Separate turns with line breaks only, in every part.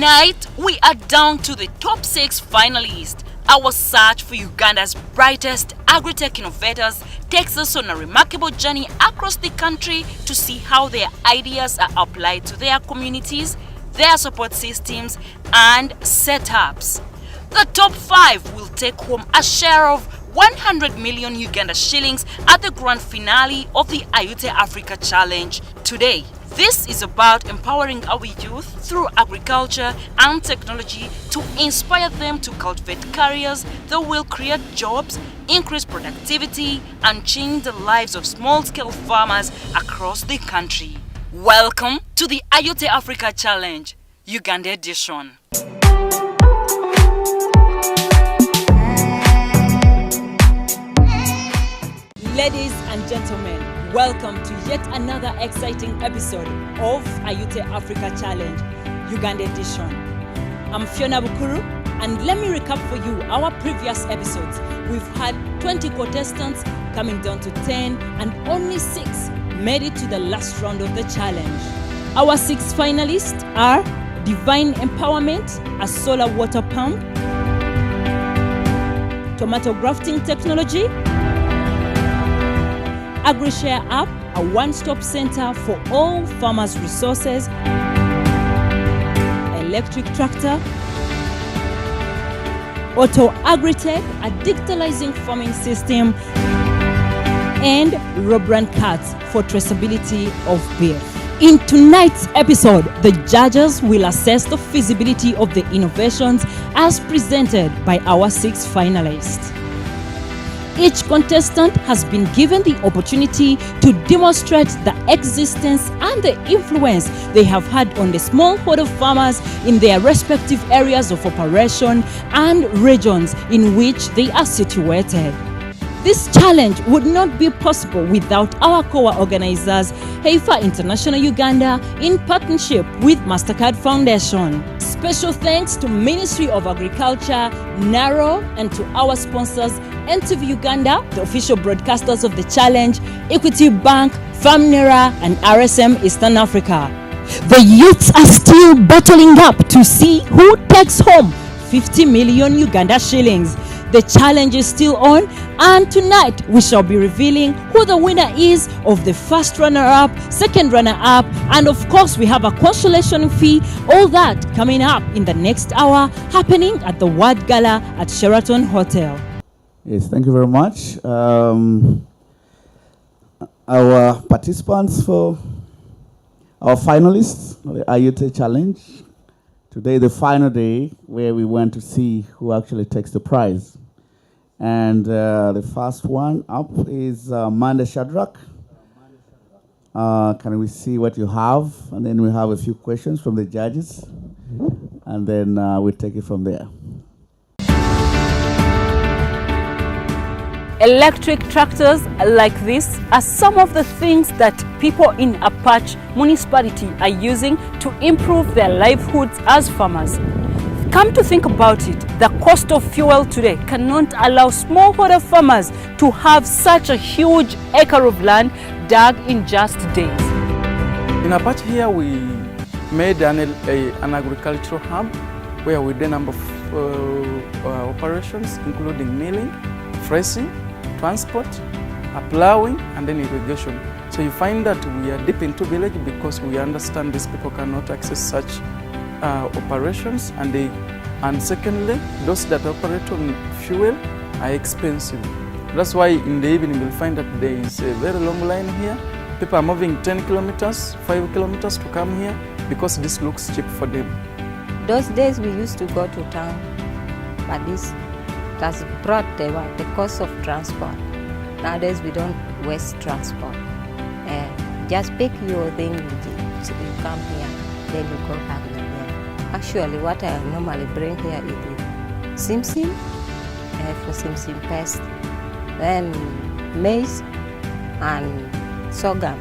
Tonight, we are down to the top 6 finalists. Our search for Uganda's brightest agri-tech innovators takes us on a remarkable journey across the country to see how their ideas are applied to their communities, their support systems, and setups. The top 5 will take home a share of 100 million Uganda shillings at the grand finale of the Ayute Africa Challenge today. This is about empowering our youth through agriculture and technology to inspire them to cultivate careers that will create jobs, increase productivity, and change the lives of small-scale farmers across the country. Welcome to the Ayute Africa Challenge, Uganda edition. Ladies and gentlemen, welcome to yet another exciting episode of Ayute Africa Challenge, Uganda edition. I'm Fiona Bukuru, and let me recap for you our previous episodes. We've had 20 contestants coming down to 10, and only 6 made it to the last round of the challenge. Our 6 finalists are Divine Empowerment, a solar water pump, Tomato Grafting Technology, AgriShare app, a one-stop center for all farmers' resources, electric tractor, Auto Agritech, a digitalizing farming system, and Robrand cards for traceability of beef. In tonight's episode, the judges will assess the feasibility of the innovations as presented by our 6 finalists. Each contestant has been given the opportunity to demonstrate the existence and the influence they have had on the smallholder farmers in their respective areas of operation and regions in which they are situated. This challenge would not be possible without our co-organizers, Heifer International Uganda, in partnership with MasterCard Foundation. Special thanks to Ministry of Agriculture, NARO, and to our sponsors, NTV Uganda, the official broadcasters of the challenge, Equity Bank, FAMNERA, and RSM Eastern Africa. The youths are still battling up to see who takes home 50 million Uganda shillings. The challenge is still on, and tonight we shall be revealing who the winner is of the first runner-up, second runner-up, and of course we have a consolation fee. All that coming up in the next hour, happening at the Uganda Gala at Sheraton Hotel.
Yes, thank you very much. Our participants for our finalists for the Ayute Challenge. Today, the final day where we want to see who actually takes the prize. And the first one up is Manda Shadrach. Can we see what you have? And then we have a few questions from the judges. And then we'll take it from there.
Electric tractors like this are some of the things that people in Apache municipality are using to improve their livelihoods as farmers. Come to think about it, the cost of fuel today cannot allow smallholder farmers to have such a huge acre of land dug in just days.
In Apache here we made an agricultural hub where we do a number of operations including milling, threshing, transport, plowing, and then irrigation. So you find that we are deep into village because we understand these people cannot access such operations, and secondly, those that operate on fuel are expensive. That's why in the evening you'll find that there is a very long line here. People are moving 10 kilometers, 5 kilometers to come here because this looks cheap for them.
Those days we used to go to town, but this has brought the cost of transport. Nowadays we don't waste transport. Just pick your thing, you come here, then you go back again. Actually, what I normally bring here is simsim, for simsim paste, then maize and sorghum,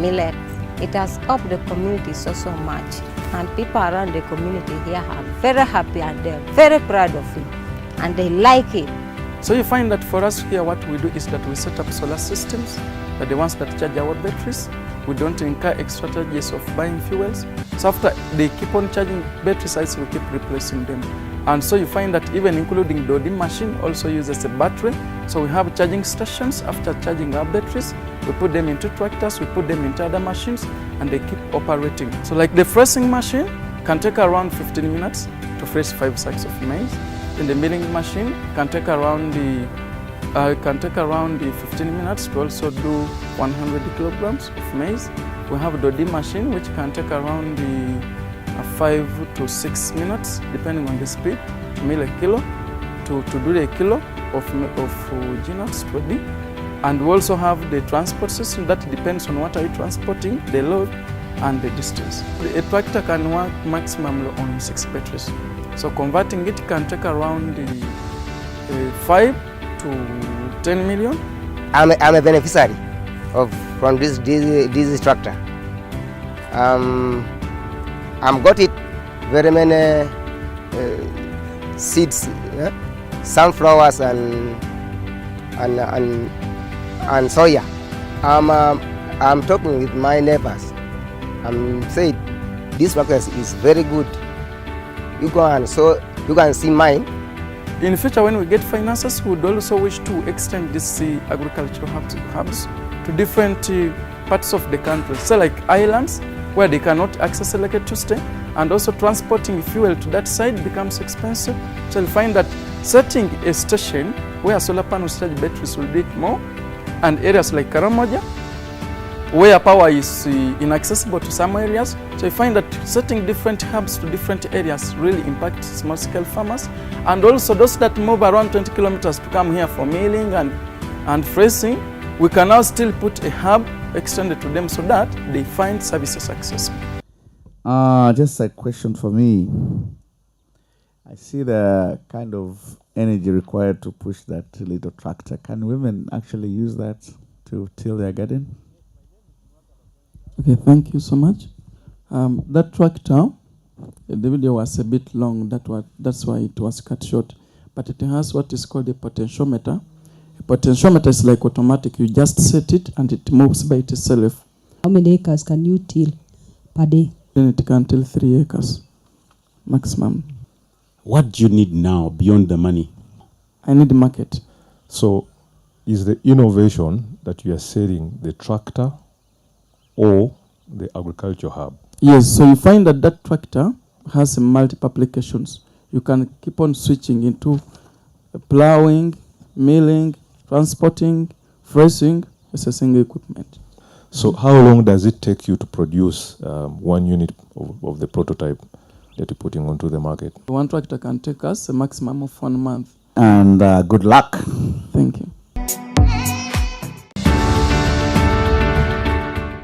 millet. It has helped the community so much, and people around the community here are very happy and they're very proud of it, and they like it.
So you find that for us here, what we do is that we set up solar systems, that the ones that charge our batteries, we don't incur extra charges of buying fuels. So after they keep on charging battery sites, we keep replacing them. And so you find that even including Dodi machine also uses a battery. So we have charging stations. After charging our batteries, we put them into tractors, we put them into other machines, and they keep operating. So like the threshing machine can take around 15 minutes to thresh 5 sacks of maize. Then the milling machine can take around the 15 minutes to also do 100 kilograms of maize. We have Dodi machine which can take around the 5 to 6 minutes depending on the speed to mill a kilo, to do the kilo of Ginox Dodi. And we also have the transport system that depends on what are you transporting, the load and the distance. A tractor can work maximum on 6 batteries. So converting it can take around 5 to 10 million.
I'm a beneficiary from this tractor. I've got it very many seeds, sunflowers and soya. I'm talking with my neighbors. I'm saying this tractor is very good. You can see mine.
In the future, when we get finances, we would also wish to extend this agricultural hubs to different parts of the country. So like islands where they cannot access electricity, and also transporting fuel to that side becomes expensive. So you'll find that setting a station where solar panels charge batteries will do it more, and areas like Karamoja, where power is inaccessible to some areas. So you find that setting different hubs to different areas really impacts small-scale farmers, and also those that move around 20 kilometers to come here for milling and threshing, we can now still put a hub extended to them so that they find services accessible.
Just a question for me. I see the kind of energy required to push that little tractor. Can women actually use that to till their garden?
Okay, thank you so much. That tractor, the video was a bit long, that's why it was cut short. But it has what is called a potentiometer. A potentiometer is like automatic. You just set it and it moves by itself.
How many acres can you till per day?
Then it can till 3 acres maximum.
What do you need now beyond the money?
I need a market.
So is the innovation that you are selling the tractor or the agriculture hub?
Yes, so you find that tractor has multiple applications. You can keep on switching into plowing, milling, transporting, threshing as a single equipment.
So how long does it take you to produce 1 unit of the prototype that you're putting onto the market?
One tractor can take us a maximum of 1 month.
And good luck.
Thank you.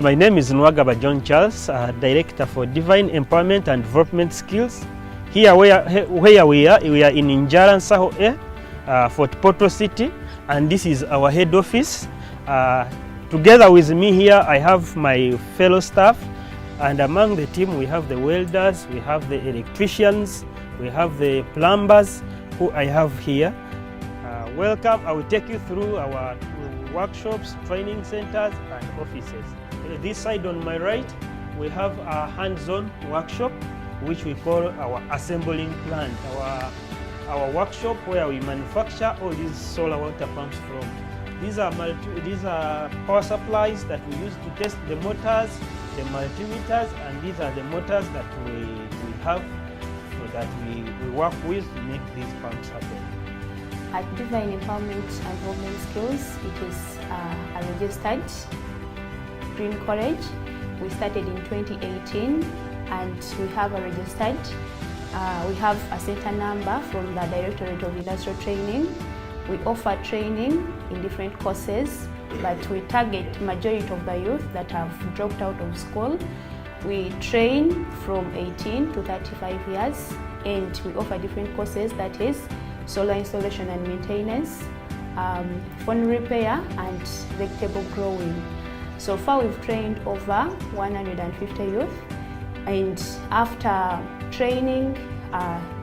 My name is Nwagaba John Charles, Director for Divine Empowerment and Development Skills. Here where we are in Injara Saho Fort Portal City, and this is our head office. Together with me here, I have my fellow staff, and among the team we have the welders, we have the electricians, we have the plumbers who I have here. Welcome. I will take you through our workshops, training centers and offices. This side on my right, we have a hands-on workshop which we call our assembling plant, our workshop where we manufacture all these solar water pumps from. These are power supplies that we use to test the motors, the multimeters, and these are the motors that we have so that we work with to make these pumps happen.
At Divine Empowerment and Development Skills, it is a registered green college. We started in 2018 and we have a registered, we have a center number from the Directorate of Industrial Training. We offer training in different courses, but we target majority of the youth that have dropped out of school. We train from 18 to 35 years and we offer different courses, that is solar installation and maintenance, phone repair and vegetable growing. So far we've trained over 150 youth, and after training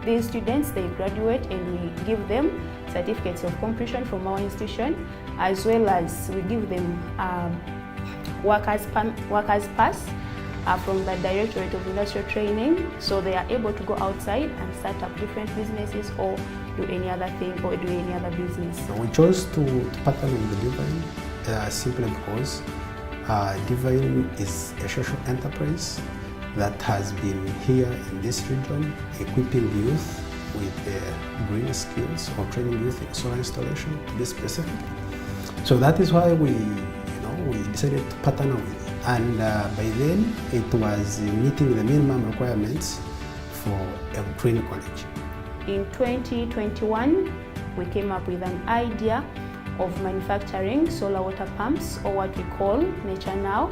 these students, they graduate and we give them certificates of completion from our institution, as well as we give them workers pass from the Directorate of Industrial Training, so they are able to go outside and start up different businesses or do any other thing or do any other business.
We chose to partner with the Divine simply because Divine is a social enterprise that has been here in this region equipping youth with green skills or training youth in solar installation to be specific. So that is why we decided to partner with it. And by then it was meeting the minimum requirements for a green college.
In 2021, we came up with an idea of manufacturing solar water pumps, or what we call Nature Now.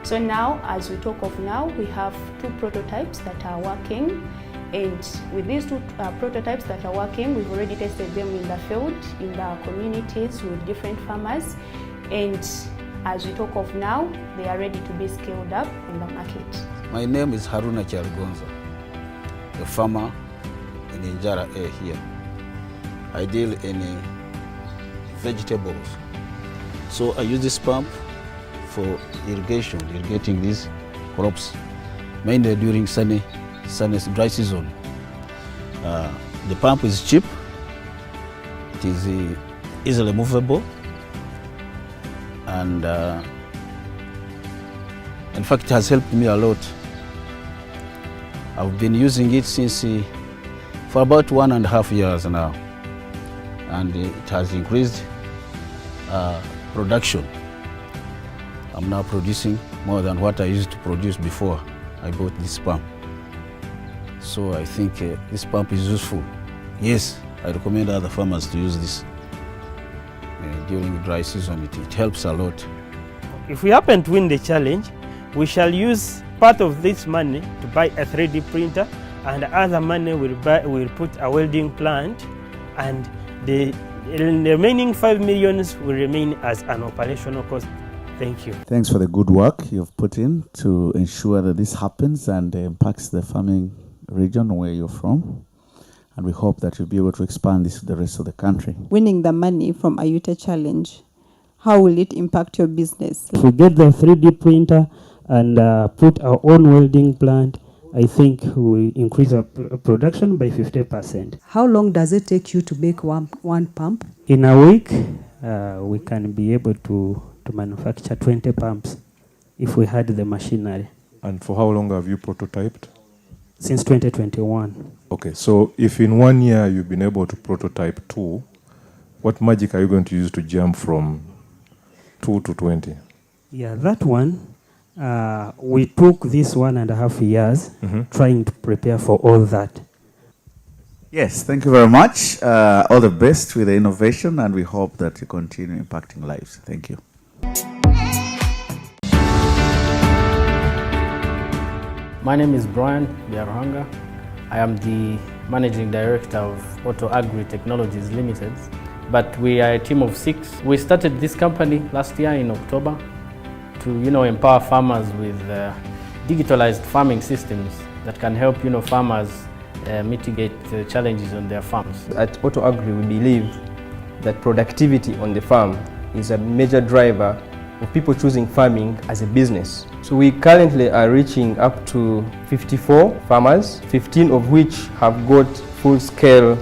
So now, as we talk of now, we have 2 prototypes that are working. And with these 2 prototypes that are working, we've already tested them in the field, in the communities with different farmers. And as we talk of now, they are ready to be scaled up in the market.
My name is Haruna Chalgonza, a farmer in Injara A here. I deal in vegetables. So I use this pump for irrigating these crops, mainly during sunny dry season. The pump is cheap, it is easily movable, and in fact it has helped me a lot. I've been using it since for about 1.5 years now, and it has increased production. I'm now producing more than what I used to produce before I bought this pump. So I think this pump is useful. Yes, I recommend other farmers to use this during the dry season. It helps a lot.
If we happen to win the challenge, we shall use part of this money to buy a 3D printer, and other money we'll put a welding plant, and the remaining 5 million will remain as an operational cost. Thank you.
Thanks for the good work you've put in to ensure that this happens and impacts the farming region where you're from. And we hope that you'll be able to expand this to the rest of the country.
Winning the money from Ayute Challenge, how will it impact your business?
If we get the 3D printer and put our own welding plant, I think we increase our production by 50%.
How long does it take you to make one pump?
In a week, we can be able to manufacture 20 pumps if we had the machinery.
And for how long have you prototyped?
Since 2021.
Okay, so if in 1 year you've been able to prototype 2, what magic are you going to use to jump from 2 to 20?
Yeah, that one, we took this 1.5 years trying to prepare for all that.
Yes, thank you very much. All the best with the innovation, and we hope that you continue impacting lives. Thank you.
My name is Brian Biaruhanga. I am the Managing Director of Auto Agri Technologies Limited, but we are a team of 6. We started this company last year in October to empower farmers with digitalized farming systems that can help farmers mitigate challenges on their farms.
At Auto Agri, we believe that productivity on the farm is a major driver of people choosing farming as a business. So we currently are reaching up to 54 farmers, 15 of which have got full-scale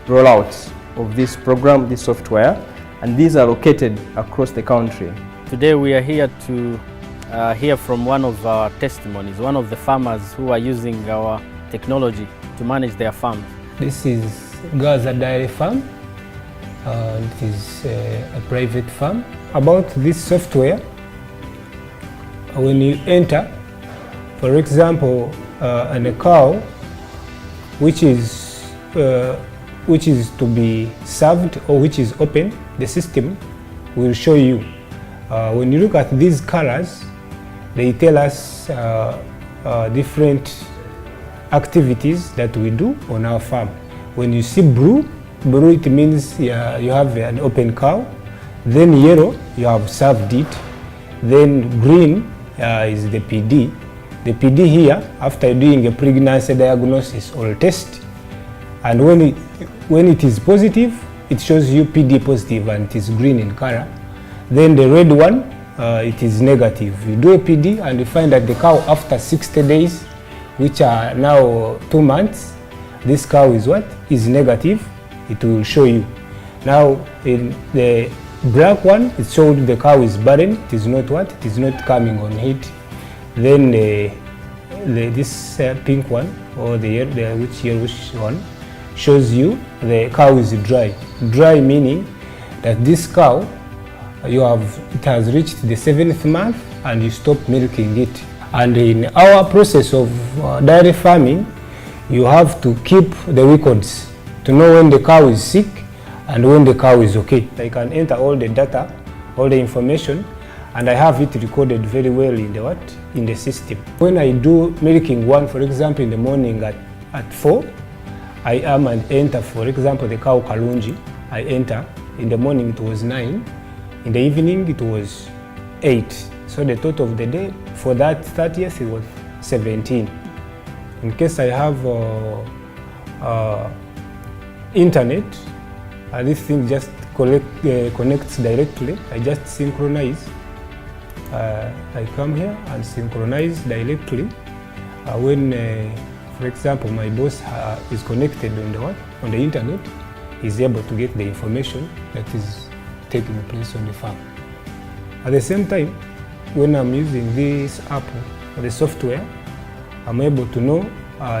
rollouts of this program, this software, and these are located across the country.
Today we are here to hear from one of our testimonies, one of the farmers who are using our technology to manage their farms.
This is Gaza Dairy Farm. It is a private farm. About this software, when you enter, for example, on a cow which is to be served or which is open, the system will show you. When you look at these colors, they tell us different activities that we do on our farm. When you see blue, it means you have an open cow. Then yellow, you have served it. Then green is the PD. The PD here, after doing a pregnancy diagnosis or test, and when it is positive, it shows you PD positive and it is green in color. Then the red one it is negative. You do a PD and you find that the cow after 60 days, which are now 2 months, this cow is what? Is negative. It will show you. Now in the black one, it showed the cow is barren. It is not what? It is not coming on heat. Then this pink one, or the yellowish one, shows you the cow is dry. Dry meaning that this cow, it has reached the 7th month and you stop milking it. And in our process of dairy farming, you have to keep the records to know when the cow is sick and when the cow is okay. I can enter all the data, all the information, and I have it recorded very well in the system. When I do milking one, for example, in the morning at 4, I am and enter, for example, the cow Kalunji. I enter. In the morning it was 9. In the evening it was 8. So the total of the day for that 30th it was 17. In case I have internet, this thing just connects directly. I just synchronize. I come here and synchronize directly. When, for example, my boss is connected on the internet, he's able to get the information that is taking place on the farm. At the same time, when I'm using this app or the software, I'm able to know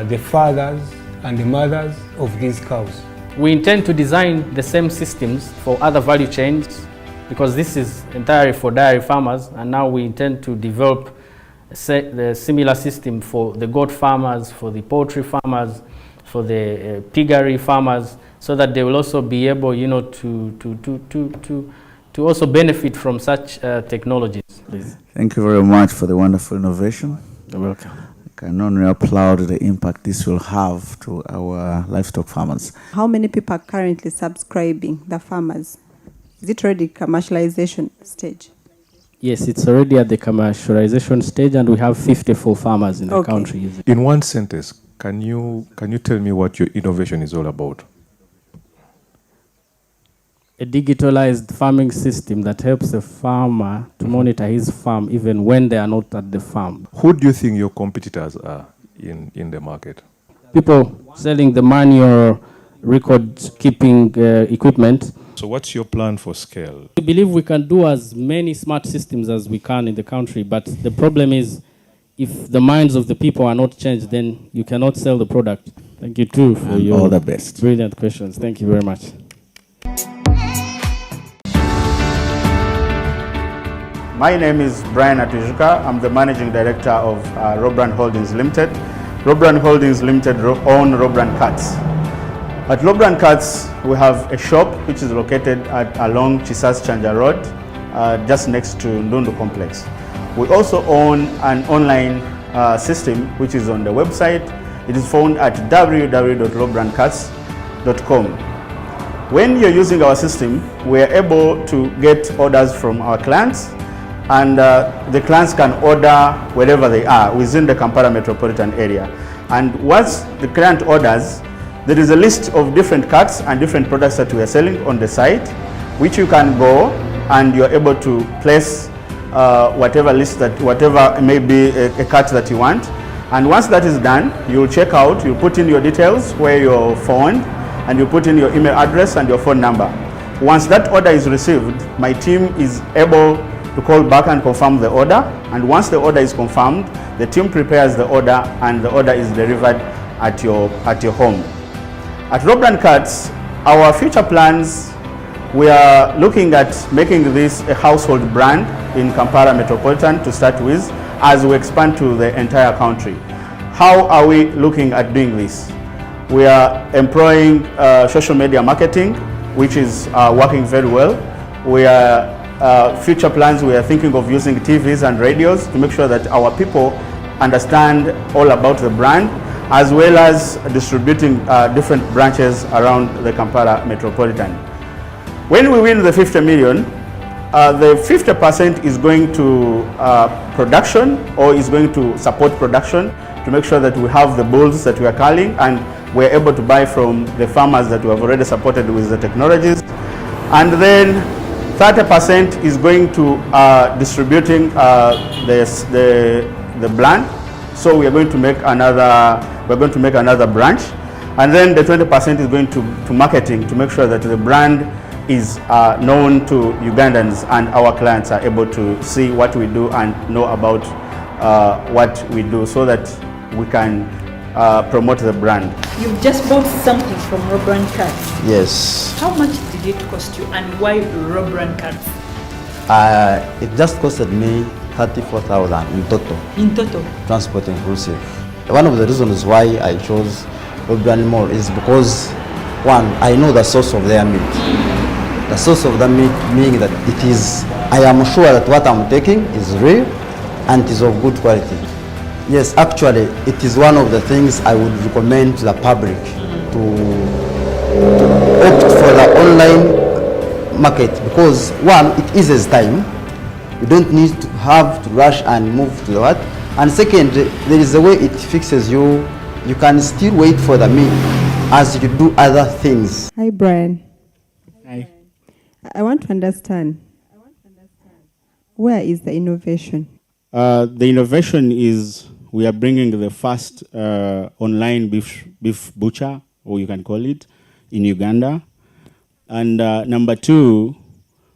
the fathers and the mothers of these cows.
We intend to design the same systems for other value chains because this is entirely for dairy farmers, and now we intend to develop the similar system for the goat farmers, for the poultry farmers, for the piggery farmers, so that they will also be able, to also benefit from such technologies. Please.
Thank you very much for the wonderful innovation.
You're welcome.
I can only applaud the impact this will have to our livestock farmers.
How many people are currently subscribing, the farmers? Is it already commercialization stage?
Yes, it's already at the commercialization stage, and we have 54 farmers in the country.
In one sentence, can you tell me what your innovation is all about?
A digitalized farming system that helps a farmer to monitor his farm even when they are not at the farm.
Who do you think your competitors are in the market?
People selling the manual record-keeping equipment.
So what's your plan for scale?
We believe we can do as many smart systems as we can in the country, but the problem is if the minds of the people are not changed, then you cannot sell the product. Thank you too for your
all the best.
Brilliant questions. Thank you very much.
My name is Brian Atujuka. I'm the Managing Director of Robrand Holdings Limited. Robrand Holdings Limited own Robrand Cuts. At Robrand Cuts, we have a shop which is located along Chisas Chanja Road, just next to Ndundu Complex. We also own an online system which is on the website. It is found at www.robrandcuts.com. When you're using our system, we are able to get orders from our clients, and the clients can order wherever they are within the Kampala metropolitan area. And once the client orders, there is a list of different cuts and different products that we are selling on the site, which you can go and you're able to place whatever may be a cut that you want. And once that is done, you'll check out, you put in your details where you're phoned, and you put in your email address and your phone number. Once that order is received, my team is able to call back and confirm the order. And once the order is confirmed, the team prepares the order and the order is delivered at your home. At Robrand Cuts, our future plans, we are looking at making this a household brand in Kampala Metropolitan to start with, as we expand to the entire country. How are we looking at doing this? We are employing social media marketing, which is working very well. We are future plans, we are thinking of using TVs and radios to make sure that our people understand all about the brand, as well as distributing different branches around the Kampala Metropolitan. When we win the 50 million, the 50% is going to production, or is going to support production to make sure that we have the bulls that we are culling and we're able to buy from the farmers that we have already supported with the technologies. And then 30% is going to distributing the brand. So we are going to make another. We're going to make another branch, and then the 20% is going to marketing to make sure that the brand is known to Ugandans and our clients are able to see what we do and know about what we do, so that we can promote the brand.
You've just bought something from Robran Cats.
Yes.
How much did it cost you, and why Robran Cats?
It just costed me 34,000 in total.
In total?
Transport inclusive. One of the reasons why I chose Robran more is because, one, I know the source of their meat. The source of the meat meaning that it is, I am sure that what I'm taking is real and is of good quality. Yes, actually, it is one of the things I would recommend to the public to opt for the online market, because one, it eases time. You don't need to have to rush and move to the what. And second, there is a way it fixes you. You can still wait for the meat as you do other things.
Hi, Brian.
Hi.
I want to understand, where is the innovation?
The innovation is we are bringing the first online beef butcher, or you can call it, in Uganda. And number two,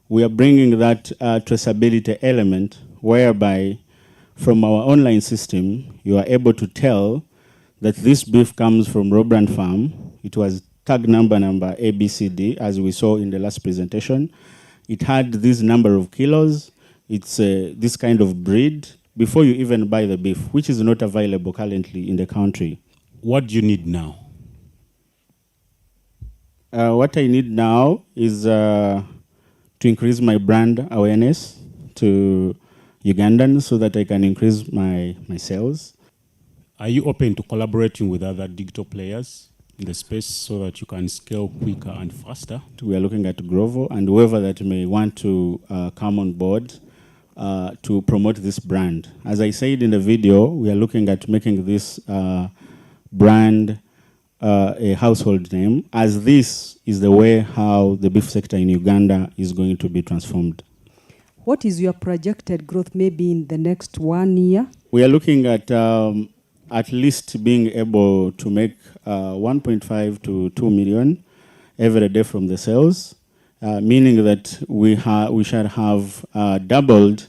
we are bringing that traceability element, whereby from our online system, you are able to tell that this beef comes from Robran Farm. It was tag number ABCD, as we saw in the last presentation. It had this number of kilos. It's this kind of breed before you even buy the beef, which is not available currently in the country. What do you need now?
What I need now is to increase my brand awareness to Ugandans so that I can increase my sales.
Are you open to collaborating with other digital players in the space so that you can scale quicker and faster?
We are looking at Grovo and whoever that may want to come on board to promote this brand. As I said in the video, we are looking at making this brand a household name, as this is the way how the beef sector in Uganda is going to be transformed.
What is your projected growth maybe in the next 1 year?
We are looking at least being able to make 1.5 to 2 million every day from the sales, meaning that we shall have doubled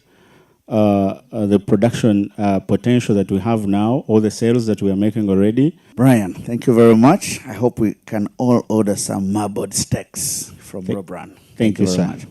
the production potential that we have now, or the sales that we are making already.
Brian, thank you very much. I hope we can all order some marbled steaks from Robran.
Thank you,
very
sir.
much.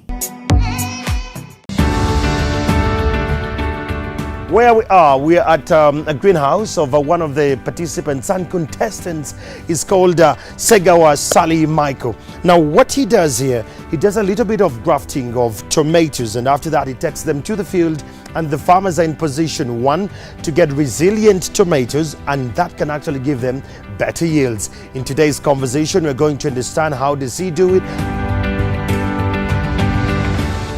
Where we are at a greenhouse of one of the participants and contestants is called Segawa Sally Michael. Now what he does here, he does a little bit of grafting of tomatoes, and after that he takes them to the field, and the farmers are in position, one, to get resilient tomatoes, and that can actually give them better yields. In today's conversation, we're going to understand how does he do it.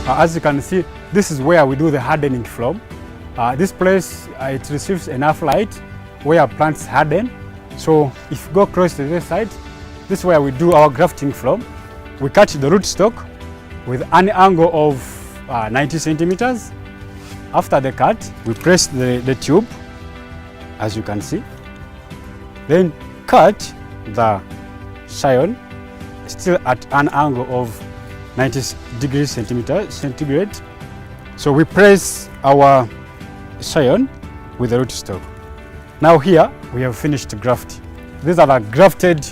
As you can see, this is where we do the hardening from. This place, it receives enough light where plants harden. So if you go close to this side, this is where we do our grafting from. We cut the rootstock with an angle of 90 centimeters. After the cut, we press the tube, as you can see. Then cut the scion, still at an angle of 90 degrees centigrade. So we press our scion with the rootstock. Now here we have finished graft. These are the grafted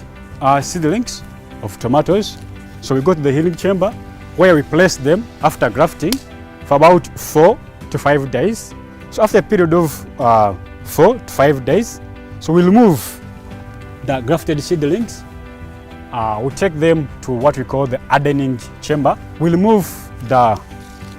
seedlings of tomatoes. So we go to the healing chamber where we place them after grafting for about 4 to 5 days. So after a period of 4 to 5 days, so we'll move the grafted seedlings. We'll take them to what we call the hardening chamber. We'll move the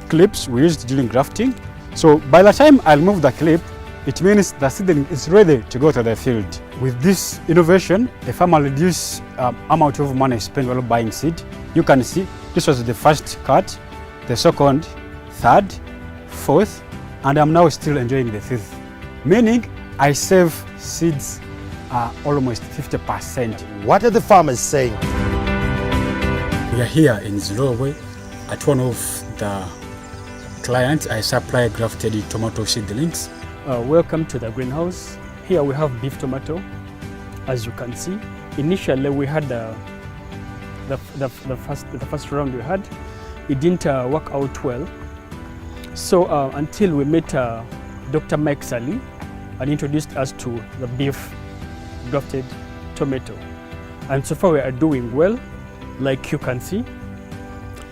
clips we used during grafting. So by the time I'll move the clip, it means the seedling is ready to go to the field. With this innovation, the farmer reduces amount of money spent while buying seed. You can see this was the first cut, the second, third, fourth, and I'm now still enjoying the fifth. Meaning I save seeds almost 50%.
What are the farmers saying?
We are here in Zilowe
At one of the clients, I supply grafted tomato seedlings.
Welcome to the greenhouse. Here we have beef tomato. As you can see, initially we had the first round we had, it didn't work out well. So until we met Dr. Mike Sally and introduced us to the beef grafted tomato. And so far we are doing well. Like you can see,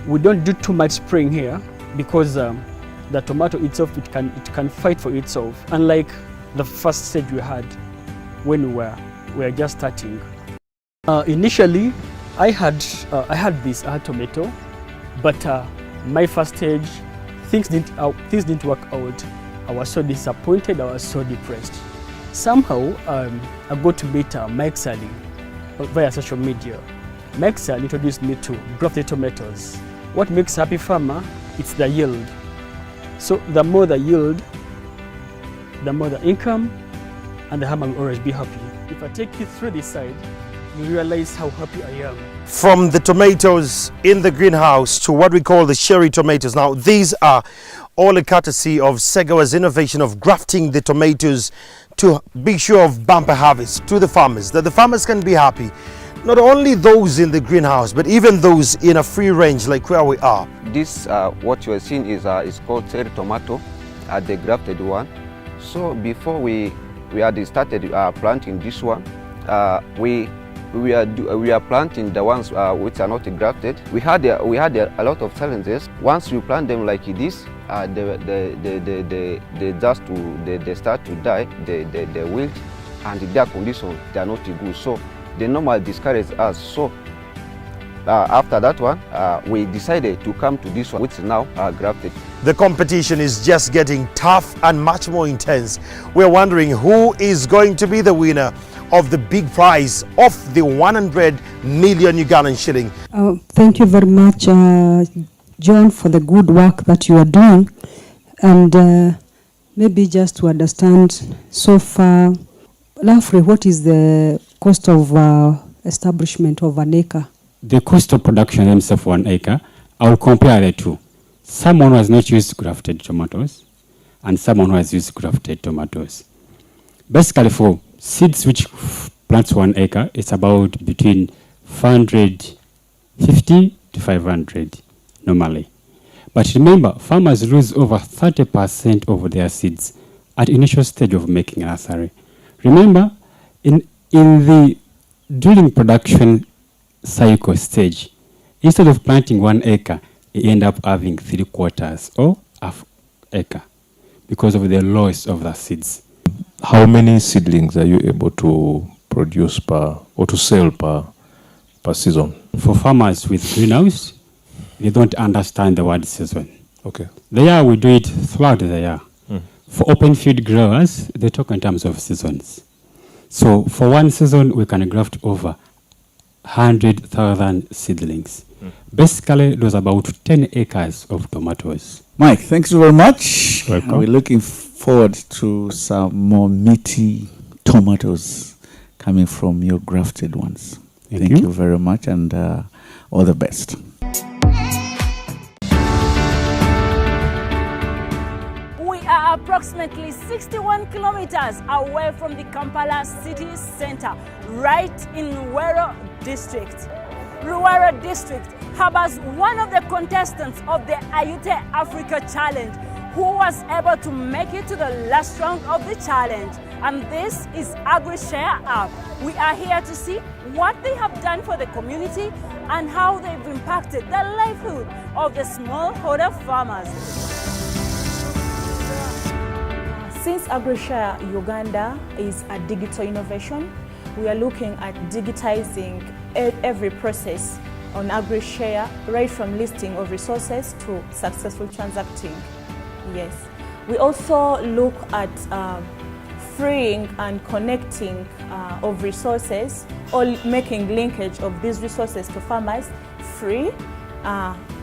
we don't do too much spraying here because the tomato itself, it can fight for itself, unlike the first stage we had when we were just starting. Initially, I had this tomato, but my first stage, things didn't work out. I was so disappointed. I was so depressed. Somehow, I got to meet Mike Sally via social media. Mike Sally introduced me to grafted tomatoes. What makes a happy farmer? It's the yield. So the more the yield, the more the income, and the farmer will always be happy. If I take you through this side, you realize how happy I am.
From the tomatoes in the greenhouse to what we call the cherry tomatoes. Now, these are all a courtesy of Segawa's innovation of grafting the tomatoes to be sure of bumper harvest to the farmers, that the farmers can be happy. Not only those in the greenhouse, but even those in a free range like where we are.
This, what you are seeing is called cherry tomato, the grafted one. So before we had started planting this one, we are planting the ones which are not grafted. We had a lot of challenges. Once you plant them like this, they start to die, they wilt, and their condition, they are not good. So they normally discourage us. So after that one, we decided to come to this one, which is now grafted.
The competition is just getting tough and much more intense. We're wondering who is going to be the winner of the big prize of the 100 million Ugandan shilling.
Thank you very much, John, for the good work that you are doing. And maybe just to understand so far, roughly what is the cost of establishment of an acre?
The cost of production themselves for 1 acre, I will compare the two. Someone who has not used grafted tomatoes and someone who has used grafted tomatoes. Basically, for seeds which plants 1 acre, it's about between 450 to 500 normally. But remember, farmers lose over 30% of their seeds at initial stage of making a nursery. Remember, during production cycle stage, instead of planting 1 acre, you end up having 3/4 or half acre because of the loss of the seeds.
How many seedlings are you able to produce or to sell per season?
For farmers with greenhouse, they don't understand the word season.
Okay.
The year we do it throughout the year. For open field growers, they talk in terms of seasons. So for 1 season, we can graft over 100,000 seedlings. Basically, there's about 10 acres of tomatoes.
Mike, thanks very much.
Welcome.
We're looking forward to some more meaty tomatoes coming from your grafted ones. Thank you very much, and all the best.
We are approximately 61 kilometers away from the Kampala city center, right in Luwero district. Luwero district harbors one of the contestants of the Ayute Africa Challenge, who was able to make it to the last round of the challenge. And this is AgriShare app. We are here to see what they have done for the community and how they've impacted the livelihood of the smallholder farmers.
Since AgriShare Uganda is a digital innovation, we are looking at digitizing every process on AgriShare, right from listing of resources to successful transacting. Yes. We also look at freeing and connecting of resources, or making linkage of these resources to farmers free,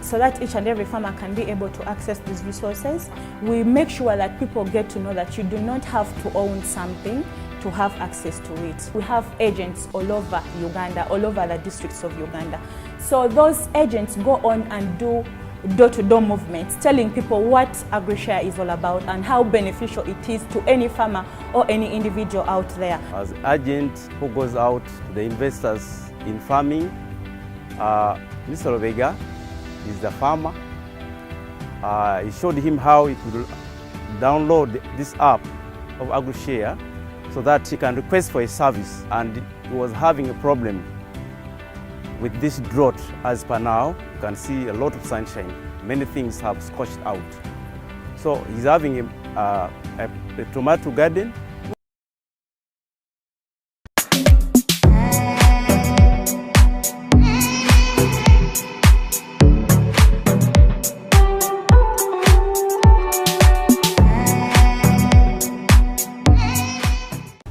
so that each and every farmer can be able to access these resources. We make sure that people get to know that you do not have to own something to have access to it. We have agents all over Uganda, all over the districts of Uganda. So those agents go on and do door-to-door movements, telling people what AgriShare is all about and how beneficial it is to any farmer or any individual out there.
As agent who goes out to the investors in farming, Mr. Robega is the farmer. He showed him how he could download this app of AgriShare so that he can request for a service, and he was having a problem with this drought. As per now, you can see a lot of sunshine. Many things have scorched out. So he's having a tomato garden.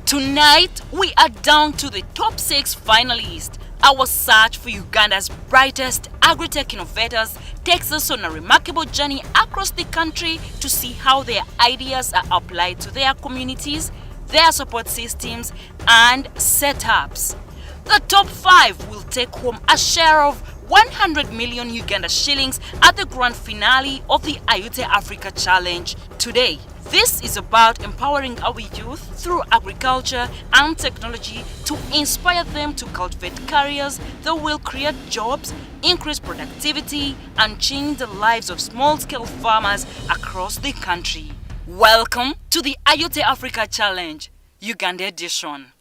Tonight, we are down to the top 6 finalists. Our search for Uganda's brightest agri-tech innovators takes us on a remarkable journey across the country to see how their ideas are applied to their communities, their support systems, and setups. The top 5 will take home a share of 100 million Uganda shillings at the grand finale of the Ayute Africa Challenge today. This is about empowering our youth through agriculture and technology to inspire them to cultivate careers that will create jobs, increase productivity, and change the lives of small-scale farmers across the country. Welcome to the Ayute Africa Challenge, Uganda edition.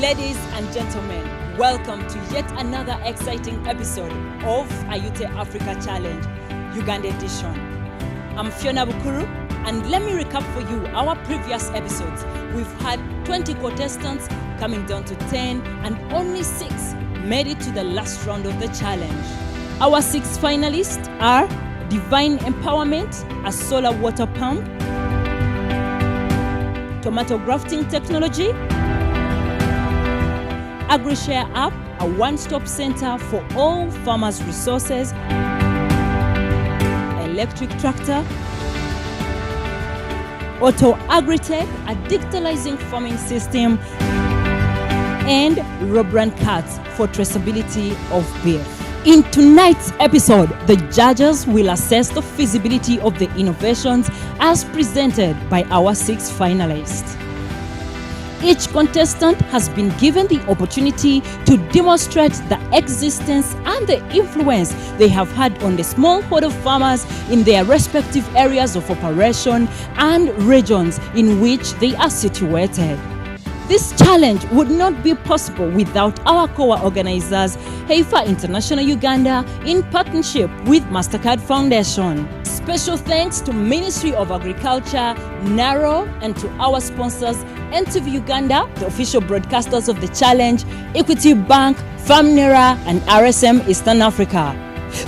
Ladies and gentlemen, welcome to yet another exciting episode of Ayute Africa Challenge, Uganda edition. I'm Fiona Bukuru, and let me recap for you our previous episodes. We've had 20 contestants coming down to 10, and only 6 made it to the last round of the challenge. Our 6 finalists are Divine Empowerment, a solar water pump, tomato grafting technology, AgriShare app, a one-stop center for all farmers' resources, electric tractor, Auto Agritech, a digitalizing farming system, and Robrand cards for traceability of beef. In tonight's episode, the judges will assess the feasibility of the innovations as presented by our 6 finalists. Each contestant has been given the opportunity to demonstrate the existence and the influence they have had on the smallholder farmers in their respective areas of operation and regions in which they are situated. This challenge would not be possible without our co-organizers, Heifer International Uganda, in partnership with MasterCard Foundation. Special thanks to Ministry of Agriculture, NARO, and to our sponsors, NTV Uganda, the official broadcasters of the challenge, Equity Bank, FAMNERA, and RSM Eastern Africa.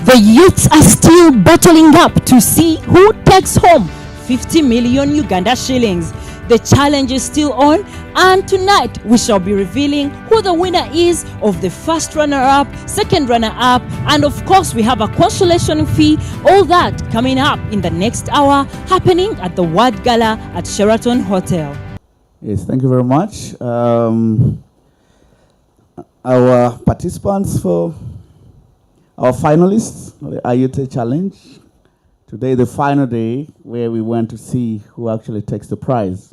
The youths are still battling up to see who takes home 50 million Uganda shillings. The challenge is still on, and tonight we shall be revealing who the winner is of the first runner-up, second runner-up, and of course we have a consolation fee. All that coming up in the next hour, happening at the Uganda Gala at Sheraton Hotel.
Yes, thank you very much. Our participants for our finalists, the Ayute Challenge. Today, the final day where we went to see who actually takes the prize.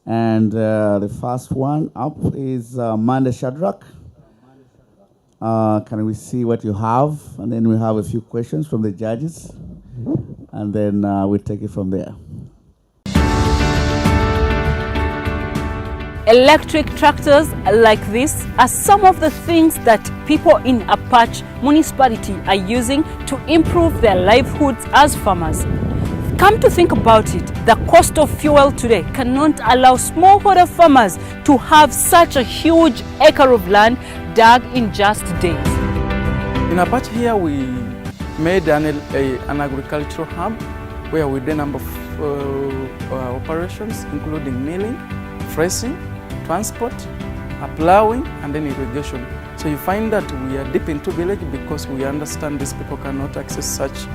And the first one up is Manda Shadrach. Can we see what you have? And then we have a few questions from the judges. And then we'll take it from there.
Electric tractors like this are some of the things that people in Apache municipality are using to improve their livelihoods as farmers. Come to think about it, the cost of fuel today cannot allow smallholder farmers to have such a huge acre of land dug in just days.
In Apache here we made an agricultural hub where we did a number of operations including milling, threshing, transport, plowing, and then irrigation. So you find that we are deep into village because we understand these people cannot access such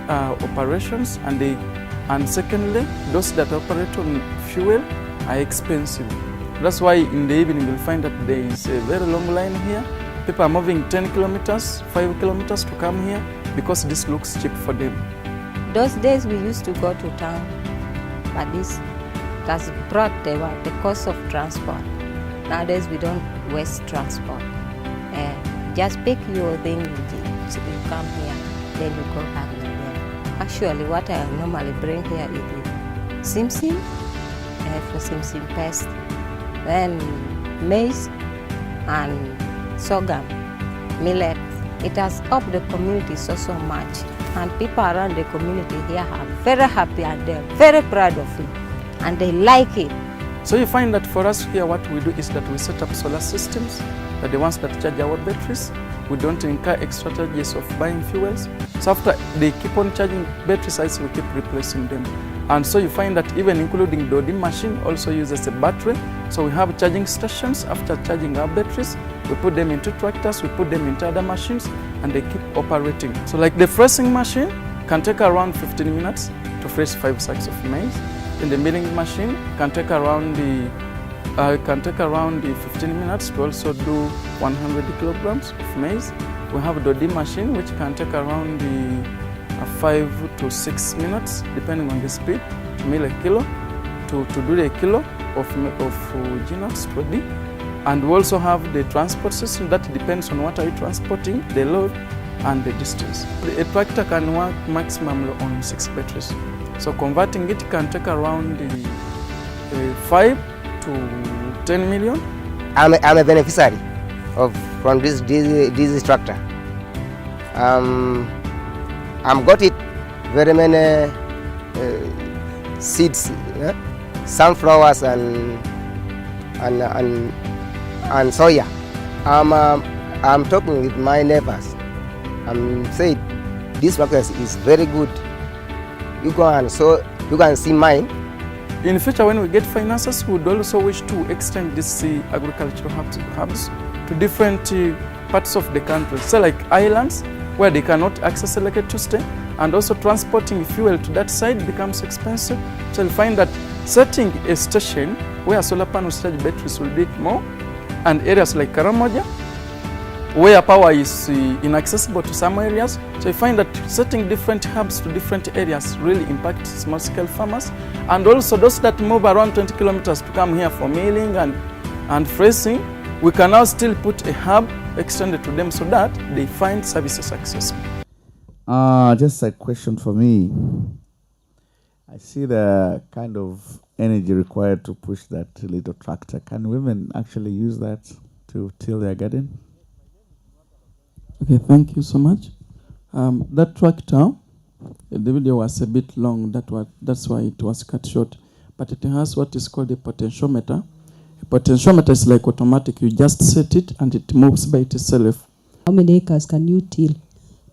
operations, and secondly, those that operate on fuel are expensive. That's why in the evening you'll find that there is a very long line here. People are moving 10 kilometers, 5 kilometers to come here because this looks cheap for them.
Those days we used to go to town, but this has brought the cost of transport. Nowadays we don't waste transport. Just pick your thing, you come here, then you go back again. Actually, what I normally bring here is simsim, for simsim paste, then maize and sorghum, millet. It has helped the community so much. And people around the community here are very happy and they're very proud of it. And they like it.
So you find that for us here, what we do is that we set up solar systems, that the ones that charge our batteries. We don't incur extra charges of buying fuels. So after they keep on charging batteries, as we keep replacing them. And so you find that even including the Dodim machine also uses a battery. So we have charging stations. After charging our batteries, we put them into tractors, we put them into other machines, and they keep operating. So like the threshing machine can take around 15 minutes to thresh 5 sacks of maize. And the milling machine can take around the 15 minutes to also do 100 kilograms of maize. We have a Dodim machine which can take around the 5 to 6 minutes depending on the speed to mill a kilo, to do the kilo of G-nuts Dodi. And we also have the transport system that depends on what are you transporting, the load and the distance. A tractor can work maximum on 6 batteries. So converting it can take around 5 to 10 million.
I'm a beneficiary from this tractor. I've got it very many seeds, sunflowers and soya. I'm talking with my neighbors. I'm saying this tractor is very good. You can see mine.
In the future, when we get finances, we would also wish to extend this agricultural hubs to different parts of the country. So like islands where they cannot access electricity, and also transporting fuel to that side becomes expensive. So you'll find that setting a station where solar panels charge batteries will be more, and areas like Karamoja, where power is inaccessible to some areas. So you find that setting different hubs to different areas really impacts small-scale farmers, and also those that move around 20 kilometers to come here for milling and threshing. We can now still put a hub extended to them so that they find services accessible.
Just a question for me. I see the kind of energy required to push that little tractor. Can women actually use that to till their garden?
Okay, thank you so much. That tractor, the video was a bit long, that's why it was cut short. But it has what is called a potentiometer. A potentiometer is like automatic. You just set it and it moves by itself.
How many acres can you till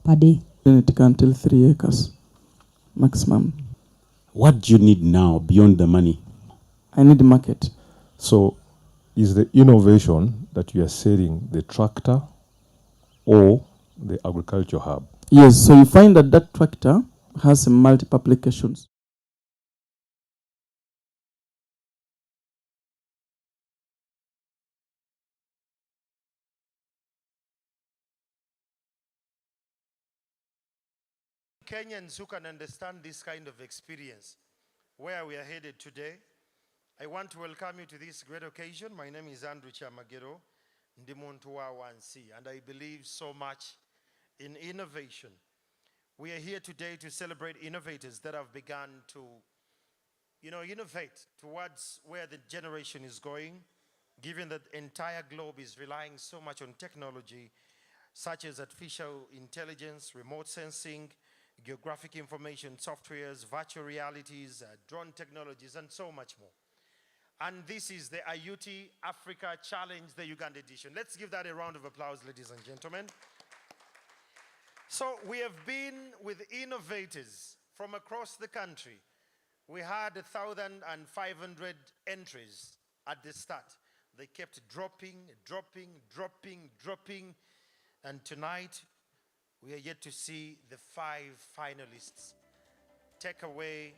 per day?
Then it can till 3 acres maximum.
What do you need now beyond the money?
I need the market.
So is the innovation that you are selling the tractor or the agriculture hub?
Yes, so you find that tractor has multiple applications.
Kenyans who can understand this kind of experience, where we are headed today, I want to welcome you to this great occasion. My name is Andrew Chamagero, Ndimuntuwa 1C, and I believe so much in innovation. We are here today to celebrate innovators that have begun to, innovate towards where the generation is going, given that the entire globe is relying so much on technology, such as artificial intelligence, remote sensing, geographic information softwares, virtual realities, drone technologies, and so much more. And this is the Ayute Africa Challenge, the Uganda edition. Let's give that a round of applause, ladies and gentlemen. So we have been with innovators from across the country. We had 1,500 entries at the start. They kept dropping. And tonight, we are yet to see the 5 finalists take away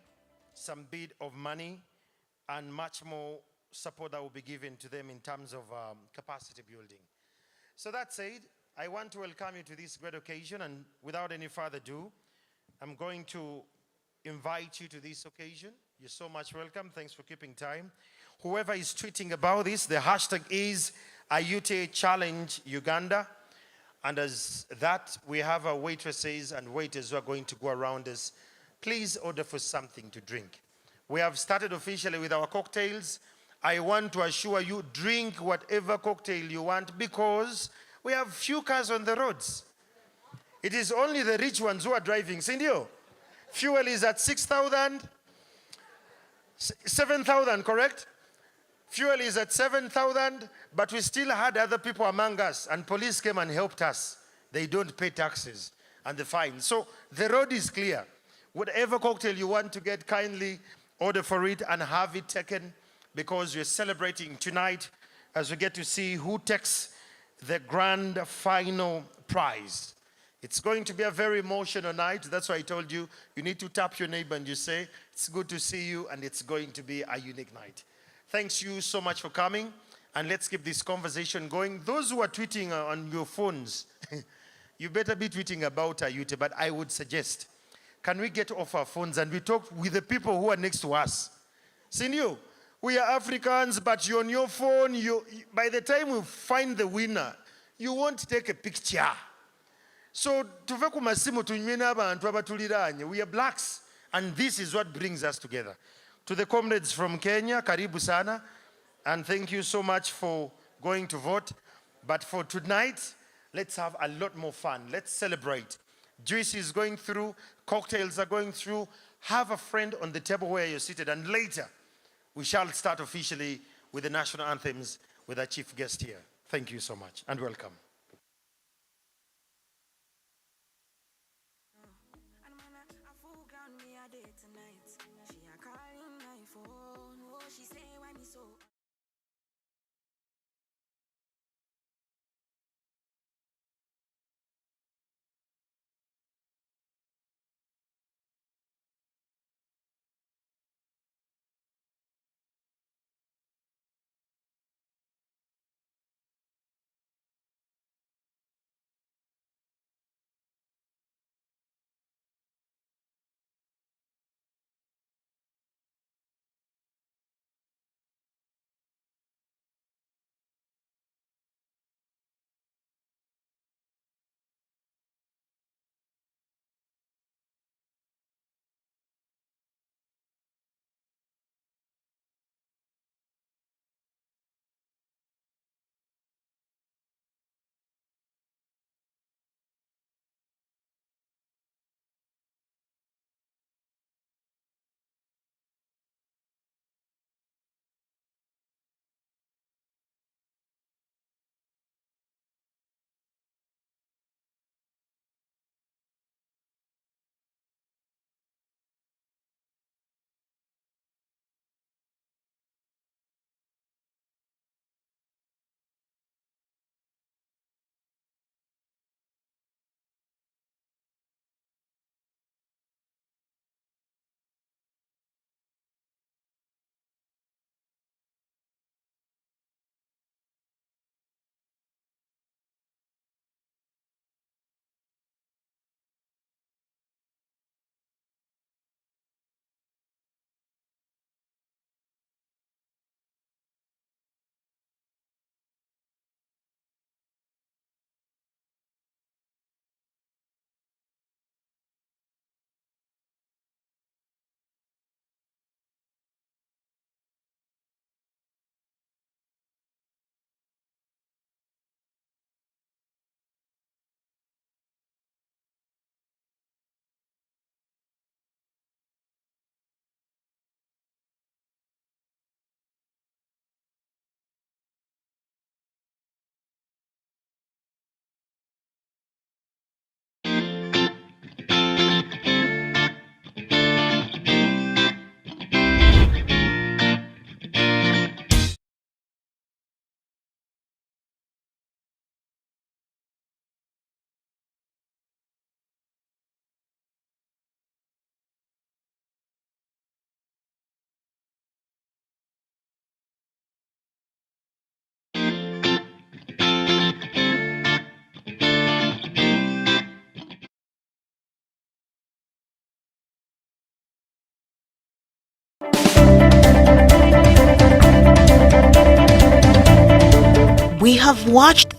some bit of money and much more support that will be given to them in terms of capacity building. So that said, I want to welcome you to this great occasion, and without any further ado, I'm going to invite you to this occasion. You're so much welcome. Thanks for keeping time. Whoever is tweeting about this, the hashtag is Ayute Challenge Uganda. And as that, we have our waitresses and waiters who are going to go around us. Please order for something to drink. We have started officially with our cocktails. I want to assure you, drink whatever cocktail you want, because we have few cars on the roads. It is only the rich ones who are driving. Sindio? Fuel is at 6,000, 7,000, correct? Fuel is at 7,000, but we still had other people among us, and police came and helped us. They don't pay taxes and the fine. So the road is clear. Whatever cocktail you want to get, kindly order for it and have it taken, because we're celebrating tonight as we get to see who takes the grand final prize. It's going to be a very emotional night. That's why I told you, you need to tap your neighbor and you say, it's good to see you, and it's going to be a unique night. Thanks you so much for coming, and let's keep this conversation going. Those who are tweeting on your phones, you better be tweeting about Ayute, but I would suggest, can we get off our phones and we talk with the people who are next to us? Sindio, we are Africans, but you're on your phone. By the time we find the winner, you won't take a picture. So, we are blacks, and this is what brings us together. To the comrades from Kenya, karibu sana, and thank you so much for going to vote. But for tonight, let's have a lot more fun. Let's celebrate. Juice is going through, cocktails are going through. Have a friend on the table where you're seated, and later we shall start officially with the national anthems with our chief guest here. Thank you so much, and welcome.
have watched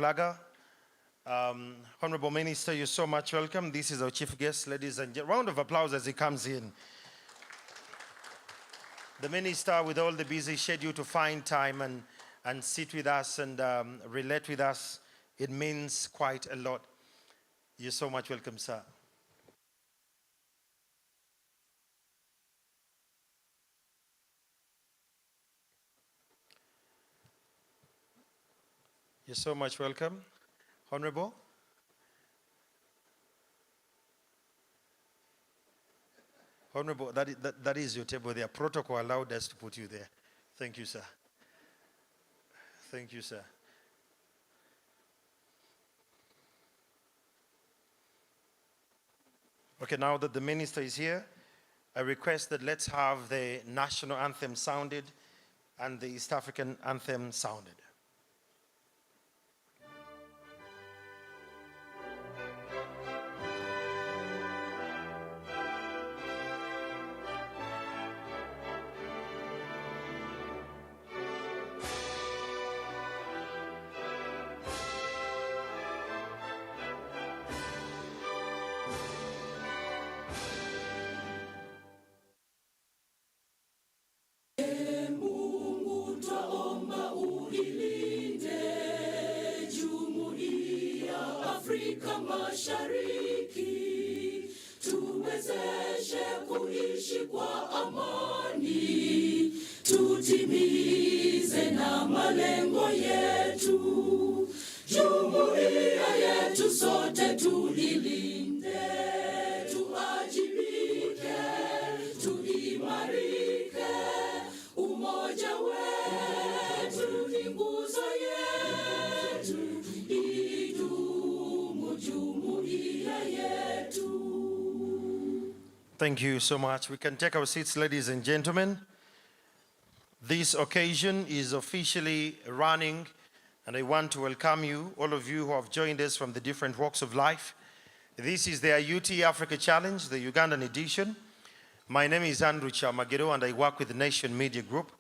Kulaga. Honorable Minister, you're so much welcome. This is our chief guest, ladies and gentlemen. Round of applause as he comes in. The minister, with all the busy schedule, to find time and sit with us and relate with us, it means quite a lot. You're so much welcome, sir. You're so much welcome. Honorable. Honorable, that is your table there. Protocol allowed us to put you there. Thank you, sir. Thank you, sir. Okay, now that the minister is here, I request that let's have the national anthem sounded and the East African anthem sounded.
Afrika Mashariki, tuwezeshe kuishi kwa amani, tutimize na malengo yetu, jumuiya yetu sote tuilinde, tuajibike, tuimarike, umoja wetu ni nguzo yetu,
Thank you so much. We can take our seats, ladies and gentlemen. This occasion is officially running, and I want to welcome you, all of you who have joined us from the different walks of life. This is the Ayute Africa Challenge, the Ugandan edition. My name is Andrew Chamagero, and I work with the Nation Media Group,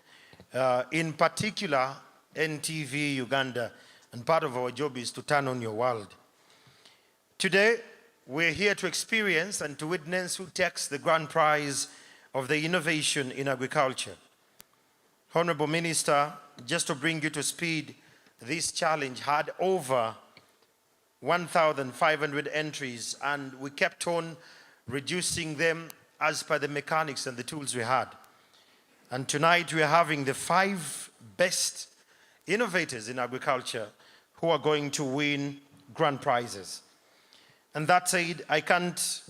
in particular NTV Uganda, and part of our job is to turn on your world. Today, we're here to experience and to witness who takes the grand prize of the innovation in agriculture. Honorable Minister, just to bring you to speed, this challenge had over 1,500 entries, and we kept on reducing them as per the mechanics and the tools we had. And tonight we are having the 5 best innovators in agriculture who are going to win grand prizes. And that said, I can't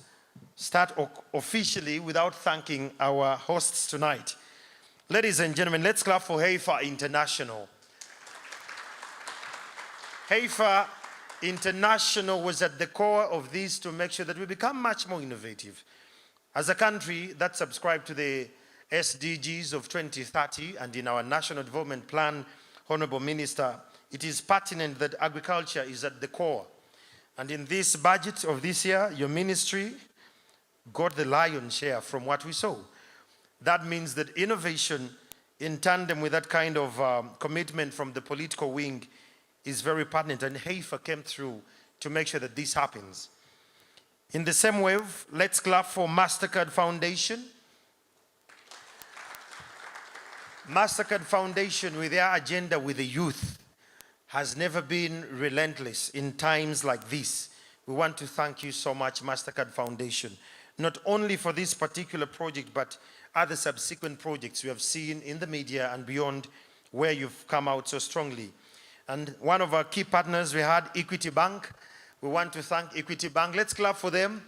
start officially without thanking our hosts tonight. Ladies and gentlemen, let's clap for Heifer International. Heifer International was at the core of this to make sure that we become much more innovative. As a country that subscribed to the SDGs of 2030 and in our National Development Plan, Honorable Minister, it is pertinent that agriculture is at the core. And in this budget of this year, your ministry got the lion's share from what we saw. That means that innovation in tandem with that kind of commitment from the political wing is very pertinent, and Heifer came through to make sure that this happens. In the same way, let's clap for MasterCard Foundation. MasterCard Foundation, with their agenda with the youth, has never been relentless in times like this. We want to thank you so much, MasterCard Foundation, not only for this particular project, but other subsequent projects we have seen in the media and beyond, where you've come out so strongly. And one of our key partners, we had Equity Bank. We want to thank Equity Bank. Let's clap for them.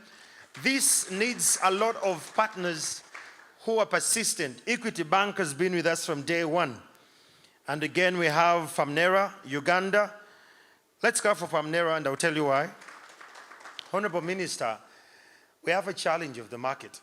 This needs a lot of partners who are persistent. Equity Bank has been with us from day one. And again, we have Famnera, Uganda. Let's clap for Famnera, and I'll tell you why. Honorable Minister, we have a challenge of the market.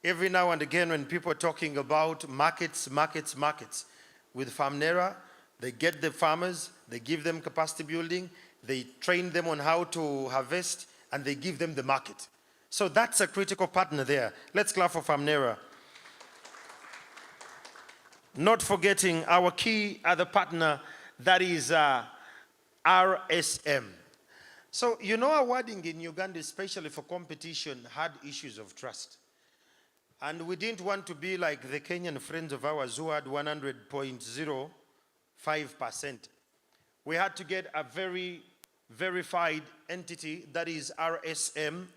Every now and again, when people are talking about markets, with Famnera, they get the farmers, they give them capacity building, they train them on how to harvest, and they give them the market. So that's a critical partner there. Let's clap for Famnera. Not forgetting our key other partner, that is RSM. So, you know, awarding in Uganda, especially for competition, had issues of trust. And we didn't want to be like the Kenyan friends of ours who had 100.05%. We had to get a very verified entity, that is RSM,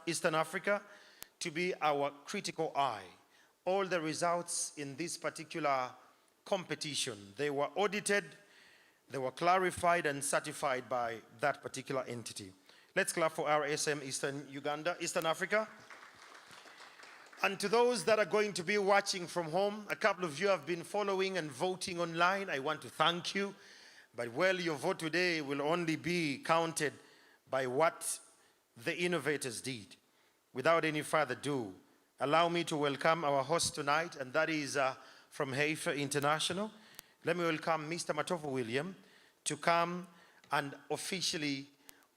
Eastern Africa, to be our critical eye. All the results in this particular competition, they were audited, they were clarified and certified by that particular entity. Let's clap for RSM Eastern Africa. And to those that are going to be watching from home, a couple of you have been following and voting online. I want to thank you. But well, your vote today will only be counted by what the innovators did. Without any further ado, allow me to welcome our host tonight, and that is from Heifer International. Let me welcome Mr. Matovu William to come and officially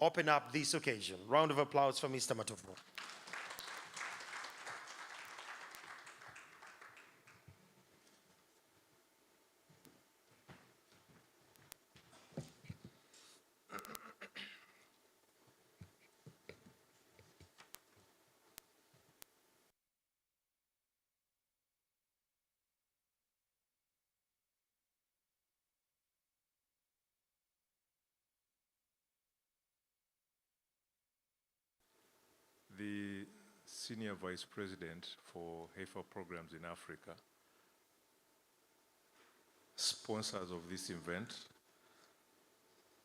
open up this occasion. Round of applause for Mr. Matovu.
The Senior Vice President for Heifer Programs in Africa, sponsors of this event,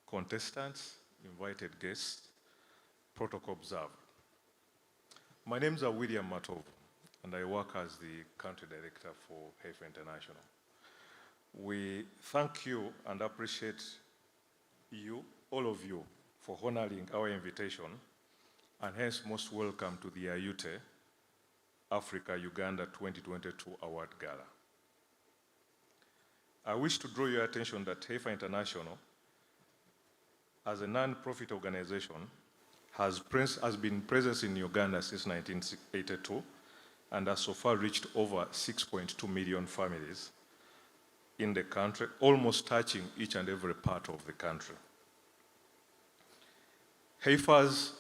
contestants, invited guests, protocol observed. My name is William Matov, and I work as the Country Director for Heifer International. We thank you and appreciate you, all of you, for honoring our invitation, and hence most welcome to the Ayute Africa Uganda 2022 Award Gala. I wish to draw your attention that Heifer International, as a non-profit organization, has been present in Uganda since 1982 and has so far reached over 6.2 million families in the country, almost touching each and every part of the country. Heifer's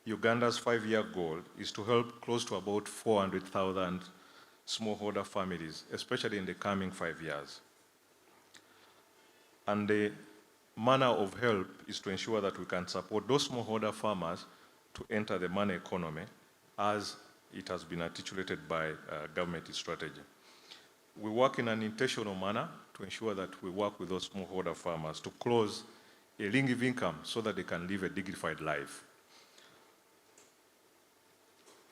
Uganda's 5-year goal is to help close to about 400,000 smallholder families, especially in the coming 5 years. And the manner of help is to ensure that we can support those smallholder farmers to enter the money economy as it has been articulated by government strategy. We work in an intentional manner to ensure that we work with those smallholder farmers to close a link of income so that they can live a dignified life.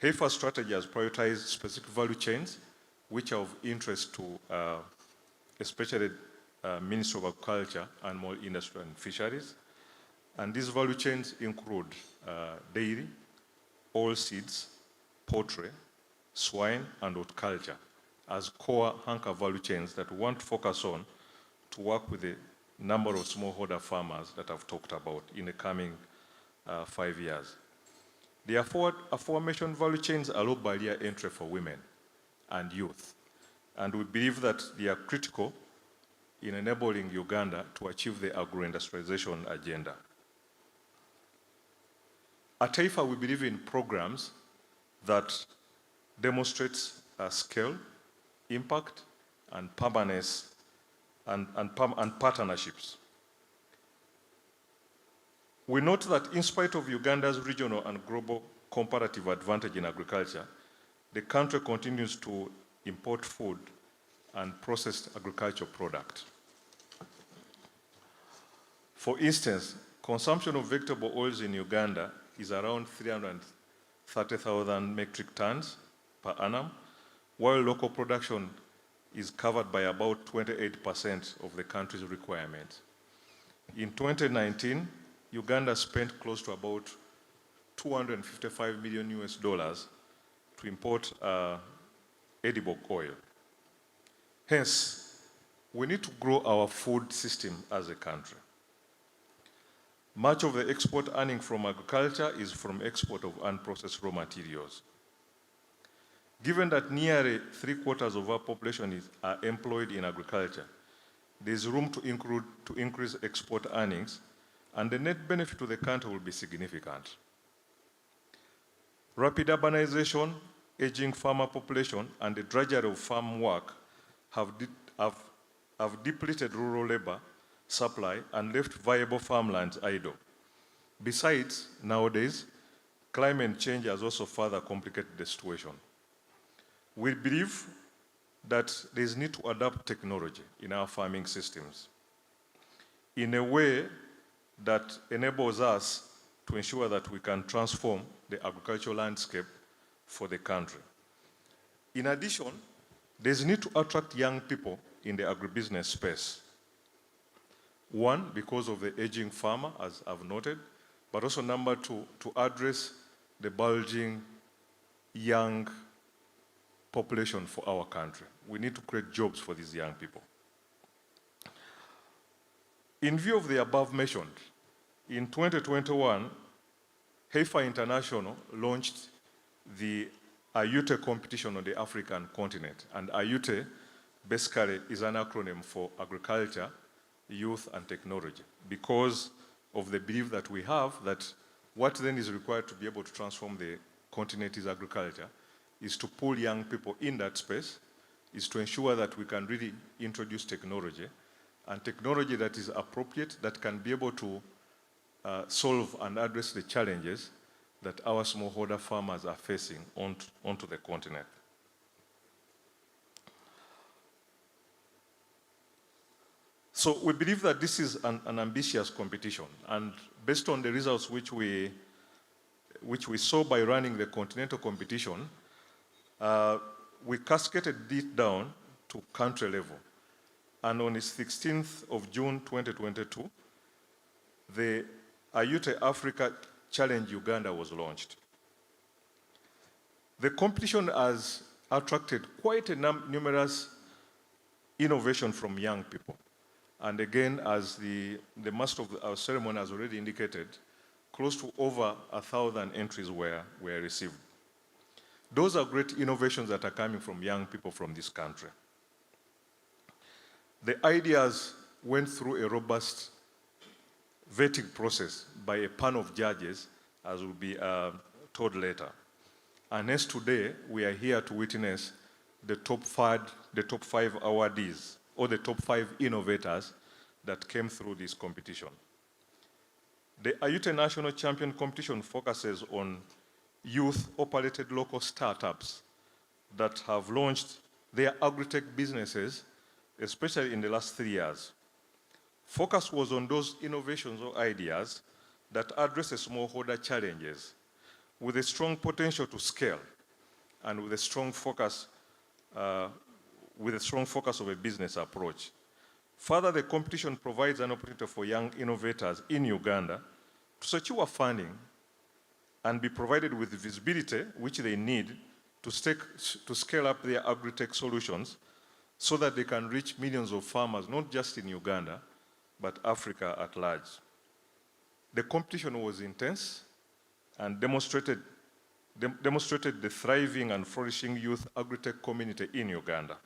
HEFA strategy has prioritized specific value chains which are of interest to especially Ministry of Agriculture, Animal Industry and Fisheries. And these value chains include dairy, oilseeds, poultry, swine, and horticulture as core anchor value chains that we want to focus on to work with the number of smallholder farmers that I've talked about in the coming 5 years. The aforementioned value chains are low barrier entry for women and youth, and we believe that they are critical in enabling Uganda to achieve the agro-industrialization agenda. At TAIFA, we believe in programs that demonstrates scale, impact, and permanence, and partnerships. We note that in spite of Uganda's regional and global comparative advantage in agriculture, the country continues to import food and processed agricultural products. For instance, consumption of vegetable oils in Uganda is around 330,000 metric tons per annum, while local production is covered by about 28% of the country's requirements. In 2019, Uganda spent close to about $255 million to import edible oil. Hence, we need to grow our food system as a country. Much of the export earning from agriculture is from export of unprocessed raw materials. Given that nearly 3/4 of our population are employed in agriculture, there is room to increase export earnings, and the net benefit to the country will be significant. Rapid urbanization, aging farmer population, and the drudgery of farm work have depleted rural labor supply and left viable farmlands idle. Besides, nowadays, climate change has also further complicated the situation. We believe that there is need to adapt technology in our farming systems in a way that enables us to ensure that we can transform the agricultural landscape for the country. In addition, there's need to attract young people in the agribusiness space. One, because of the aging farmer, as I've noted, but also number two, to address the bulging young population for our country. We need to create jobs for these young people. In view of the above mentioned, in 2021, HEFA International launched the Ayute competition on the African continent. And Ayute basically is an acronym for agriculture, youth, and technology, because of the belief that we have that what then is required to be able to transform the continent's agriculture is to pull young people in that space, is to ensure that we can really introduce technology, and technology that is appropriate, that can be able to solve and address the challenges that our smallholder farmers are facing onto the continent. So we believe that this is an ambitious competition, and based on the results which we saw by running the continental competition, we cascaded it down to country level. And on the 16th of June 2022, the Ayute Africa Challenge Uganda was launched. The competition has attracted quite a numerous innovation from young people. And again, as the master of our ceremony has already indicated, close to over 1,000 entries were received. Those are great innovations that are coming from young people from this country. The ideas went through a robust vetting process by a panel of judges, as will be told later. And hence today, we are here to witness the top five awardees, or the top 5 innovators that came through this competition. The Ayute National Champion competition focuses on youth-operated local startups that have launched their agri-tech businesses, especially in the last 3 years. Focus was on those innovations or ideas that address smallholder challenges with a strong potential to scale and with a strong focus of a business approach. Further, the competition provides an opportunity for young innovators in Uganda to secure funding and be provided with the visibility which they need to scale up their agri-tech solutions so that they can reach millions of farmers, not just in Uganda, but Africa at large. The competition was intense and demonstrated the thriving and flourishing youth agri-tech community in Uganda.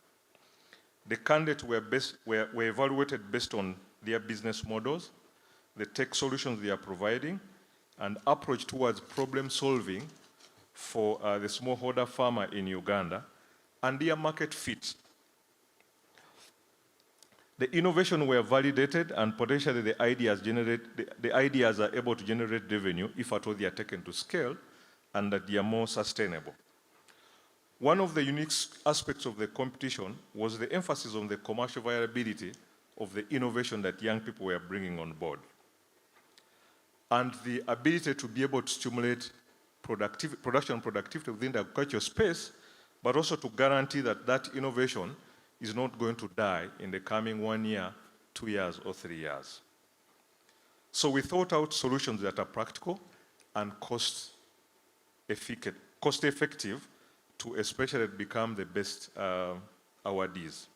The candidates were evaluated based on their business models, the tech solutions they are providing, and approach towards problem solving for the smallholder farmer in Uganda, and their market fit. The innovation were validated, and potentially the ideas are able to generate revenue if at all they are taken to scale, and that they are more sustainable. One of the unique aspects of the competition was the emphasis on the commercial viability of the innovation that young people were bringing on board, and the ability to be able to stimulate production productivity within the agricultural space, but also to guarantee that that innovation is not going to die in the coming 1 year, 2 years, or 3 years. So we thought out solutions that are practical and cost-effective to especially become the best awardees.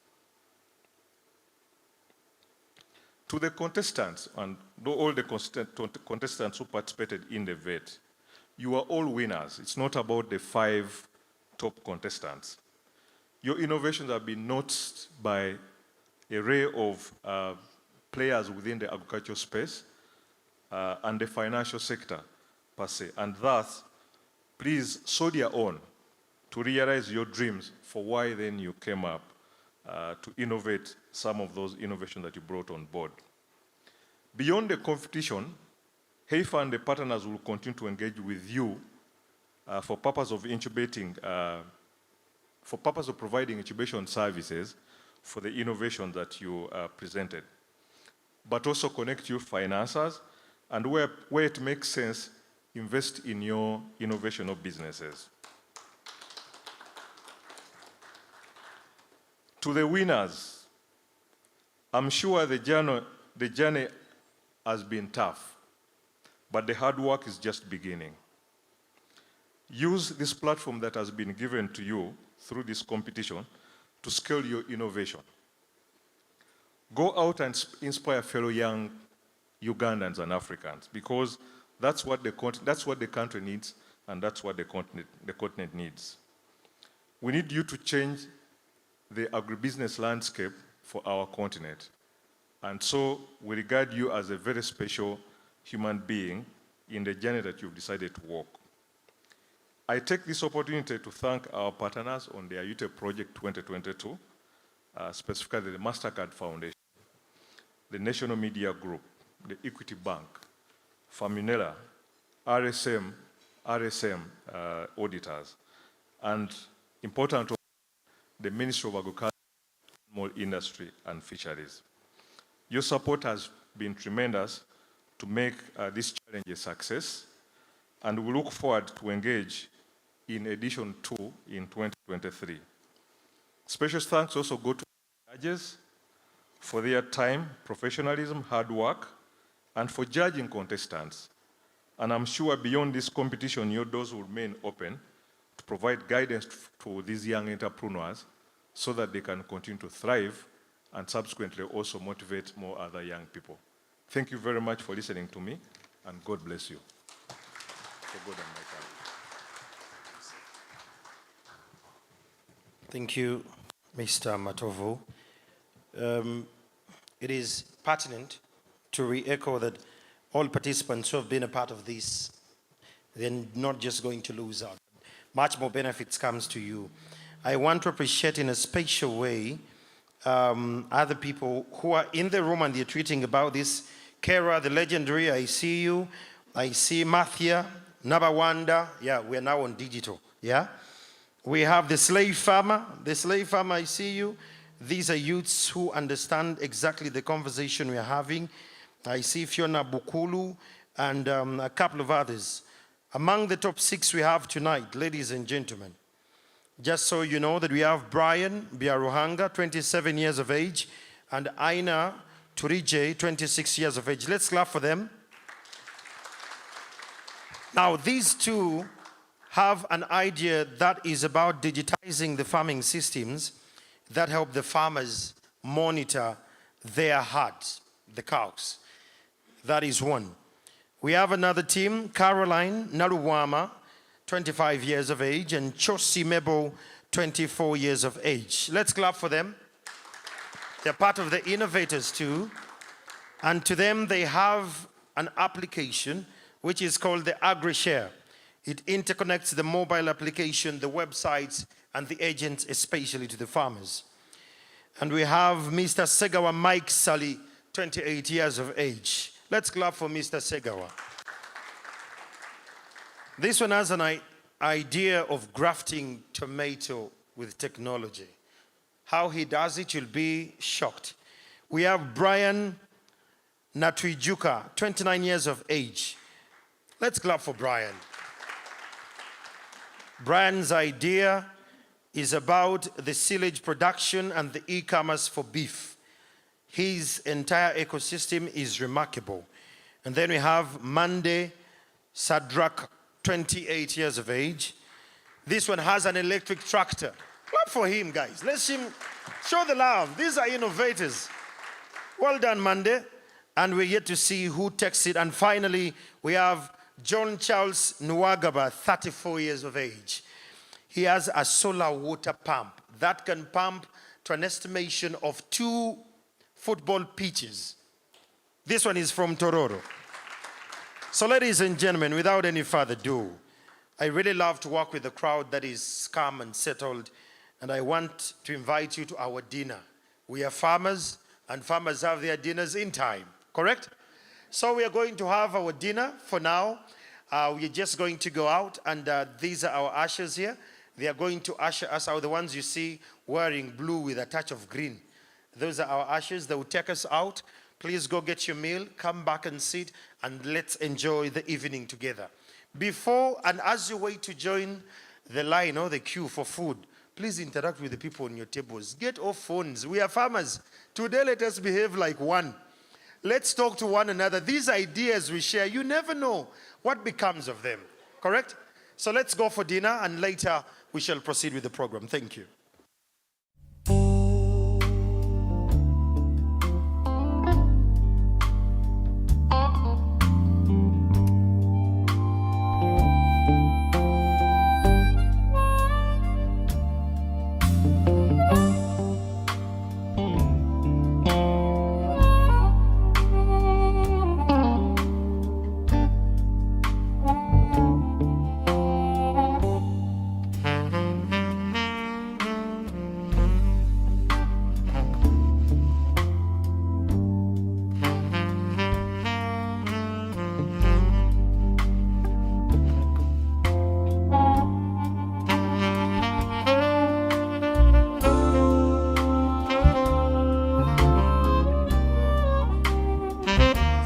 To the contestants, and all the contestants who participated in the VET, you are all winners. It's not about the 5 top contestants. Your innovations have been noticed by an array of players within the agricultural space and the financial sector per se, and thus, please soldier on to realize your dreams for why then you came up to innovate some of those innovations that you brought on board. Beyond the competition, HEIFA and the partners will continue to engage with you for purpose of providing incubation services for the innovation that you presented, but also connect you financiers, and where it makes sense, invest in your innovation of businesses. To the winners, I'm sure the journey has been tough, but the hard work is just beginning. Use this platform that has been given to you through this competition to scale your innovation. Go out and inspire fellow young Ugandans and Africans, because that's what the country needs, and that's what the continent needs. We need you to change the agribusiness landscape for our continent. And so we regard you as a very special human being in the journey that you've decided to walk. I take this opportunity to thank our partners on the Ayute Project 2022, specifically the MasterCard Foundation, the National Media Group, the Equity Bank, Famunela, RSM auditors, and importantly, the Ministry of Agriculture, Small Industry and Fisheries. Your support has been tremendous to make this challenge a success, and we look forward to engage in edition 2 in 2023. Special thanks also go to judges for their time, professionalism, hard work, and for judging contestants. And I'm sure beyond this competition, your doors will remain open to provide guidance to these young entrepreneurs so that they can continue to thrive and subsequently also motivate more other young people. Thank you very much for listening to me, and God bless you. For God and my family.
Thank you, Mr. Matovu. It is pertinent to re-echo that all participants who have been a part of this, they're not just going to lose out. Much more benefits comes to you. I want to appreciate in a special way other people who are in the room and they're tweeting about this. Kara, the legendary, I see you. I see Mathia, Nabawanda, yeah, we're now on digital, yeah. We have the slave farmer. The slave farmer, I see you. These are youths who understand exactly the conversation we're having. I see Fiona Bukulu and a couple of others. Among the top 6 we have tonight, ladies and gentlemen, just so you know that we have Brian Biaruhanga, 27 years of age, and Aina Turije, 26 years of age. Let's clap for them. Now, these two have an idea that is about digitizing the farming systems that help the farmers monitor their herds, the cows. That is one. We have another team, Caroline Naruwama, 25 years of age, and Chosi Mebo, 24 years of age. Let's clap for them. They're part of the innovators too. And to them, they have an application which is called the AgriShare. It interconnects the mobile application, the websites, and the agents, especially to the farmers. And we have Mr. Segawa Mike Sally, 28 years of age. Let's clap for Mr. Segawa. This one has an idea of grafting tomato with technology. How he does it, you'll be shocked. We have Brian Natuijuka, 29 years of age. Let's clap for Brian. Brian's idea is about the silage production and the e-commerce for beef. His entire ecosystem is remarkable. And then we have Mande Sadrak, 28 years of age. This one has an electric tractor. Clap for him, guys. Let's him show the love. These are innovators. Well done, Mande. And we're yet to see who takes it. And finally, we have John Charles Nwagaba, 34 years of age. He has a solar water pump that can pump to an estimation of 2 football pitches. This one is from Tororo. So ladies and gentlemen, without any further ado, I really love to work with a crowd that is calm and settled, and I want to invite you to our dinner. We are farmers, and farmers have their dinners in time, correct? So we are going to have our dinner for now. We're just going to go out, and these are our ushers here. They are going to usher us out, the ones you see wearing blue with a touch of green. Those are our ushers. They will take us out. Please go get your meal, come back and sit, and let's enjoy the evening together. Before and as you wait to join the line or the queue for food, please interact with the people on your tables. Get off phones. We are farmers. Today, let us behave like one. Let's talk to one another. These ideas we share, you never know what becomes of them. Correct? So let's go for dinner, and later we shall proceed with the program. Thank you.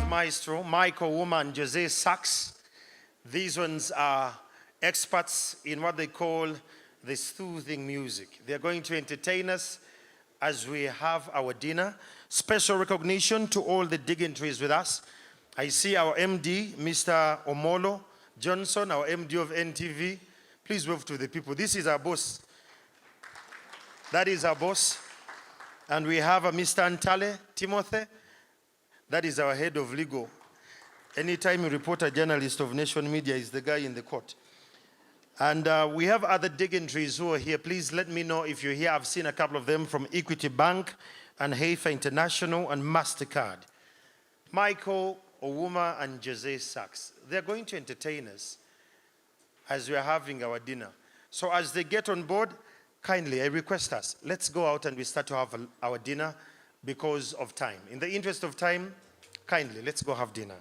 Maestro, Michael Woman, Jose Sachs. These ones are experts in what they call the soothing music. They're going to entertain us as we have our dinner. Special recognition to all the dignitaries with us. I see our MD, Mr. Omolo Johnson, our MD of NTV. Please wave to the people. This is our boss. That is our boss. And we have a Mr. Antale Timothy. That is our head of legal. Anytime you report a journalist of Nation Media, is the guy in the court. And we have other dignitaries who are here. Please let me know if you're here. I've seen a couple of them from Equity Bank and Heifer International and MasterCard. Michael Owuma and Jose Sachs. They're going to entertain us as we're having our dinner. So as they get on board, kindly, I request us, let's go out and we start to have our dinner because of time. In the interest of time, kindly, let's go have dinner.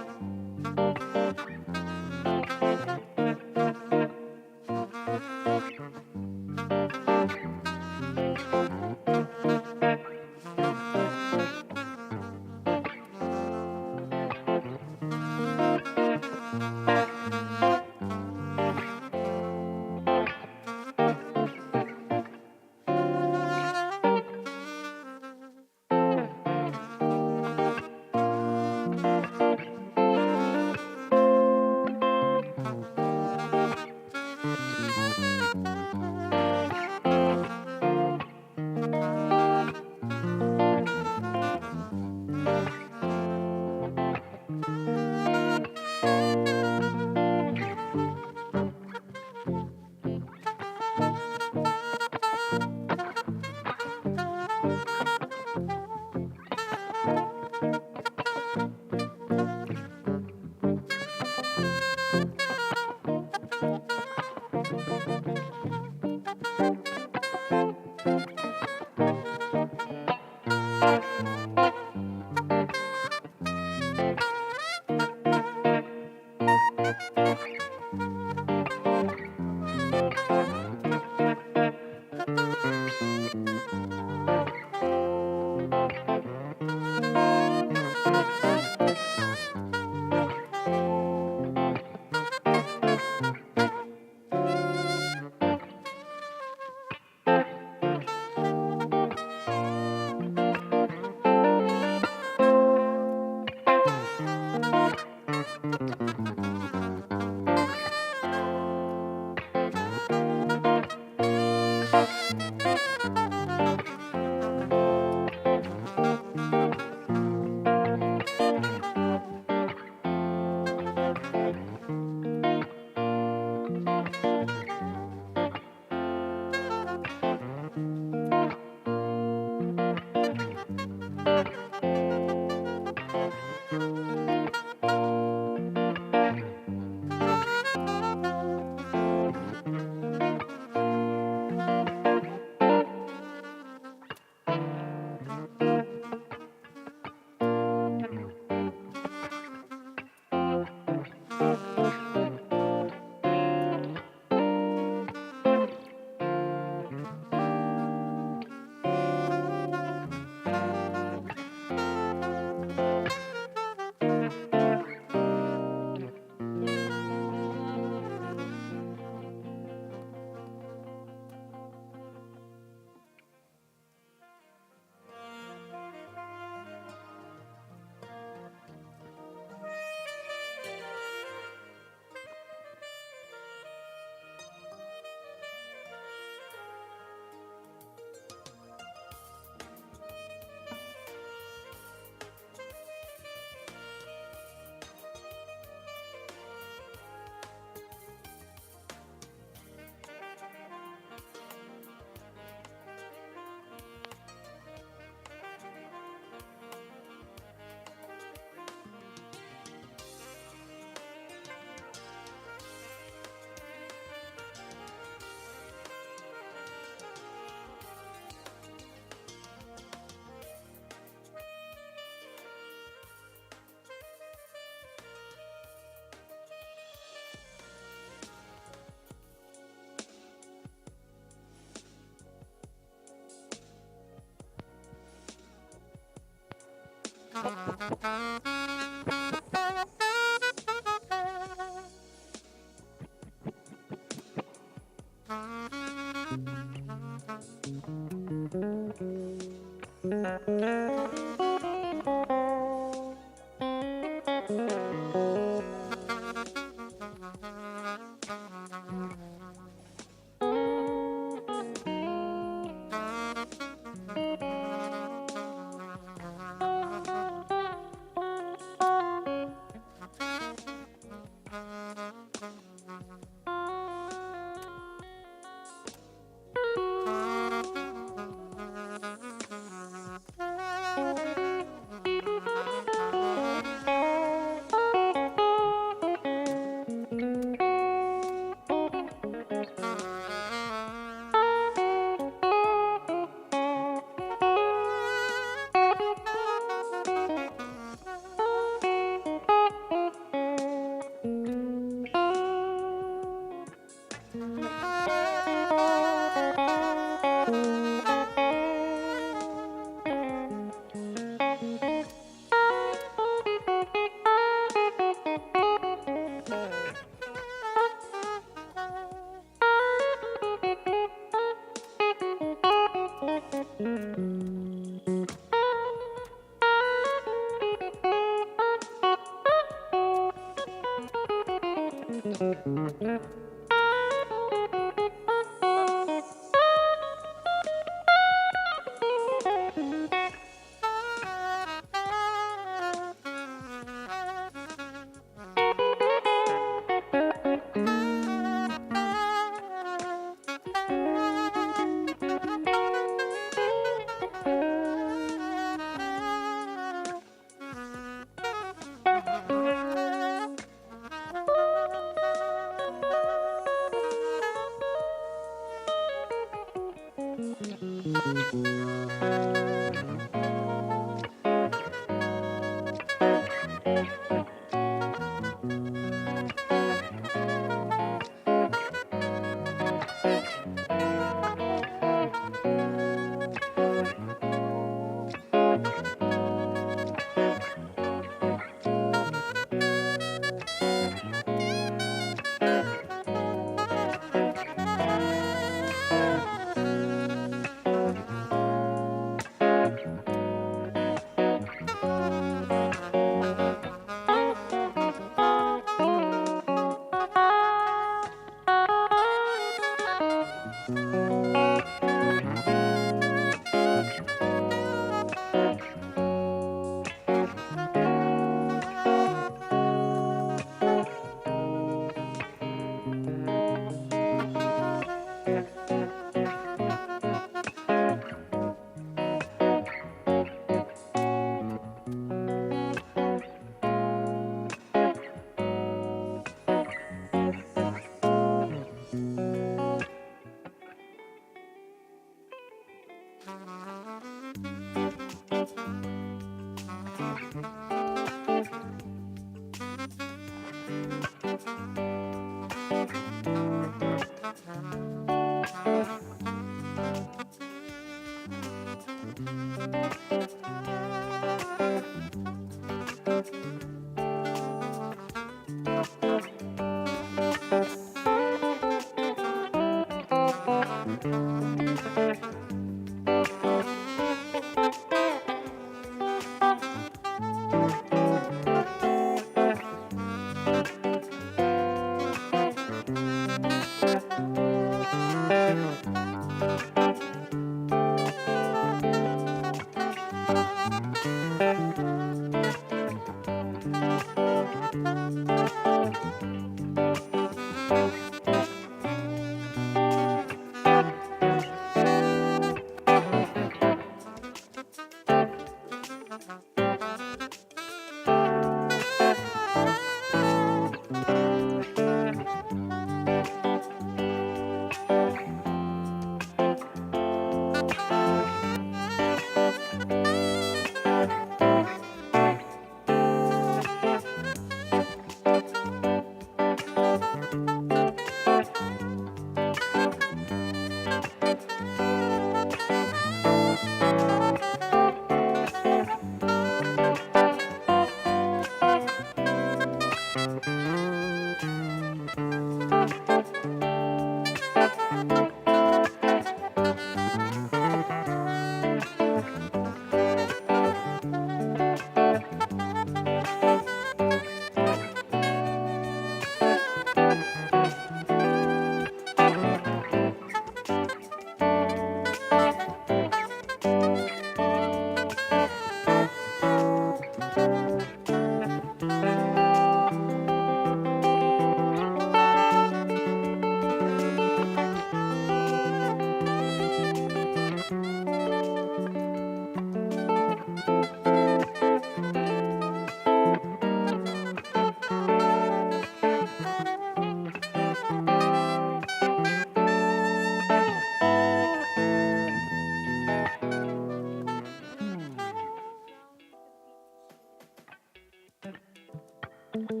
Michael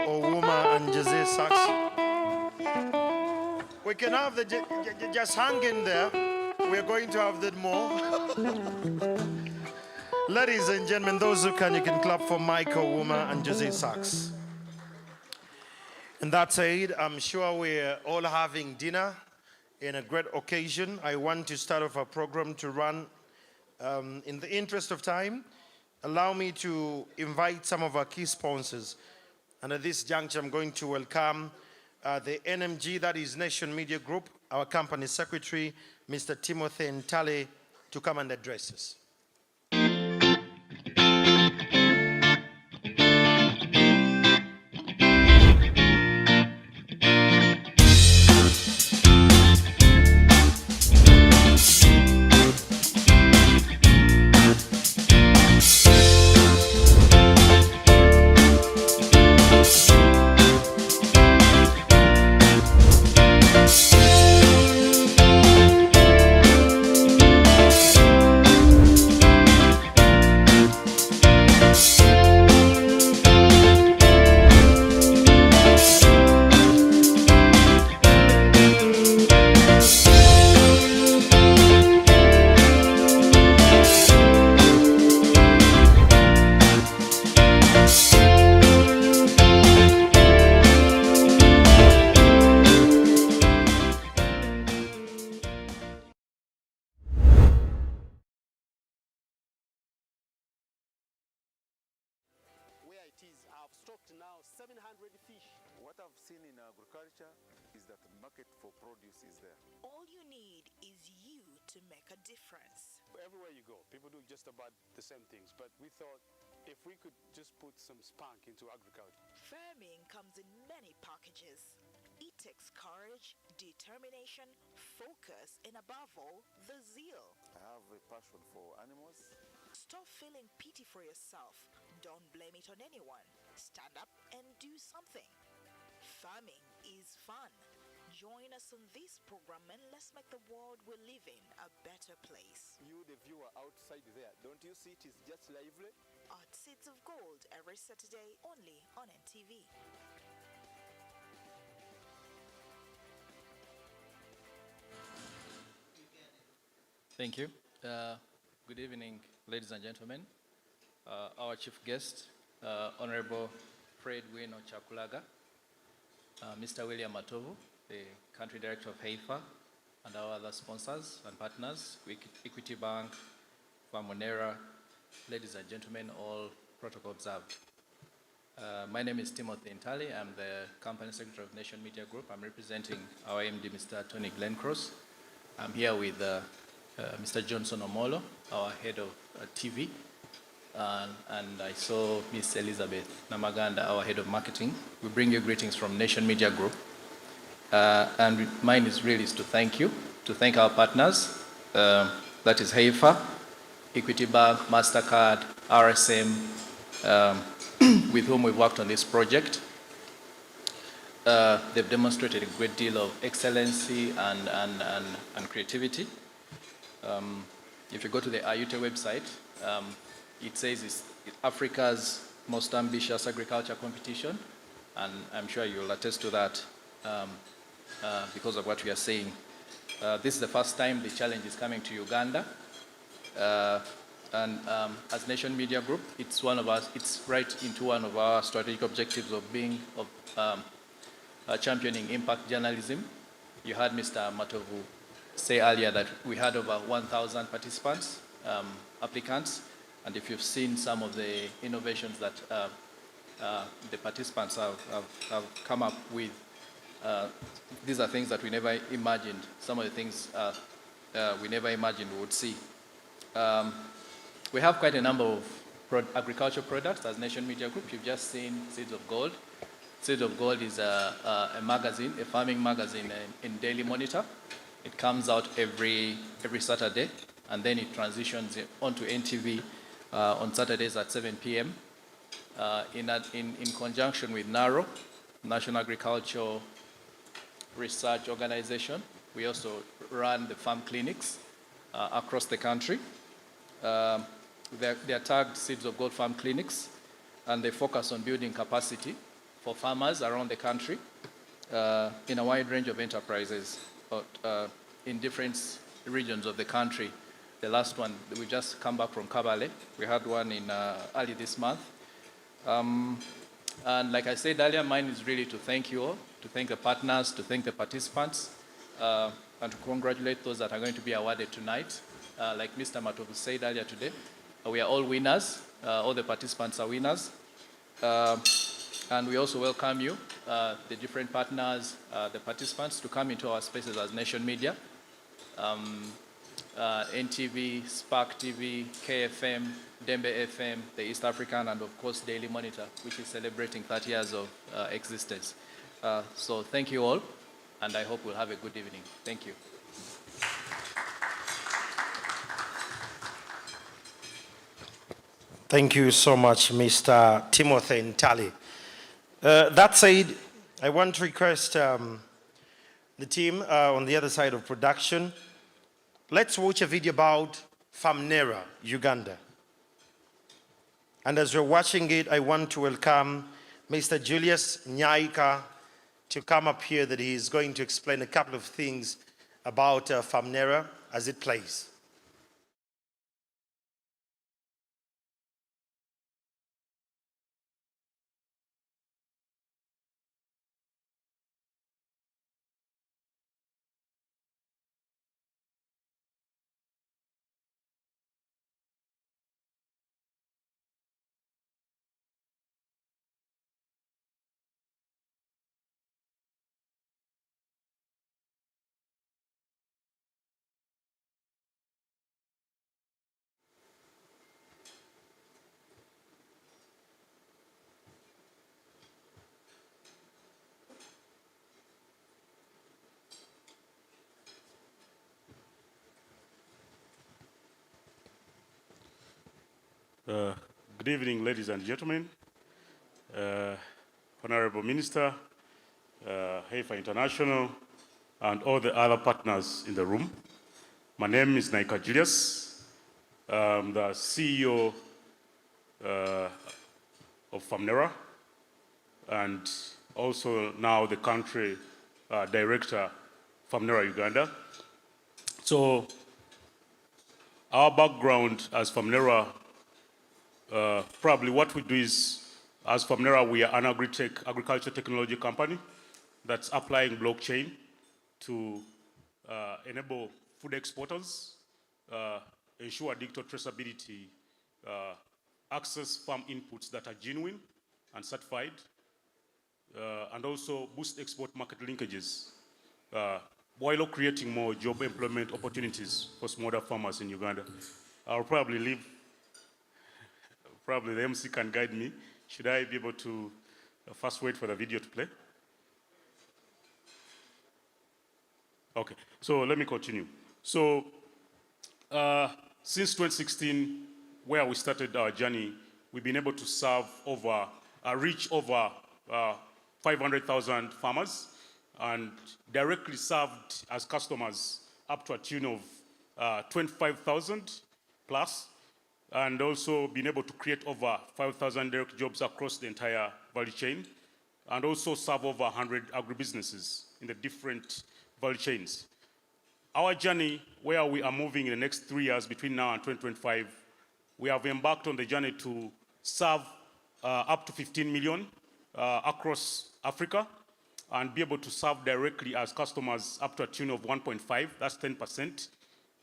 Owuma and Jose Sachs. We can have the just hang in there. We're going to have that more. Ladies and gentlemen, those who can, you can clap for Michael Owuma and Jose Sachs. And that said, I'm sure we're all having dinner in a great occasion. I want to start off our program to run. In the interest of time, allow me to invite some of our key sponsors. And at this juncture, I'm going to welcome the NMG, that is Nation Media Group, our company secretary, Mr. Timothy Ntale, to come and address us.
Now 700 fish. What I've seen in agriculture is that the market for produce is there.
All you need is you to make a difference.
Everywhere you go, people do just about the same things, but we thought if we could just put some spunk into agriculture.
Farming comes in many packages. It takes courage, determination, focus, and above all, the zeal.
I have a passion for animals.
Stop feeling pity for yourself. Don't blame it on anyone. Stand up and do something. Farming is fun. Join us on this program and let's make the world we live in a better place.
You, the viewer outside there, don't you see it is just lively?
At Seeds of Gold every Saturday only on NTV.
Thank you. Good evening, ladies and gentlemen. Our chief guest, Honorable Fred Wino Chakulaga, Mr. William Matovu, the Country Director of HEIFA, and our other sponsors and partners, Equity Bank, Famonera, ladies and gentlemen, all protocol observed. My name is Timothy Ntale. I'm the Company Secretary of Nation Media Group. I'm representing our MD, Mr. Tony Glencross. I'm here with Mr. Johnson Omolo, our head of TV, and I saw Miss Elizabeth Namaganda, our head of marketing. We bring you greetings from Nation Media Group. And mine is really to thank our partners, that is HEIFA, Equity Bank, MasterCard, RSM, with whom we've worked on this project. They've demonstrated a great deal of excellency and creativity. If you go to the Ayute website, it says it's Africa's most ambitious agriculture competition, and I'm sure you'll attest to that because of what we are saying. This is the first time the challenge is coming to Uganda, and as Nation Media Group, it's right into one of our strategic objectives of championing impact journalism. You heard Mr. Matovu say earlier that we had over 1,000 participants, applicants, and if you've seen some of the innovations that the participants have come up with, these are things that we never imagined. Some of the things we never imagined we would see. We have quite a number of agricultural products as Nation Media Group. You've just seen Seeds of Gold. Seeds of Gold is a magazine, a farming magazine in Daily Monitor. It comes out every Saturday, and then it transitions onto NTV on Saturdays at 7 p.m. In conjunction with NARO, National Agricultural research organization. We also run the farm clinics across the country. They are tagged Seeds of Gold Farm Clinics, and they focus on building capacity for farmers around the country in a wide range of enterprises in different regions of the country. The last one, we just come back from Kabale. We had one in early this month. And like I said earlier, mine is really to thank you all, to thank the partners, to thank the participants, and to congratulate those that are going to be awarded tonight. Like Mr. Matovu said earlier today, we are all winners. All the participants are winners. And we also welcome you, the different partners, the participants, to come into our spaces as Nation Media. NTV, Spark TV, KFM, Dembe FM, the East African, and of course Daily Monitor, which is celebrating 30 years of existence. So thank you all, and I hope we'll have a good evening. Thank you.
Thank you so much, Mr. Timothy Ntali. That said, I want to request the team on the other side of production. Let's watch a video about Famnera, Uganda. And as you're watching it, I want to welcome Mr. Julius Nyaika to come up here, that he is going to explain a couple of things about Famnera as it plays.
Good evening, ladies and gentlemen, Honorable Minister, HEFA International, and all the other partners in the room. My name is Naika Julius. I'm the CEO of Famnera, and also now the country director, Famnera Uganda. So our background as Famnera, probably what we do is, as Famnera, we are an agriculture technology company that's applying blockchain to enable food exporters, ensure digital traceability, access farm inputs that are genuine and certified, and also boost export market linkages, while creating more job employment opportunities for smaller farmers in Uganda. I'll probably leave. Probably the MC can guide me. Should I be able to first wait for the video to play? Okay, so let me continue. So since 2016, where we started our journey, we've been able to serve over, reach over 500,000 farmers, and directly served as customers up to a tune of 25,000 plus, and also been able to create over 5,000 direct jobs across the entire value chain, and also serve over 100 agribusinesses in the different value chains. Our journey, where we are moving in the next 3 years between now and 2025, we have embarked on the journey to serve up to 15 million across Africa, and be able to serve directly as customers up to a tune of 1.5, that's 10%,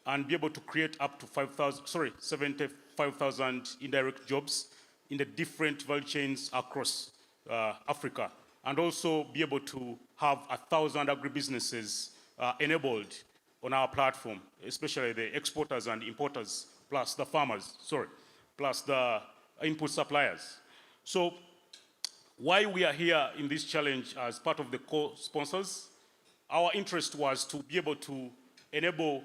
and be able to create up to 75,000 indirect jobs in the different value chains across Africa, and also be able to have 1,000 agribusinesses enabled on our platform, especially the exporters and importers, plus the farmers, plus the input suppliers. So why we are here in this challenge as part of the co-sponsors, our interest was to be able to enable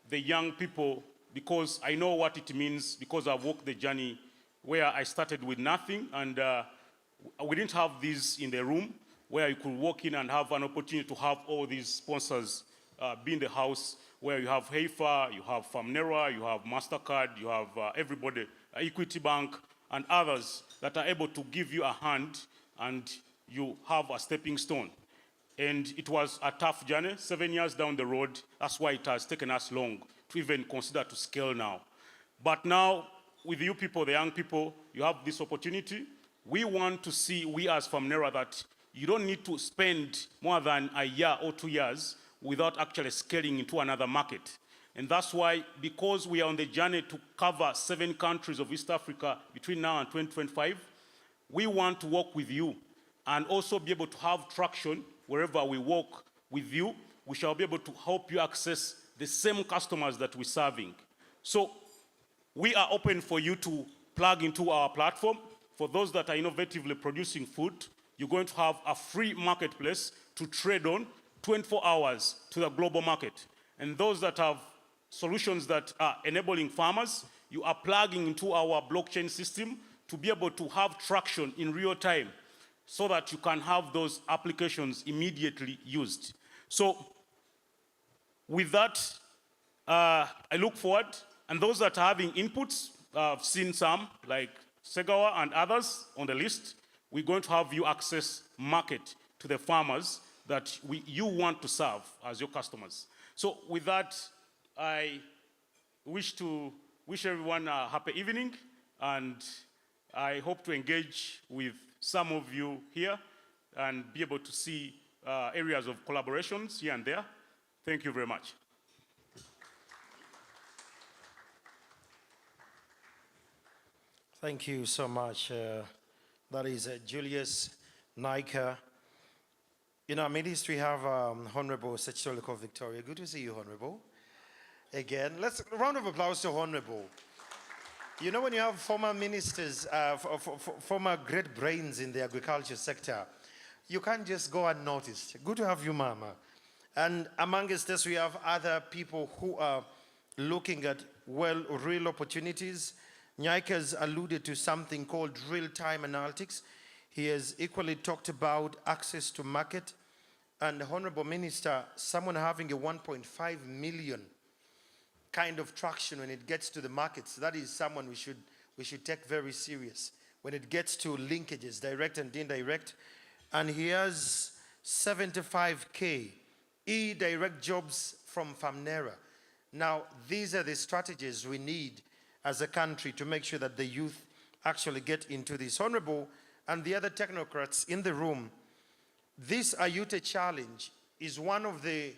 the young people, because I know what it means, because I've walked the journey where I started with nothing, and we didn't have this in the room, where you could walk in and have an opportunity to have all these sponsors be in the house, where you have Heifer, you have Famnera, you have MasterCard, you have everybody, Equity Bank, and others that are able to give you a hand and you have a stepping stone. And it was a tough journey, 7 years down the road. That's why it has taken us long to even consider to scale now. But now, with you people, the young people, you have this opportunity. We want to see, we as Famnera, that you don't need to spend more than a year or 2 years without actually scaling into another market. And that's why, because we are on the journey to cover 7 countries of East Africa between now and 2025, we want to work with you and also be able to have traction wherever we work with you. We shall be able to help you access the same customers that we're serving. So we are open for you to plug into our platform. For those that are innovatively producing food, you're going to have a free marketplace to trade on 24 hours to the global market. And those that have solutions that are enabling farmers, you are plugging into our blockchain system to be able to have traction in real time so that you can have those applications immediately used. So with that, I look forward, and those that are having inputs, I've seen some, like Segawa and others on the list. We're going to have you access market to the farmers that you want to serve as your customers. So with that, I wish everyone a happy evening, and I hope to engage with some of you here and be able to see areas of collaborations here and there. Thank you very much.
Thank you so much. That is Julius Nika. In our midst, we have Honorable Sechitoloko Victoria. Good to see you, Honorable. Again, let's round of applause to Honorable. You know, when you have former ministers, former great brains in the agriculture sector, you can't just go unnoticed. Good to have you, Mama. And amongst us, we have other people who are looking at, well, real opportunities. Nyike has alluded to something called real-time analytics. He has equally talked about access to market. And Honorable Minister, someone having a 1.5 million kind of traction when it gets to the markets, that is someone we should take very serious when it gets to linkages, direct and indirect. And he has 75K e-direct jobs from Famnera. Now, these are the strategies we need as a country to make sure that the youth actually get into this. Honorable and the other technocrats in the room, this Ayute challenge is one of the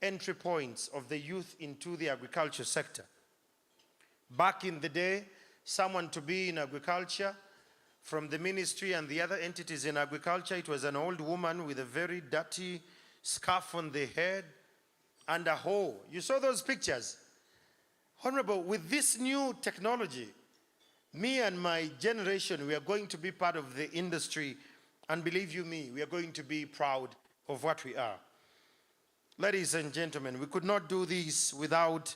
entry points of the youth into the agriculture sector. Back in the day, someone to be in agriculture from the ministry and the other entities in agriculture, it was an old woman with a very dirty scarf on the head and a hoe. You saw those pictures? Honorable, with this new technology, me and my generation, we are going to be part of the industry, and believe you me, we are going to be proud of what we are. Ladies and gentlemen, we could not do this without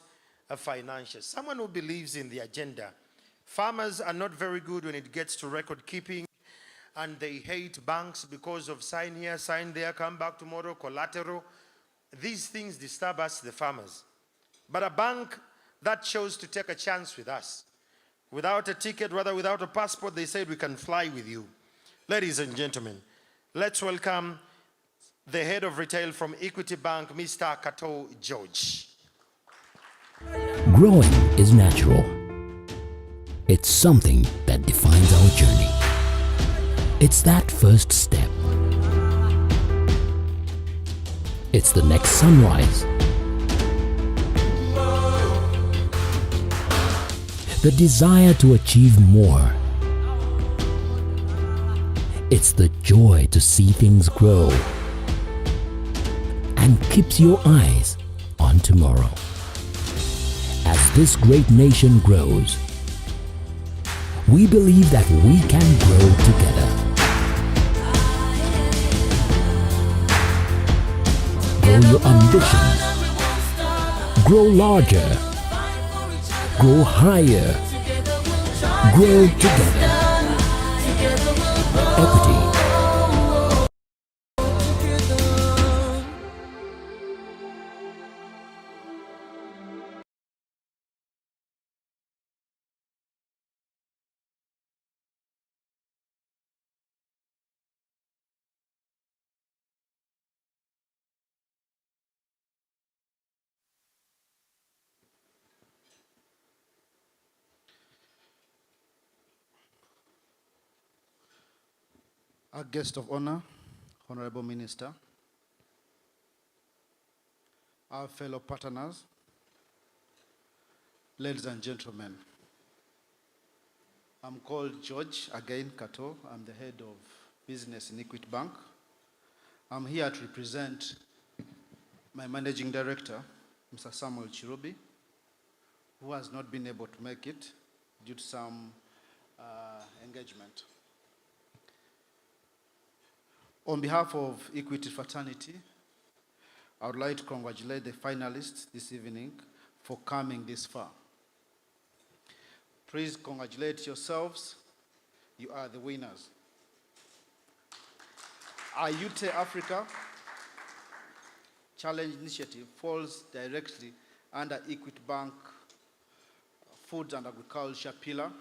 a financial. Someone who believes in the agenda. Farmers are not very good when it gets to record keeping, and they hate banks because of sign here, sign there, come back tomorrow, collateral. These things disturb us, the farmers. But a bank that chose to take a chance with us, without a ticket, rather without a passport, they said we can fly with you. Ladies and gentlemen, let's welcome the head of retail from Equity Bank, Mr. Kato George.
Growing is natural. It's something that defines our journey. It's that first step. It's the next sunrise. The desire to achieve more. It's the joy to see things grow and keeps your eyes on tomorrow. As this great nation grows, we believe that we can grow together. Grow your ambitions. Grow larger. Grow higher. Grow together. Equity.
Our guest of honor, Honorable Minister, our fellow partners, ladies and gentlemen, I'm called George, again Kato. I'm the head of business in Equity Bank. I'm here to represent my managing director, Mr. Samuel Chirubi, who has not been able to make it due to some engagement. On behalf of Equity Fraternity, I would like to congratulate the finalists this evening for coming this far. Please congratulate yourselves. You are the winners. Ayute Africa Challenge Initiative falls directly under Equity Bank Food and Agriculture Pillar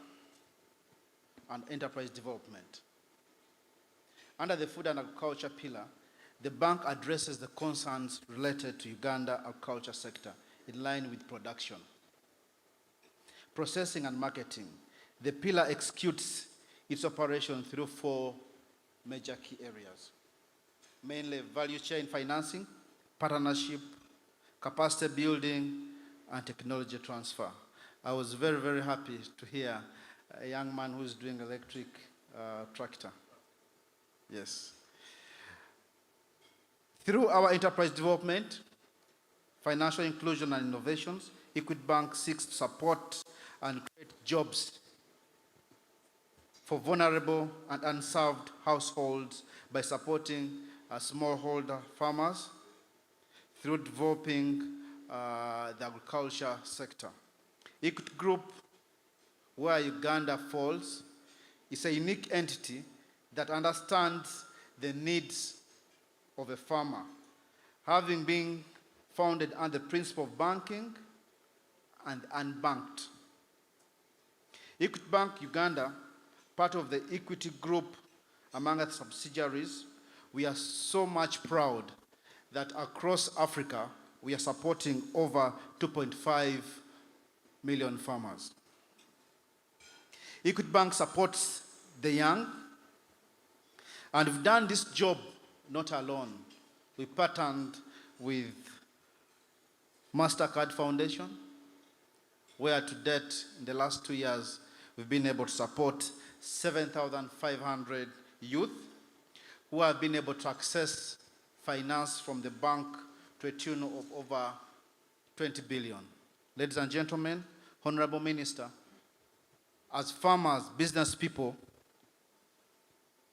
and Enterprise Development. Under the Food and Agriculture Pillar, the bank addresses the concerns related to Uganda agriculture sector in line with production, processing and marketing. The pillar executes its operation through 4 major key areas, mainly value chain financing, partnership, capacity building, and technology transfer. I was very, very happy to hear a young man who's doing electric tractor. Yes. Through our enterprise development, financial inclusion and innovations, Equity Bank seeks to support and create jobs for vulnerable and unserved households by supporting smallholder farmers through developing the agriculture sector. Equity Group, where Uganda falls, is a unique entity that understands the needs of a farmer, having been founded on the principle of banking and unbanked. Equity Bank Uganda, part of the Equity Group among its subsidiaries, we are so much proud that across Africa, we are supporting over 2.5 million farmers. Equity Bank supports the young, and we've done this job not alone. We partnered with MasterCard Foundation, where to date, in the last 2 years, we've been able to support 7,500 youth who have been able to access finance from the bank to a tune of over 20 billion. Ladies and gentlemen, Honorable Minister, as farmers, business people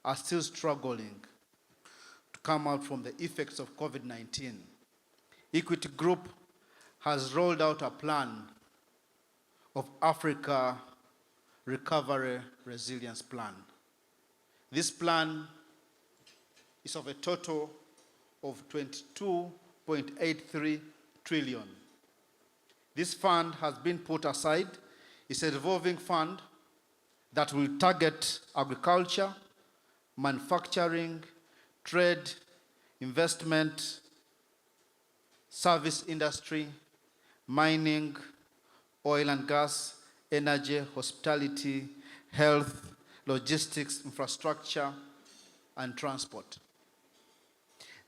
are still struggling to come out from the effects of COVID-19. Equity Group has rolled out a plan of Africa Recovery Resilience Plan. This plan is of a total of 22.83 trillion. This fund has been put aside. It's a revolving fund that will target agriculture, manufacturing, trade, investment, service industry, mining, oil and gas, energy, hospitality, health, logistics, infrastructure, and transport.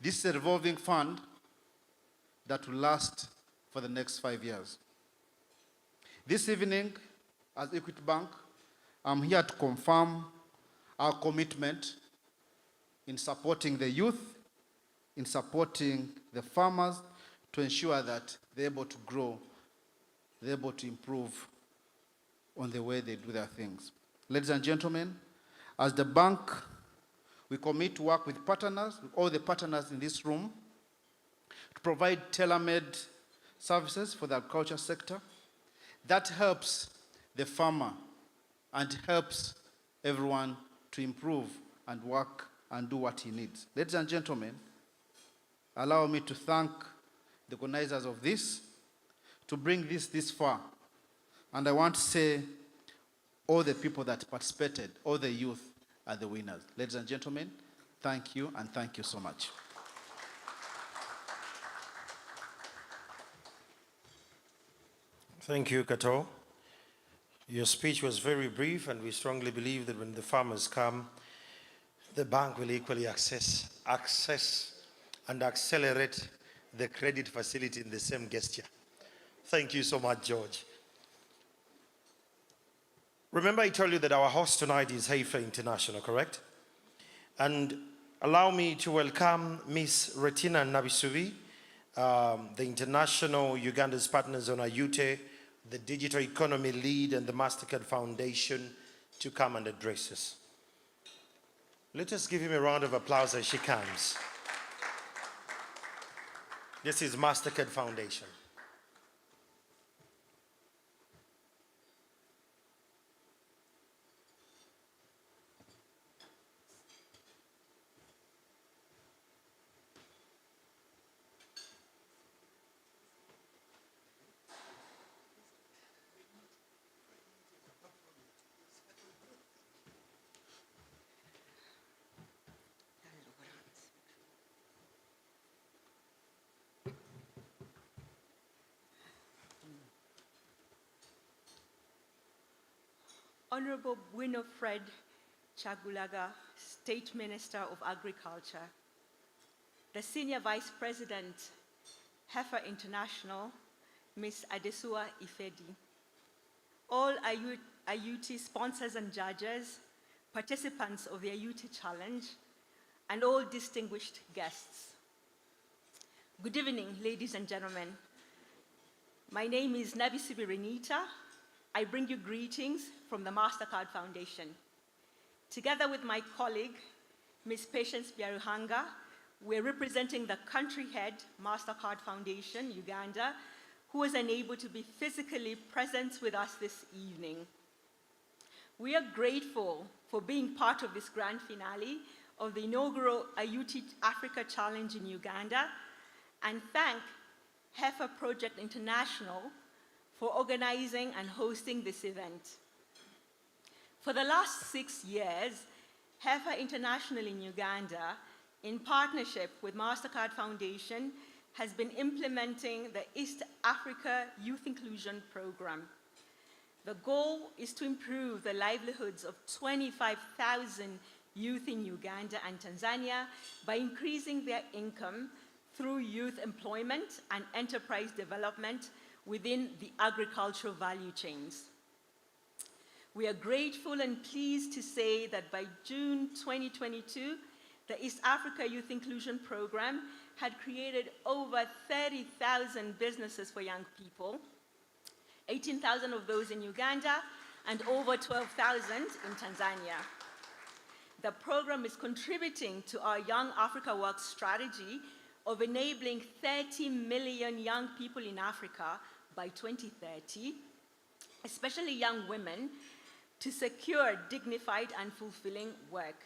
This is a revolving fund that will last for the next 5 years. This evening, as Equity Bank, I'm here to confirm our commitment in supporting the youth, in supporting the farmers to ensure that they're able to grow, they're able to improve on the way they do their things. Ladies and gentlemen, as the bank, we commit to work with partners, with all the partners in this room, to provide tailor-made services for the agriculture sector. That helps the farmer and helps everyone to improve and work and do what he needs. Ladies and gentlemen, allow me to thank the organizers of this to bring this far. And I want to say all the people that participated, all the youth are the winners. Ladies and gentlemen, thank you and thank you so much.
Thank you, Kato. Your speech was very brief, and we strongly believe that when the farmers come, the bank will equally access and accelerate the credit facility in the same gesture. Thank you so much, George. Remember I told you that our host tonight is Haifa International, correct? And allow me to welcome Miss Retina Nabisubi, the International Uganda's Partners on Ayute, the Digital Economy Lead and the MasterCard Foundation to come and address us. Let us give him a round of applause as she comes. This is MasterCard Foundation.
Honorable Winifred Chagulaga, State Minister of Agriculture, the Senior Vice President, Heifer International, Ms. Adesua Ifedi, all Ayute sponsors and judges, participants of the Ayute Challenge, and all distinguished guests. Good evening, ladies and gentlemen. My name is Nabisibi Renita. I bring you greetings from the MasterCard Foundation. Together with my colleague, Ms. Patience Biaruhanga, we're representing the country head, MasterCard Foundation, Uganda, who was unable to be physically present with us this evening. We are grateful for being part of this grand finale of the inaugural Ayute Africa Challenge in Uganda, and thank Heifer Project International for organizing and hosting this event. For the last 6 years, Heifer International in Uganda, in partnership with MasterCard Foundation, has been implementing the East Africa Youth Inclusion Program. The goal is to improve the livelihoods of 25,000 youth in Uganda and Tanzania by increasing their income through youth employment and enterprise development within the agricultural value chains. We are grateful and pleased to say that by June 2022, the East Africa Youth Inclusion Program had created over 30,000 businesses for young people, 18,000 of those in Uganda and over 12,000 in Tanzania. The program is contributing to our Young Africa Works strategy of enabling 30 million young people in Africa by 2030, especially young women, to secure dignified and fulfilling work.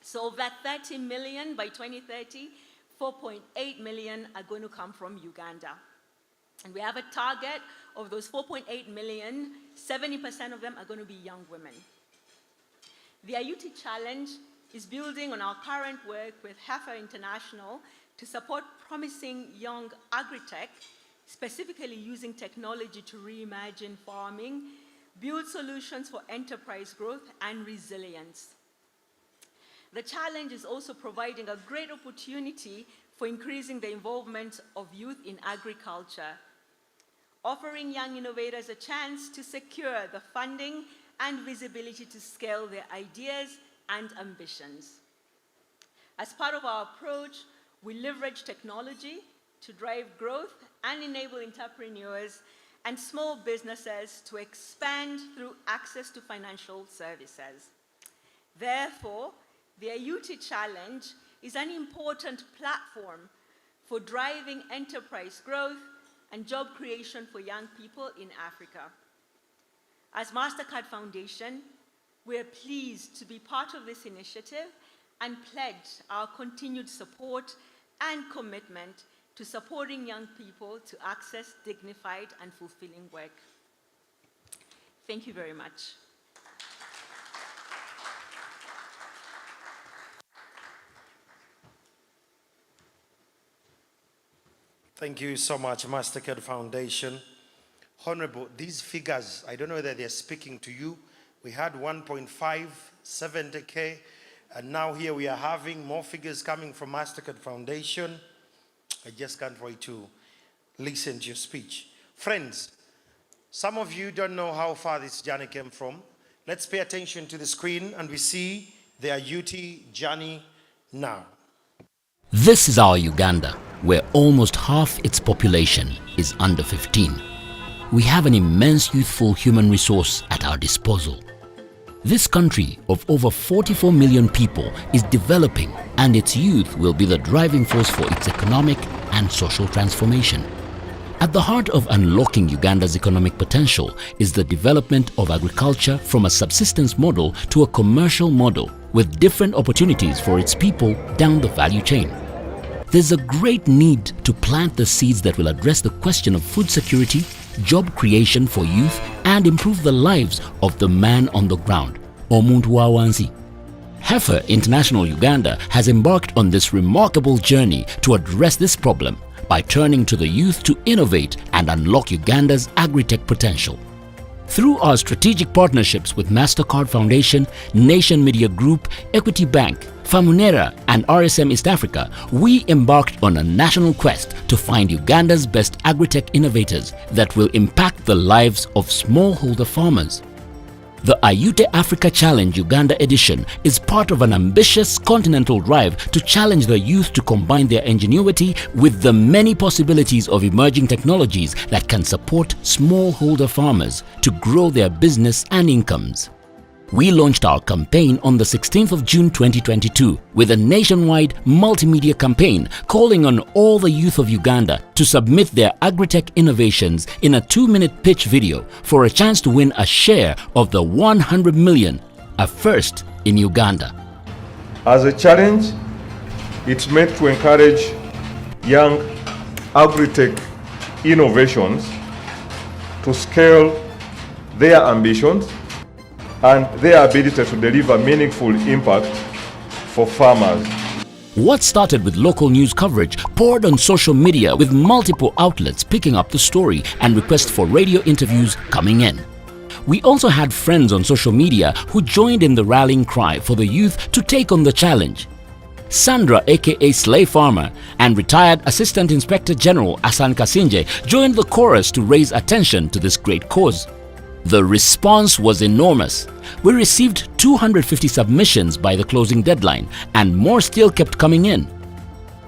So of that 30 million by 2030, 4.8 million are going to come from Uganda. And we have a target of those 4.8 million, 70% of them are going to be young women. The Ayute Challenge is building on our current work with Heifer International to support promising young agri-tech, specifically using technology to reimagine farming, build solutions for enterprise growth and resilience. The challenge is also providing a great opportunity for increasing the involvement of youth in agriculture, offering young innovators a chance to secure the funding and visibility to scale their ideas and ambitions. As part of our approach, we leverage technology to drive growth and enable entrepreneurs and small businesses to expand through access to financial services. Therefore, the Ayute Challenge is an important platform for driving enterprise growth and job creation for young people in Africa. As MasterCard Foundation, we are pleased to be part of this initiative and pledge our continued support and commitment to supporting young people to access dignified and fulfilling work. Thank you very much.
Thank you so much, MasterCard Foundation. Honorable, these figures, I don't know whether they're speaking to you. We had 1.570K And now here we are having more figures coming from MasterCard Foundation. I just can't wait to listen to your speech. Friends, some of you don't know how far this journey came from. Let's pay attention to the screen and we see the Ayute journey now.
This is our Uganda, where almost half its population is under 15. We have an immense youthful human resource at our disposal. This country of over 44 million people is developing, and its youth will be the driving force for its economic and social transformation. At the heart of unlocking Uganda's economic potential is the development of agriculture from a subsistence model to a commercial model with different opportunities for its people down the value chain. There's a great need to plant the seeds that will address the question of food security, job creation for youth, and improve the lives of the man on the ground, Omuntu wa wansi. Heifer International Uganda has embarked on this remarkable journey to address this problem by turning to the youth to innovate and unlock Uganda's agri-tech potential. Through our strategic partnerships with MasterCard Foundation, Nation Media Group, Equity Bank, Famunera and RSM East Africa, we embarked on a national quest to find Uganda's best agri-tech innovators that will impact the lives of smallholder farmers. The Ayute Africa Challenge Uganda edition is part of an ambitious continental drive to challenge the youth to combine their ingenuity with the many possibilities of emerging technologies that can support smallholder farmers to grow their business and incomes. We launched our campaign on the 16th of June 2022 with a nationwide multimedia campaign calling on all the youth of Uganda to submit their agri-tech innovations in a 2-minute pitch video for a chance to win a share of the 100 million, a first in Uganda.
As a challenge, it's meant to encourage young agri-tech innovations to scale their ambitions and their ability to deliver meaningful impact for farmers.
What started with local news coverage poured on social media with multiple outlets picking up the story and requests for radio interviews coming in. We also had friends on social media who joined in the rallying cry for the youth to take on the challenge. Sandra aka Slave Farmer and retired Assistant Inspector General Asan Kasinje joined the chorus to raise attention to this great cause. The response was enormous. We received 250 submissions by the closing deadline and more still kept coming in.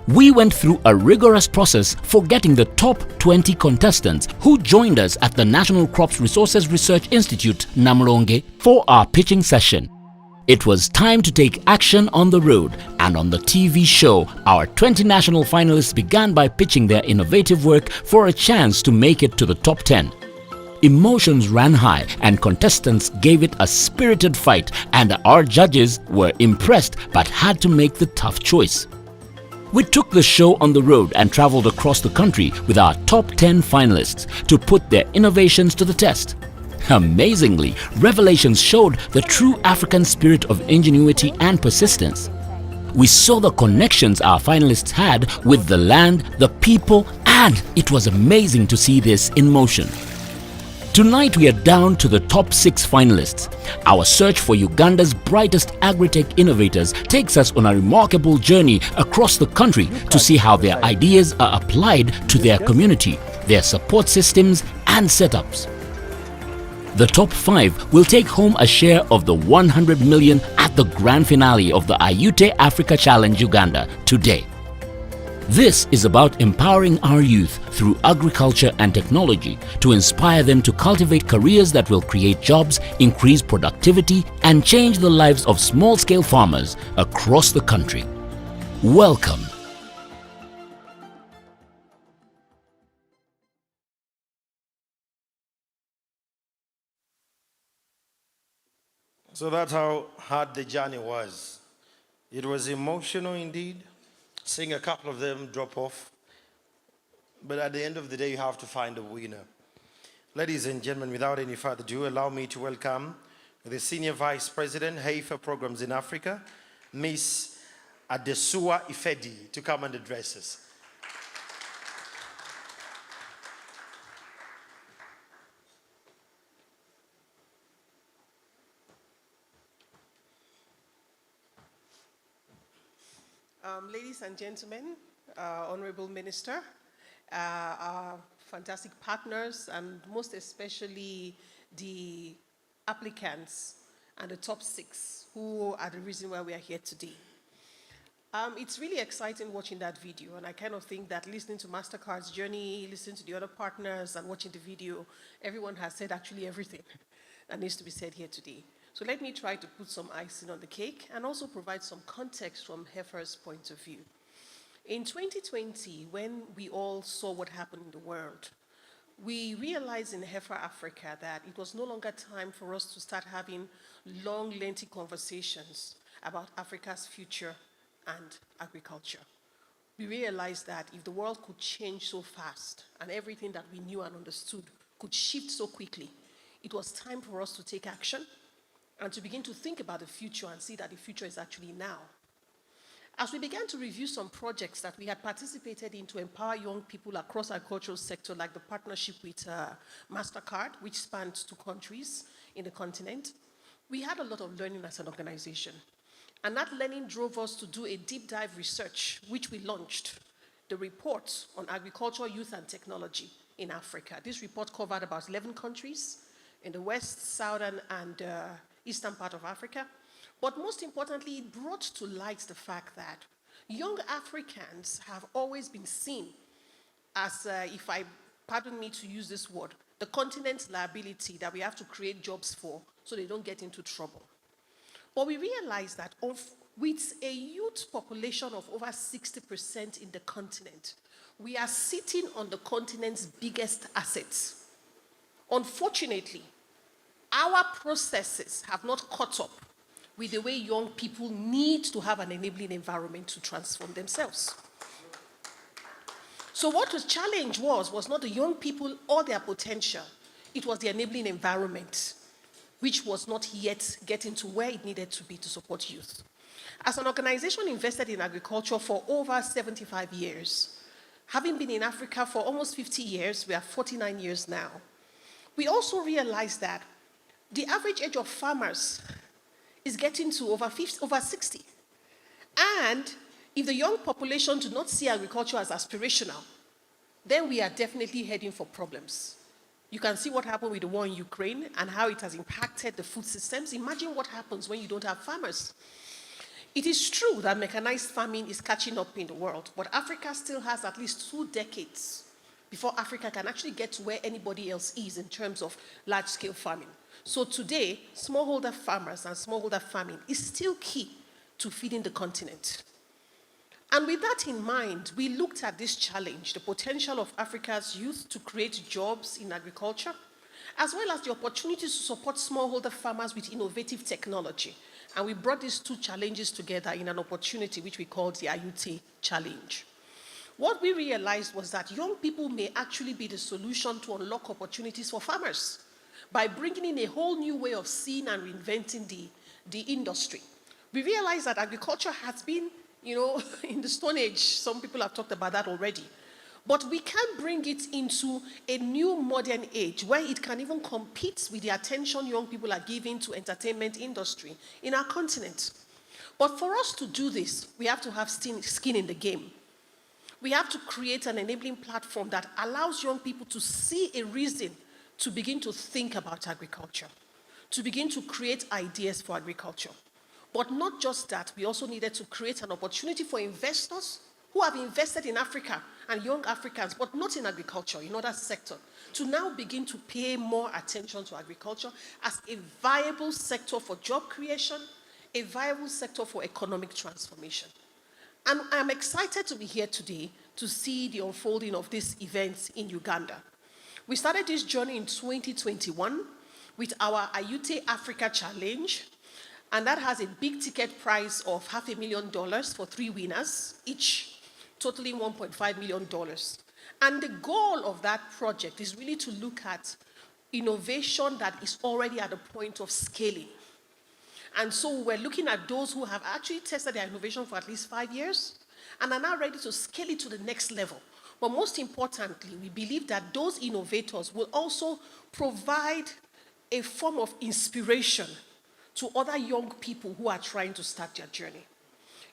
We went through a rigorous process for getting the top 20 contestants who joined us at the National Crops Resources Research Institute, Namulonge, for our pitching session. It was time to take action on the road, and on the TV show, our 20 national finalists began by pitching their innovative work for a chance to make it to the top 10. Emotions ran high and contestants gave it a spirited fight, and our judges were impressed but had to make the tough choice. We took the show on the road and traveled across the country with our top 10 finalists to put their innovations to the test. Amazingly, revelations showed the true African spirit of ingenuity and persistence. We saw the connections our finalists had with the land, the people, and it was amazing to see this in motion. Tonight we are down to the top 6 finalists. Our search for Uganda's brightest agri-tech innovators takes us on a remarkable journey across the country to see how their ideas are applied to their community, their support systems and setups. The top 5 will take home a share of the 100 million at the grand finale of the Ayute Africa Challenge Uganda today. This is about empowering our youth through agriculture and technology to inspire them to cultivate careers that will create jobs, increase productivity, and change the lives of small-scale farmers across the country. Welcome.
So that's how hard the journey was. It was emotional indeed. Seeing a couple of them drop off. But at the end of the day, you have to find a winner. Ladies and gentlemen, without any further ado, allow me to welcome the Senior Vice President, Heifer Programs in Africa, Miss Adesua Ifedi, to come and address us.
Ladies and gentlemen, Honorable Minister, our fantastic partners, and most especially the applicants and the top 6 who are the reason why we are here today. It's really exciting watching that video, and I kind of think that listening to MasterCard's journey, listening to the other partners, and watching the video, everyone has said actually everything that needs to be said here today. So let me try to put some icing on the cake and also provide some context from Heifer's point of view. In 2020, when we all saw what happened in the world, we realized in Heifer Africa that it was no longer time for us to start having long, lengthy conversations about Africa's future and agriculture. We realized that if the world could change so fast and everything that we knew and understood could shift so quickly, it was time for us to take action and to begin to think about the future and see that the future is actually now. As we began to review some projects that we had participated in to empower young people across the agricultural sector, like the partnership with MasterCard, which spans 2 countries in the continent, we had a lot of learning as an organization. And that learning drove us to do a deep dive research, which we launched, the report on agriculture, youth, and technology in Africa. This report covered about 11 countries in the west, southern, and eastern part of Africa. But most importantly, it brought to light the fact that young Africans have always been seen as, if I pardon me to use this word, the continent's liability that we have to create jobs for so they don't get into trouble. But we realized that with a youth population of over 60% in the continent, we are sitting on the continent's biggest assets. Unfortunately, our processes have not caught up with the way young people need to have an enabling environment to transform themselves. So what the challenge was not the young people or their potential, it was the enabling environment, which was not yet getting to where it needed to be to support youth. As an organization invested in agriculture for over 75 years, having been in Africa for almost 50 years, we are 49 years now, we also realized that the average age of farmers is getting to over 60. And if the young population do not see agriculture as aspirational, then we are definitely heading for problems. You can see what happened with the war in Ukraine and how it has impacted the food systems. Imagine what happens when you don't have farmers. It is true that mechanized farming is catching up in the world, but Africa still has at least 2 decades before Africa can actually get to where anybody else is in terms of large-scale farming. So today, smallholder farmers and smallholder farming is still key to feeding the continent. And with that in mind, we looked at this challenge, the potential of Africa's youth to create jobs in agriculture, as well as the opportunities to support smallholder farmers with innovative technology. And we brought these 2 challenges together in an opportunity which we called the Ayute Challenge. What we realized was that young people may actually be the solution to unlock opportunities for farmers by bringing in a whole new way of seeing and reinventing the industry. We realized that agriculture has been, in the Stone Age. Some people have talked about that already. But we can bring it into a new modern age where it can even compete with the attention young people are giving to entertainment industry in our continent. But for us to do this, we have to have skin in the game. We have to create an enabling platform that allows young people to see a reason to begin to think about agriculture, to begin to create ideas for agriculture. But not just that, we also needed to create an opportunity for investors who have invested in Africa and young Africans, but not in agriculture, in other sectors, to now begin to pay more attention to agriculture as a viable sector for job creation, a viable sector for economic transformation. And I'm excited to be here today to see the unfolding of these events in Uganda. We started this journey in 2021 with our Ayute Africa Challenge, and that has a big ticket prize of $500,000 for 3 winners, each totaling $1.5 million. And the goal of that project is really to look at innovation that is already at the point of scaling. And so we're looking at those who have actually tested their innovation for at least 5 years and are now ready to scale it to the next level. But most importantly, we believe that those innovators will also provide a form of inspiration to other young people who are trying to start their journey.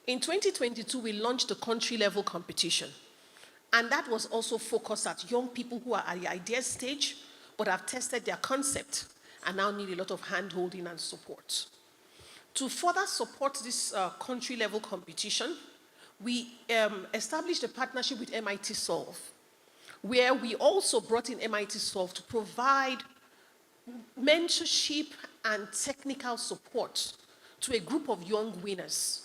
In 2022, we launched the country-level competition. And that was also focused at young people who are at the idea stage, but have tested their concept and now need a lot of hand-holding and support. To further support this country-level competition, we established a partnership with MIT Solve, where we also brought in MIT Solve to provide mentorship and technical support to a group of young winners.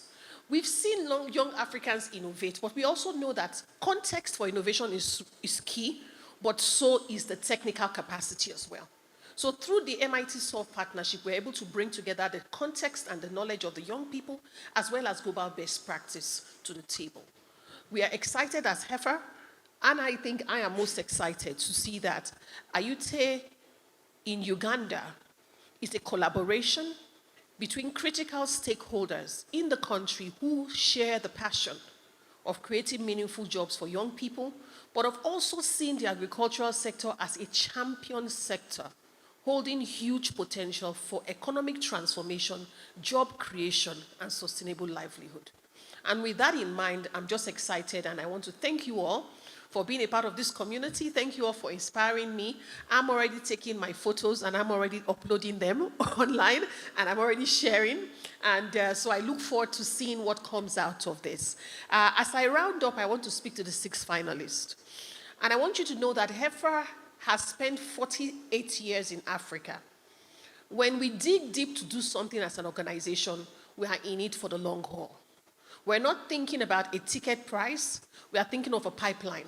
We've seen young Africans innovate, but we also know that context for innovation is key, but so is the technical capacity as well. So through the MIT Solve partnership, we're able to bring together the context and the knowledge of the young people, as well as global best practice to the table. We are excited as Heifer, and I think I am most excited to see that Ayute in Uganda is a collaboration between critical stakeholders in the country who share the passion of creating meaningful jobs for young people, but of also seeing the agricultural sector as a champion sector, holding huge potential for economic transformation, job creation, and sustainable livelihood. And with that in mind, I'm just excited, and I want to thank you all for being a part of this community. Thank you all for inspiring me. I'm already taking my photos and I'm already uploading them online, and I'm already sharing. And so I look forward to seeing what comes out of this. As I round up, I want to speak to the 6 finalists. And I want you to know that Heifer has spent 48 years in Africa. When we dig deep to do something as an organization, we are in it for the long haul. We're not thinking about a ticket price, we are thinking of a pipeline.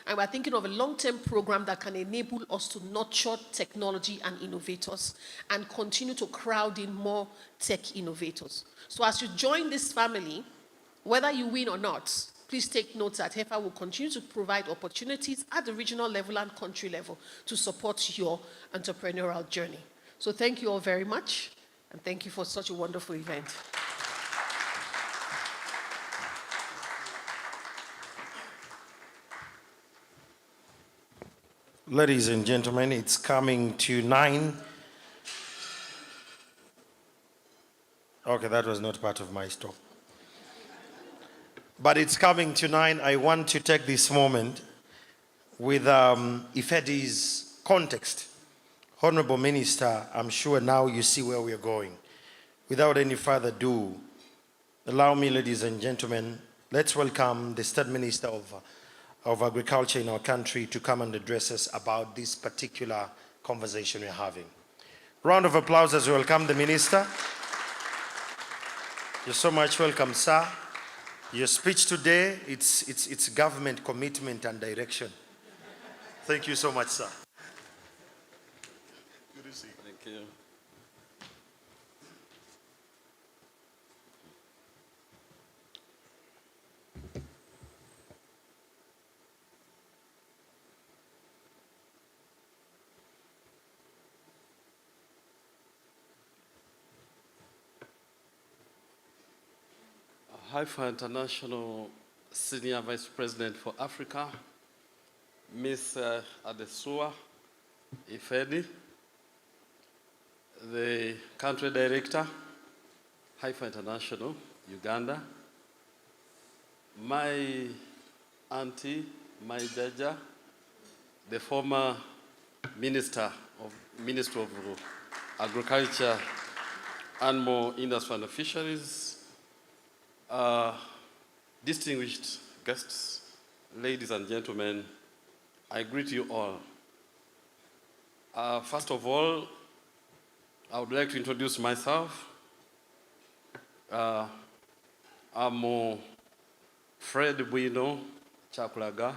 And we're thinking of a long-term program that can enable us to nurture technology and innovators and continue to crowd in more tech innovators. So as you join this family, whether you win or not, please take note that Heifer will continue to provide opportunities at the regional level and country level to support your entrepreneurial journey. So thank you all very much, and thank you for such a wonderful event.
Ladies and gentlemen, it's coming to 9. Okay, that was not part of my talk. But it's coming to 9. I want to take this moment with Ifedi's context. Honorable Minister, I'm sure now you see where we are going. Without any further ado, allow me, ladies and gentlemen, let's welcome the State Minister of Agriculture in our country to come and address us about this particular conversation we're having. Round of applause as we welcome the Minister. You're so much welcome, sir. Your speech today, it's government commitment and direction. Thank you so much, sir. Good to see you.
Thank you. Haifa International Senior Vice President for Africa, Ms. Adesua Ifedi, the Country Director, Haifa International, Uganda, my auntie, my jaja, the former Minister of Agriculture, Animal Industry and Fisheries, distinguished guests, ladies and gentlemen, I greet you all. First of all, I would like to introduce myself. I'm Fred Bueno Chakulaga,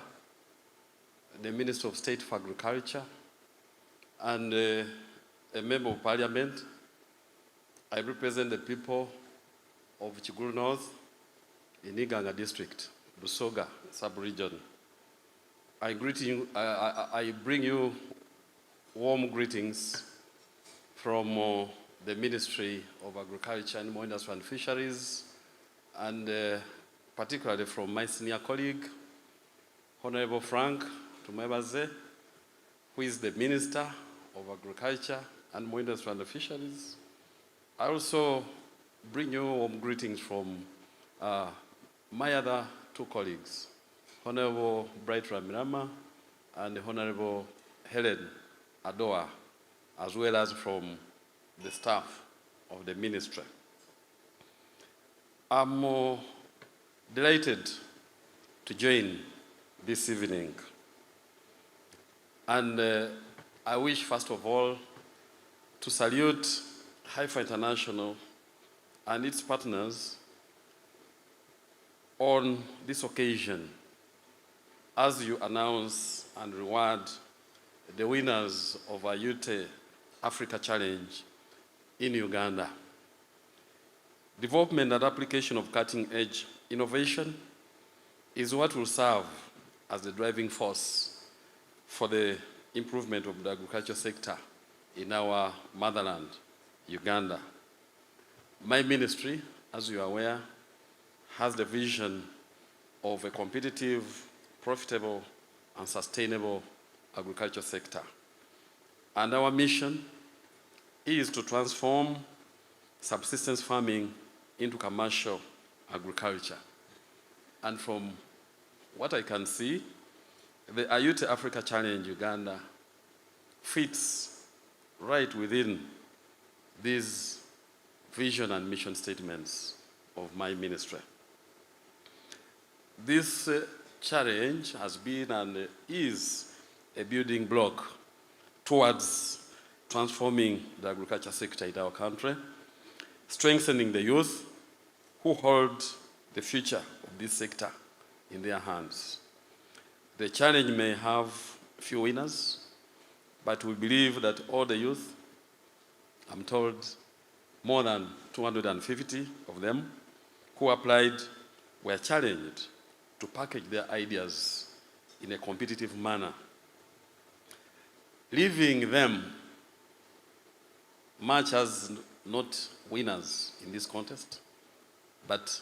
the Minister of State for Agriculture, and a Member of Parliament. I represent the people of Chiguru North in Iganga District, Busoga sub-region. I greet you, I bring you warm greetings from the Ministry of Agriculture, Animal Industry and Fisheries, and particularly from my senior colleague, Honorable Frank Tumebaze, who is the Minister of Agriculture, Animal Industry and Fisheries. I also bring you warm greetings from My other two colleagues, Honorable Bright Ramirama and Honorable Helen Adoa, as well as from the staff of the ministry. I'm delighted to join this evening. And I wish, first of all, to salute Haifa International and its partners on this occasion as you announce and reward the winners of Ayute Africa Challenge in Uganda. Development and application of cutting-edge innovation is what will serve as the driving force for the improvement of the agriculture sector in our motherland, Uganda. My ministry, as you are aware, has the vision of a competitive, profitable, and sustainable agriculture sector. And our mission is to transform subsistence farming into commercial agriculture. And from what I can see, the Ayute Africa Challenge Uganda fits right within these vision and mission statements of my ministry. This challenge has been and is a building block towards transforming the agriculture sector in our country, strengthening the youth who hold the future of this sector in their hands. The challenge may have few winners, but we believe that all the youth, I'm told more than 250 of them who applied were challenged to package their ideas in a competitive manner, leaving them much as not winners in this contest, but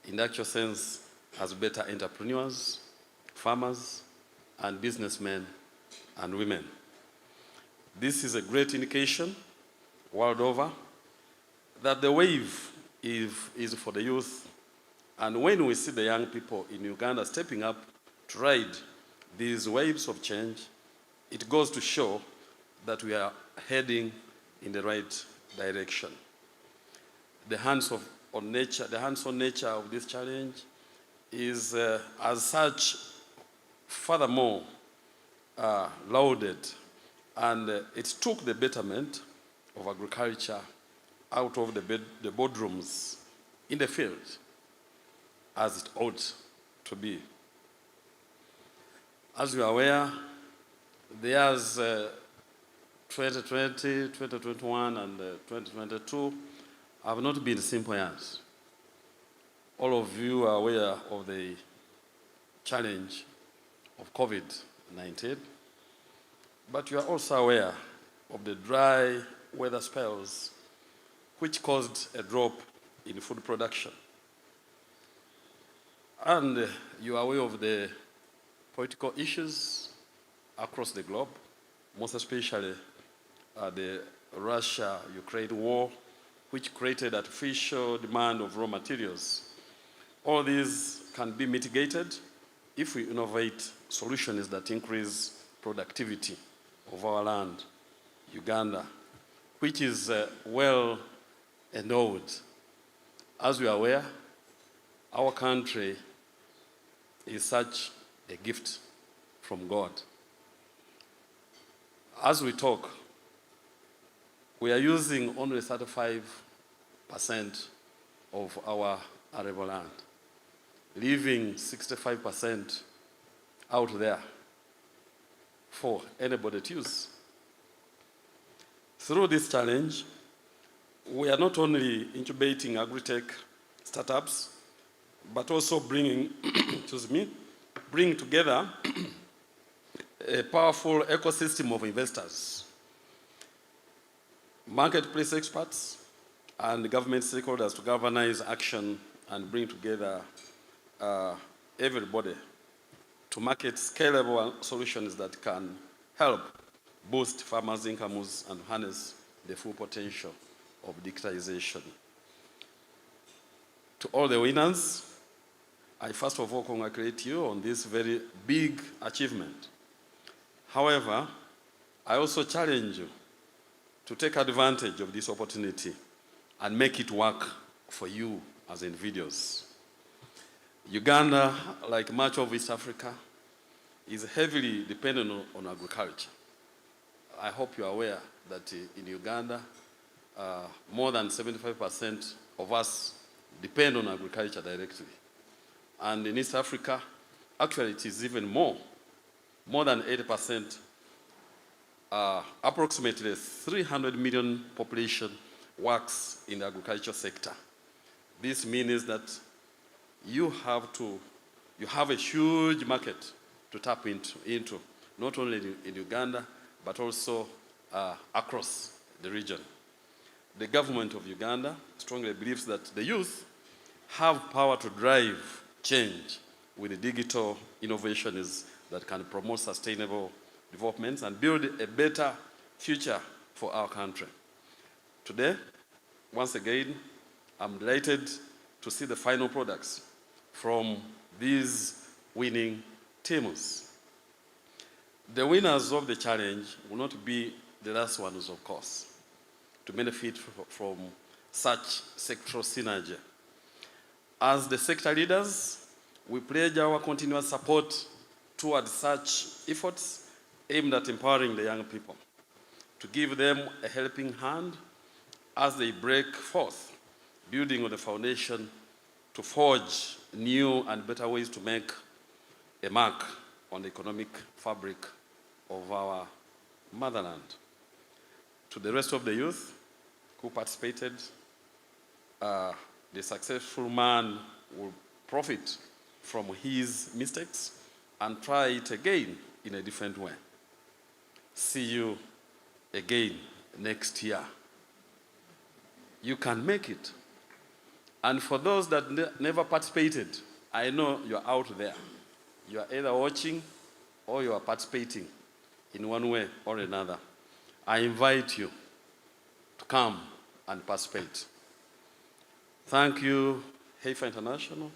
in the actual sense as better entrepreneurs, farmers, and businessmen and women. This is a great indication world over that the wave is for the youth. And when we see the young people in Uganda stepping up to ride these waves of change, it goes to show that we are heading in the right direction. The hands-on nature of this challenge is, as such, furthermore lauded, and it took the betterment of agriculture out of the boardrooms in the field, as it ought to be. As you are aware, the years 2020, 2021, and 2022 have not been simple years. All of you are aware of the challenge of COVID-19, but you are also aware of the dry weather spells which caused a drop in food production. And you are aware of the political issues across the globe, most especially the Russia-Ukraine war, which created artificial demand of raw materials. All these can be mitigated if we innovate solutions that increase productivity of our land, Uganda, which is well endowed. As we are aware, our country is such a gift from God. As we talk, we are using only 35% of our arable land, leaving 65% out there for anybody to use. Through this challenge, we are not only incubating agri-tech startups, but also bringing together a powerful ecosystem of investors, marketplace experts, and government stakeholders to galvanize action and bring together everybody to market scalable solutions that can help boost farmers' incomes and harness the full potential of digitization. To all the winners, I first of all congratulate you on this very big achievement. However, I also challenge you to take advantage of this opportunity and make it work for you as individuals. Uganda, like much of East Africa, is heavily dependent on agriculture. I hope you are aware that in Uganda, more than 75% of us depend on agriculture directly. And in East Africa, actually it is even more than 80%. Approximately 300 million population works in the agriculture sector. This means that you have a huge market to tap into not only in Uganda, but also across the region. The government of Uganda strongly believes that the youth have power to drive change with the digital innovations that can promote sustainable developments and build a better future for our country. Today, once again, I'm delighted to see the final products from these winning teams. The winners of the challenge will not be the last ones, of course, to benefit from such sectoral synergy. As the sector leaders, we pledge our continuous support towards such efforts aimed at empowering the young people, to give them a helping hand as they break forth, building on the foundation to forge new and better ways to make a mark on the economic fabric of our motherland. To the rest of the youth who participated, the successful man will profit from his mistakes and try it again in a different way. See you again next year. You can make it. And for those that never participated, I know you're out there. You are either watching or you are participating in one way or another. I invite you to come and participate. Thank you, Heifer International,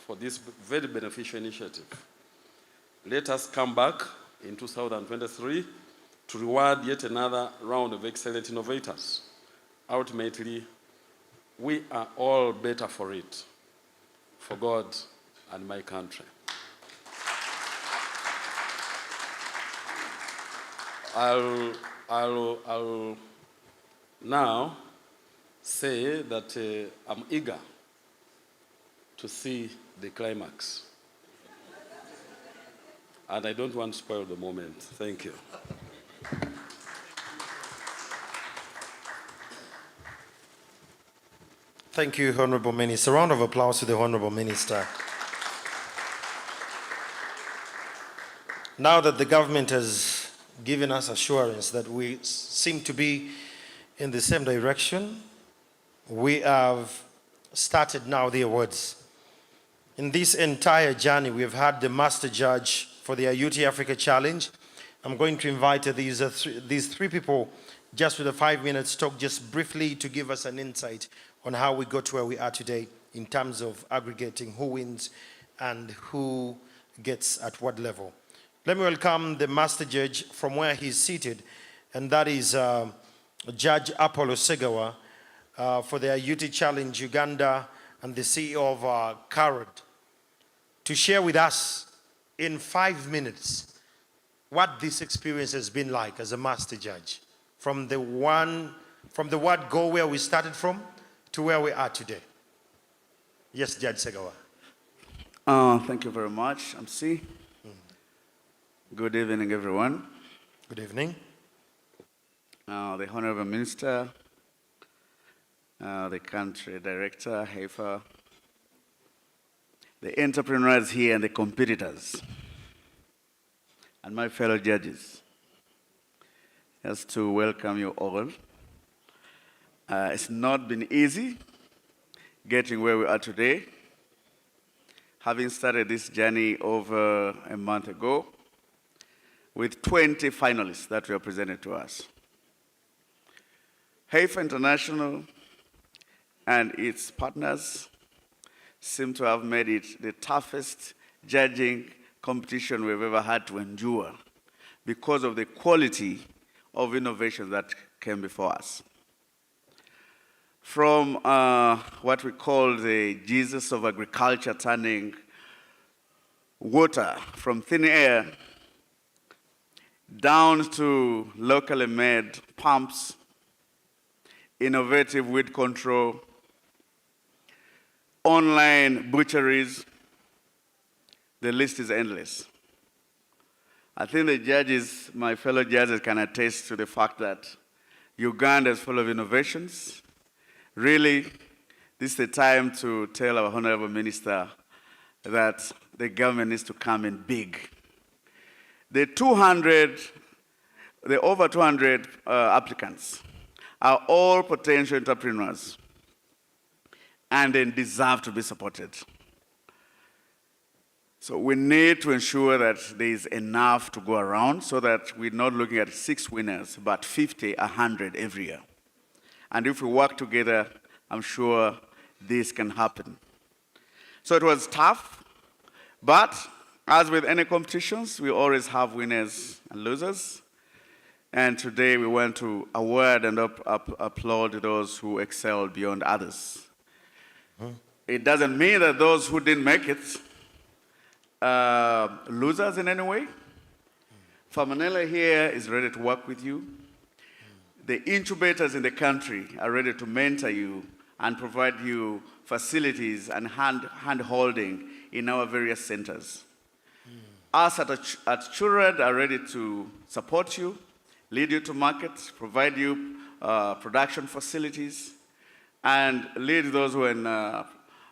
for this very beneficial initiative. Let us come back in 2023 to reward yet another round of excellent innovators. Ultimately, we are all better for it, for God and my country. I'll now say that I'm eager to see the climax. And I don't want to spoil the moment. Thank you.
Thank you, Honorable Minister. A round of applause to the Honorable Minister. Now that the government has given us assurance that we seem to be in the same direction, we have started now the awards. In this entire journey, we've had the Master Judge for the Ayute Africa Challenge. I'm going to invite these three people just with a 5 minutes talk, just briefly to give us an insight on how we got to where we are today in terms of aggregating who wins and who gets at what level. Let me welcome the Master Judge from where he's seated, and that is Judge Apollo Segawa for the Ayute Challenge Uganda and the CEO of CAROD, to share with us in 5 minutes what this experience has been like as a Master Judge, from the word go, where we started from, to where we are today. Yes, Judge Segawa.
Thank you very much, MC. Good evening, everyone.
Good evening.
The Honorable Minister, the Country Director, Heifer, the entrepreneurs here and the competitors, and my fellow judges. Just to welcome you all. It's not been easy getting where we are today. Having started this journey over a month ago with 20 finalists that were presented to us. Heifer International and its partners seem to have made it the toughest judging competition we've ever had to endure because of the quality of innovation that came before us. From what we call the Jesus of agriculture, turning water from thin air down to locally made pumps, innovative weed control, online butcheries, the list is endless. I think the judges, my fellow judges, can attest to the fact that Uganda is full of innovations. Really, this is the time to tell our Honorable Minister that the government needs to come in big. The over 200 applicants are all potential entrepreneurs, and they deserve to be supported. So we need to ensure that there is enough to go around so that we're not looking at 6 winners, but 50, 100 every year. And if we work together, I'm sure this can happen. So it was tough, but as with any competitions, we always have winners and losers. And today we want to award and applaud those who excelled beyond others. It doesn't mean that those who didn't make it losers in any way. Famanela here is ready to work with you. The incubators in the country are ready to mentor you and provide you facilities and hand-holding in our various centers. Us at Churad are ready to support you, lead you to market, provide you production facilities, and lead those who are in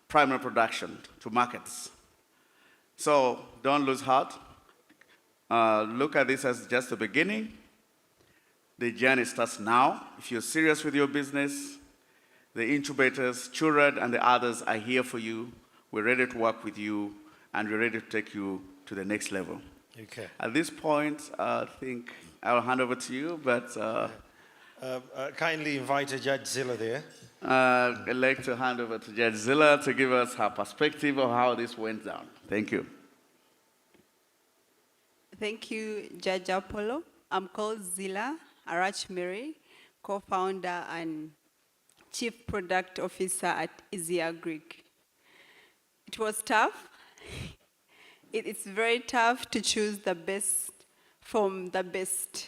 primary production to markets. So don't lose heart. Look at this as just the beginning. The journey starts now. If you're serious with your business, the incubators, Churad, and the others are here for you. We're ready to work with you, and we're ready to take you to the next level.
Okay.
At this point, I think I'll hand over to you, but
kindly invite Judge Zilla there.
I'd like to hand over to Judge Zilla to give us her perspective of how this went down. Thank you.
Thank you, Judge Apollo. I'm called Zilla Arach Mary, co-founder and chief product officer at Easy Agri. It was tough. It's very tough to choose the best from the best.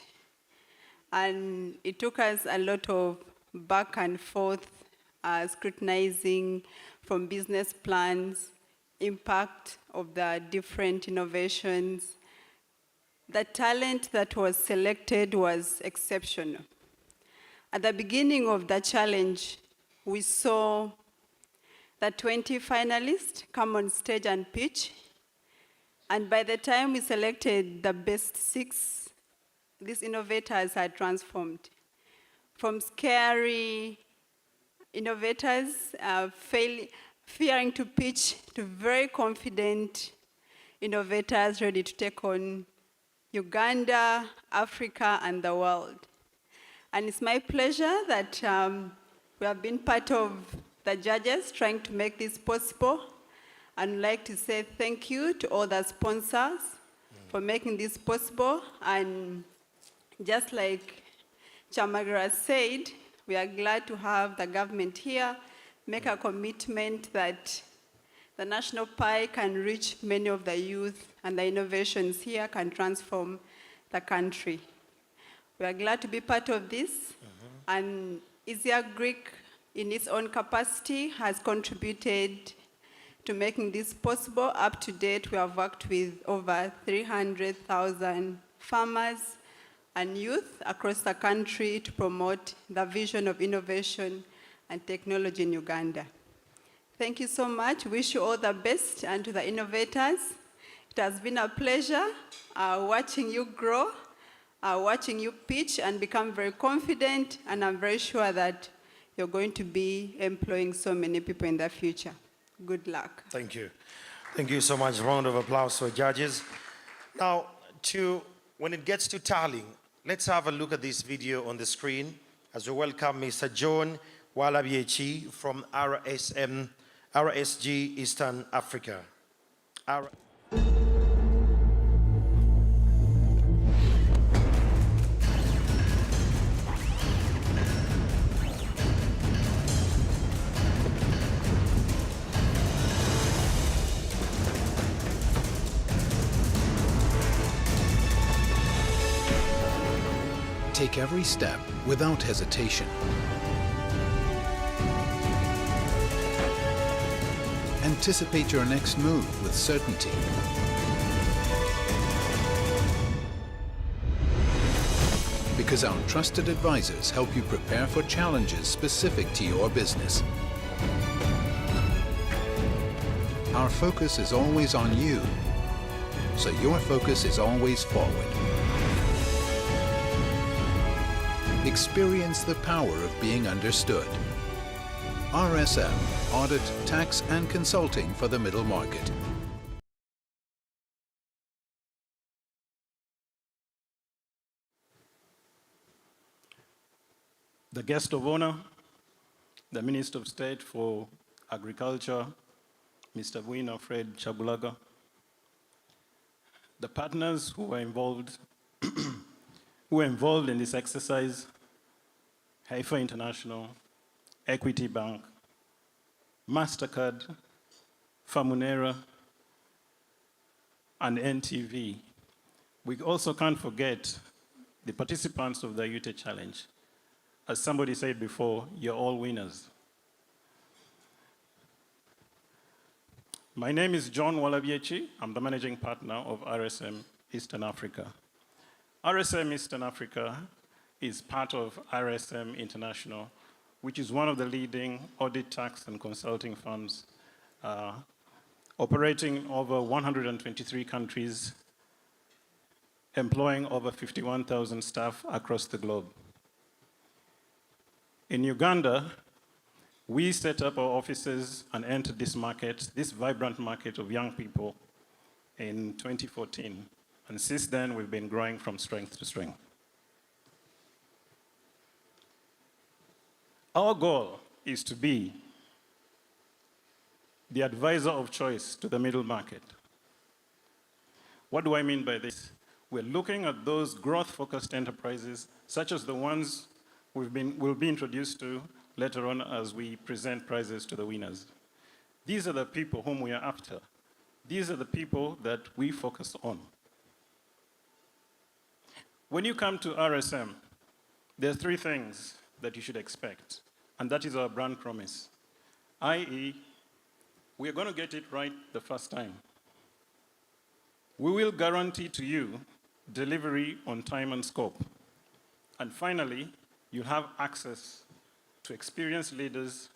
And it took us a lot of back and forth, scrutinizing from business plans, impact of the different innovations. The talent that was selected was exceptional. At the beginning of the challenge, we saw the 20 finalists come on stage and pitch. And by the time we selected the best 6, these innovators had transformed. From scary innovators fearing to pitch to very confident innovators ready to take on Uganda, Africa, and the world. And it's my pleasure that we have been part of the judges trying to make this possible. And I'd like to say thank you to all the sponsors for making this possible. And just like Chamagra said, we are glad to have the government here make a commitment that the national pie can reach many of the youth, and the innovations here can transform the country. We are glad to be part of this, and Easy Agri, in its own capacity, has contributed to making this possible. Up to date, we have worked with over 300,000 farmers and youth across the country to promote the vision of innovation and technology in Uganda. Thank you so much. Wish you all the best, and to the innovators. It has been a pleasure watching you grow, watching you pitch and become very confident, and I'm very sure that you're going to be employing so many people in the future. Good luck.
Thank you. Thank you so much. Round of applause for judges. Now, when it gets to tallying, let's have a look at this video on the screen as we welcome Mr. John Walabiechi from RSM RSG Eastern Africa.
Take every step without hesitation. Anticipate your next move with certainty. Because our trusted advisors help you prepare for challenges specific to your business. Our focus is always on you, so your focus is always forward. Experience the power of being understood. RSM, Audit, Tax and Consulting for the Middle Market.
The guest of honor, the Minister of State for Agriculture, Mr. Bwina Fred Chagulaga, the partners who were involved in this exercise, Haifa International, Equity Bank, MasterCard, Famunera, and NTV. We also can't forget the participants of the Ayute Challenge. As somebody said before, you're all winners. My name is John Walabiechi. I'm the managing partner of RSM Eastern Africa. RSM Eastern Africa is part of RSM International, which is one of the leading audit, tax, and consulting firms operating in over 123 countries, employing over 51,000 staff across the globe. In Uganda, we set up our offices and entered this market, this vibrant market of young people, in 2014. And since then, we've been growing from strength to strength. Our goal is to be the advisor of choice to the middle market. What do I mean by this? We're looking at those growth-focused enterprises, such as the ones we'll be introduced to later on as we present prizes to the winners. These are the people whom we are after. These are the people that we focus on. When you come to RSM, there are three things that you should expect, and that is our brand promise, i.e., we are going to get it right the first time. We will guarantee to you delivery on time and scope. And finally, you have access to experienced leaders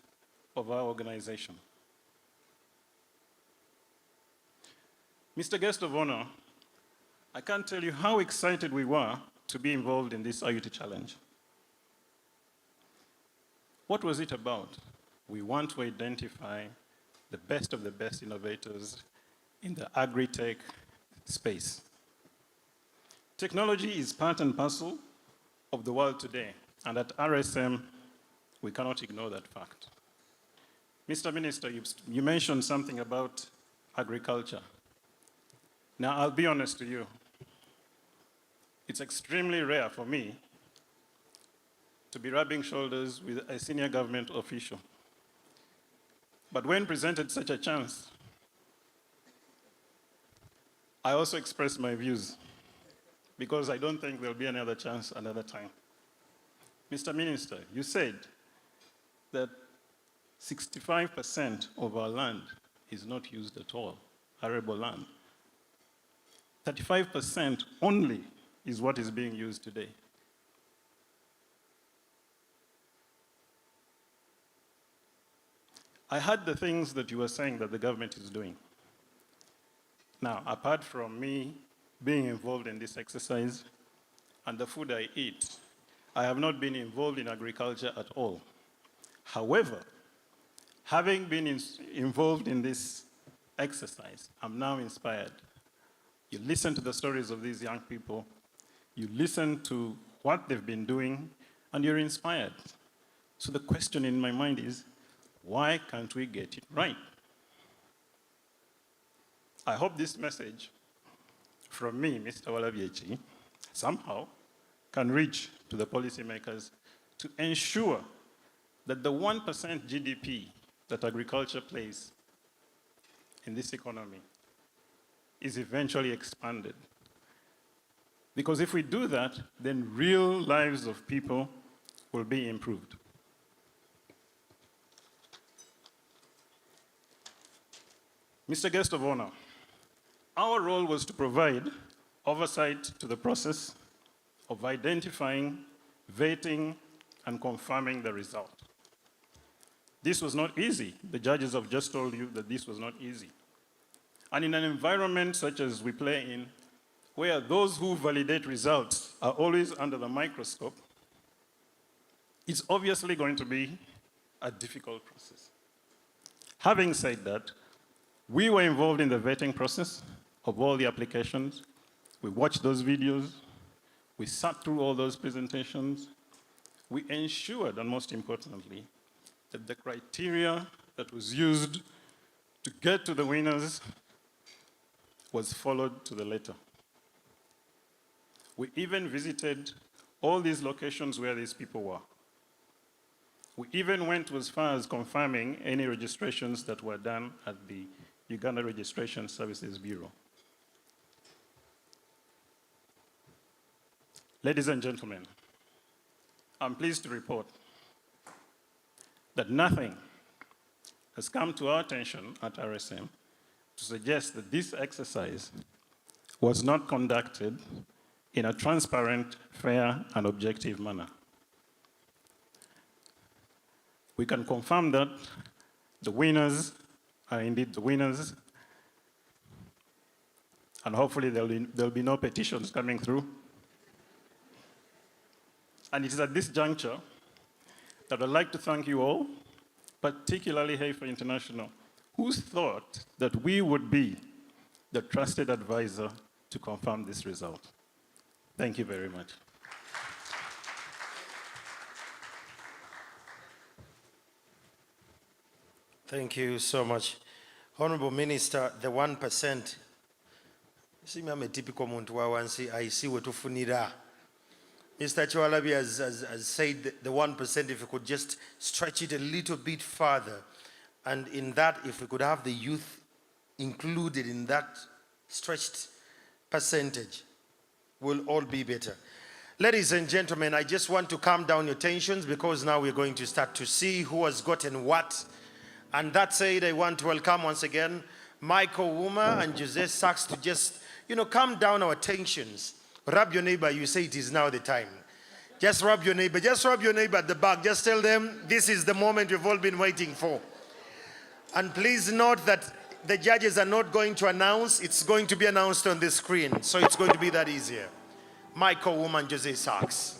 of our organization. Mr. Guest of Honor, I can't tell you how excited we were to be involved in this Ayute Challenge. What was it about? We want to identify the best of the best innovators in the agri-tech space. Technology is part and parcel of the world today, and at RSM, we cannot ignore that fact. Mr. Minister, you mentioned something about agriculture. Now, I'll be honest to you. It's extremely rare for me to be rubbing shoulders with a senior government official. But when presented such a chance, I also expressed my views because I don't think there'll be another chance another time. Mr. Minister, you said that 65% of our land is not used at all, arable land. 35% only is what is being used today. I heard the things that you were saying that the government is doing. Now, apart from me being involved in this exercise and the food I eat, I have not been involved in agriculture at all. However, having been involved in this exercise, I'm now inspired. You listen to the stories of these young people, you listen to what they've been doing, and you're inspired. So the question in my mind is, Why can't we get it right? I hope this message from me, Mr. Walabiechi, somehow can reach to the policymakers to ensure that the 1% GDP that agriculture plays in this economy is eventually expanded. Because if we do that, then real lives of people will be improved. Mr. Guest of Honor, our role was to provide oversight to the process of identifying, vetting, and confirming the result. This was not easy. The judges have just told you that this was not easy. And in an environment such as we play in, where those who validate results are always under the microscope, it's obviously going to be a difficult process. Having said that, we were involved in the vetting process of all the applications. We watched those videos. We sat through all those presentations. We ensured, and most importantly, that the criteria that was used to get to the winners was followed to the letter. We even visited all these locations where these people were. We even went as far as confirming any registrations that were done at the Uganda Registration Services Bureau. Ladies and gentlemen, I'm pleased to report that nothing has come to our attention at RSM to suggest that this exercise was not conducted in a transparent, fair, and objective manner. We can confirm that the winners are indeed the winners, and hopefully there'll be no petitions coming through. And it is at this juncture that I'd like to thank you all, particularly Heifer International, who thought that we would be the trusted advisor to confirm this result. Thank you very much.
Thank you so much. Honorable Minister, the 1%. See, I'm a typical muntu wa wansi, I see what ufunira. Mr. Chwalabi has said the 1%, if we could just stretch it a little bit further, and in that, if we could have the youth included in that stretched percentage, we'll all be better. Ladies and gentlemen, I just want to calm down your tensions because now we're going to start to see who has gotten what. And that said, I want to welcome once again Michael Wuma and Jose Sachs to just, calm down our tensions. Rub your neighbor, you say it is now the time. Just rub your neighbor at the back. Just tell them this is the moment we've all been waiting for. And please note that the judges are not going to announce, it's going to be announced on the screen. So it's going to be that easier. Michael Wuma and Jose Sachs.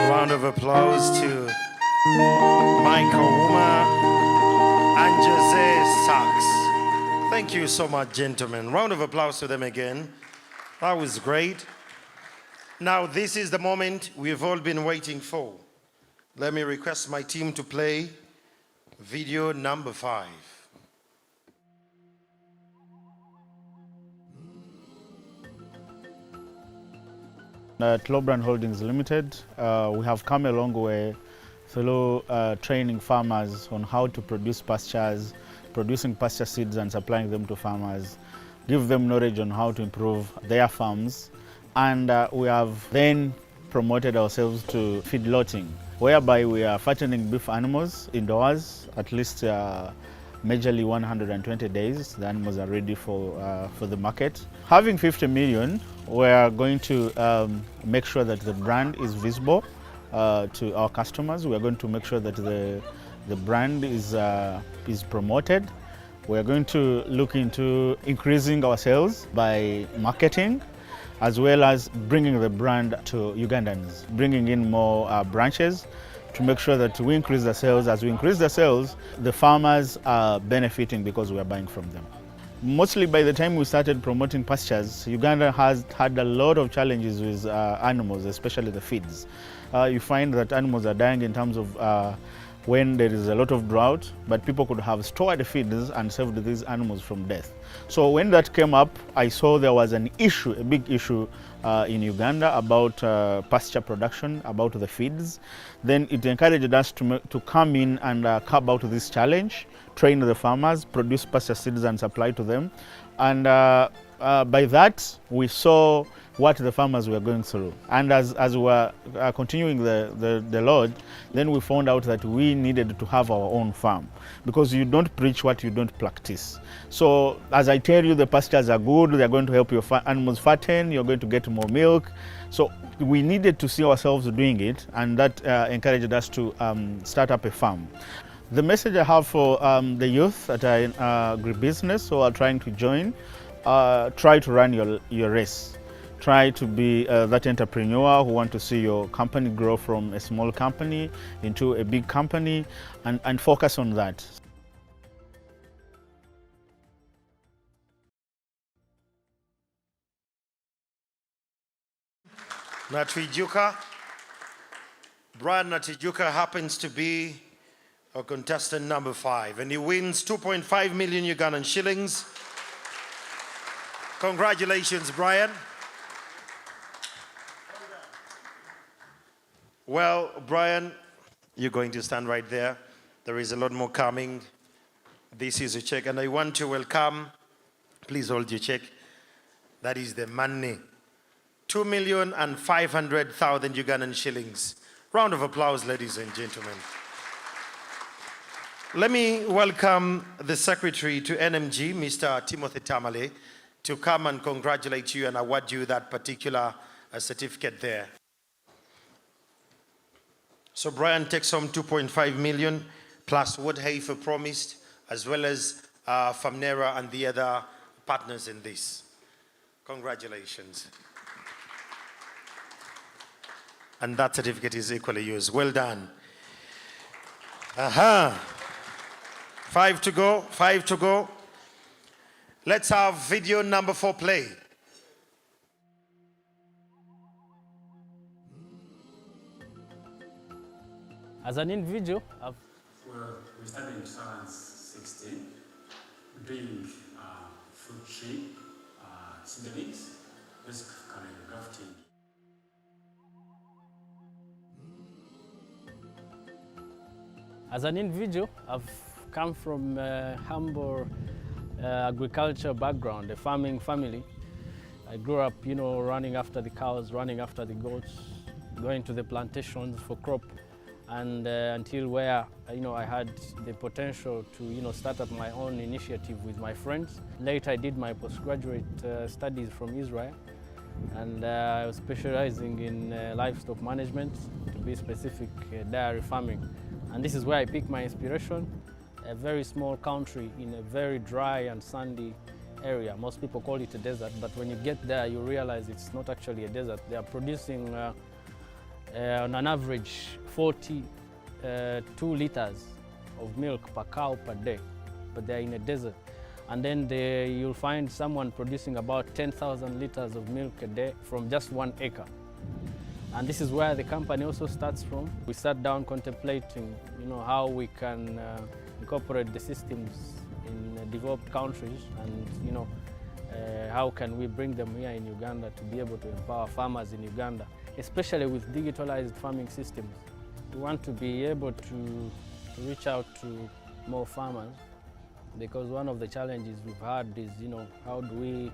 Round of applause to Michael Uma and Jose Sachs. Thank you so much, gentlemen. Round of applause to them again. That was great. Now, this is the moment we've all been waiting for. Let me request my team to play video number 5.
At Lowbrand Holdings Limited, we have come a long way through training farmers on how to produce pastures, producing pasture seeds and supplying them to farmers, give them knowledge on how to improve their farms, and we have then promoted ourselves to feedlotting, whereby we are fattening beef animals indoors at least majorly 120 days. The animals are ready for the market. Having 50 million, we are going to make sure that the brand is visible to our customers. We are going to make sure that the brand is promoted, We are going to look into increasing our sales by marketing, as well as bringing the brand to Ugandans, bringing in more branches to make sure that we increase the sales. As we increase the sales, the farmers are benefiting because we are buying from them. Mostly by the time we started promoting pastures, Uganda has had a lot of challenges with animals, especially the feeds. You find that animals are dying in terms of when there is a lot of drought, but people could have stored feeds and saved these animals from death. So when that came up, I saw there was an issue, a big issue in Uganda about pasture production, about the feeds. Then it encouraged us to come in and carve out this challenge, train the farmers, produce pasture seeds and supply to them. And by that, we saw what the farmers were going through. And as we were continuing the Lord, then we found out that we needed to have our own farm, because you don't preach what you don't practice. So as I tell you, the pastures are good, they're going to help your animals fatten, you're going to get more milk. So we needed to see ourselves doing it, and that encouraged us to start up a farm. The message I have for the youth that are in agribusiness who are trying to join, try to run your race. Try to be that entrepreneur who want to see your company grow from a small company into a big company, and focus on that.
Natwijuka. Brian Natwijuka happens to be our contestant number 5, and he wins 2.5 million Ugandan shillings. Congratulations, Brian. Well, Brian, you're going to stand right there. There is a lot more coming. This is a check, and I want to welcome, please hold your check. That is the money. 2,500,000 Ugandan shillings. Round of applause, ladies and gentlemen. Let me welcome the Secretary to NMG, Mr. Timothy Tamale, to come and congratulate you and award you that particular certificate there. So Brian takes home 2.5 million plus what Heifer promised, as well as Famnera and the other partners in this. Congratulations. And that certificate is equally yours. Well done. 5 to go, 5 to go. Let's have video number 4 play.
As an individual,
Well, we started in 2016 doing fruit tree seedlings, basically grafting.
As an individual, I've come from a humble agriculture background, a farming family. I grew up, running after the cows, running after the goats, going to the plantations for crop. And until where I had the potential to start up my own initiative with my friends. Later I did my postgraduate studies from Israel, and I was specializing in livestock management, to be specific, dairy farming. And this is where I picked my inspiration. A very small country in a very dry and sandy area. Most people call it a desert, but when you get there you realize it's not actually a desert. They are producing on an average 42 liters of milk per cow per day, but they're in a desert. And then you'll find someone producing about 10,000 liters of milk a day from just 1 acre. And this is where the company also starts from. We sat down contemplating, how we can incorporate the systems in developed countries, and how can we bring them here in Uganda to be able to empower farmers in Uganda, especially with digitalized farming systems. We want to be able to reach out to more farmers, because one of the challenges we've had is, how do we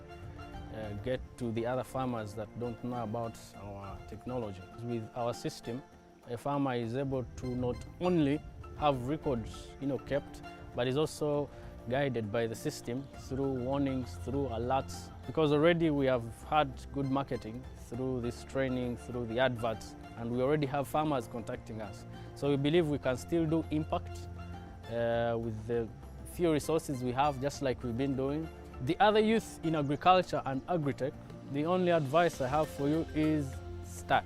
get to the other farmers that don't know about our technology. With our system, a farmer is able to not only have records kept, but is also guided by the system through warnings, through alerts, because already we have had good marketing through this training, through the adverts, and we already have farmers contacting us. So we believe we can still do impact with the few resources we have, just like we've been doing. The other youth in agriculture and agri-tech, the only advice I have for you is start.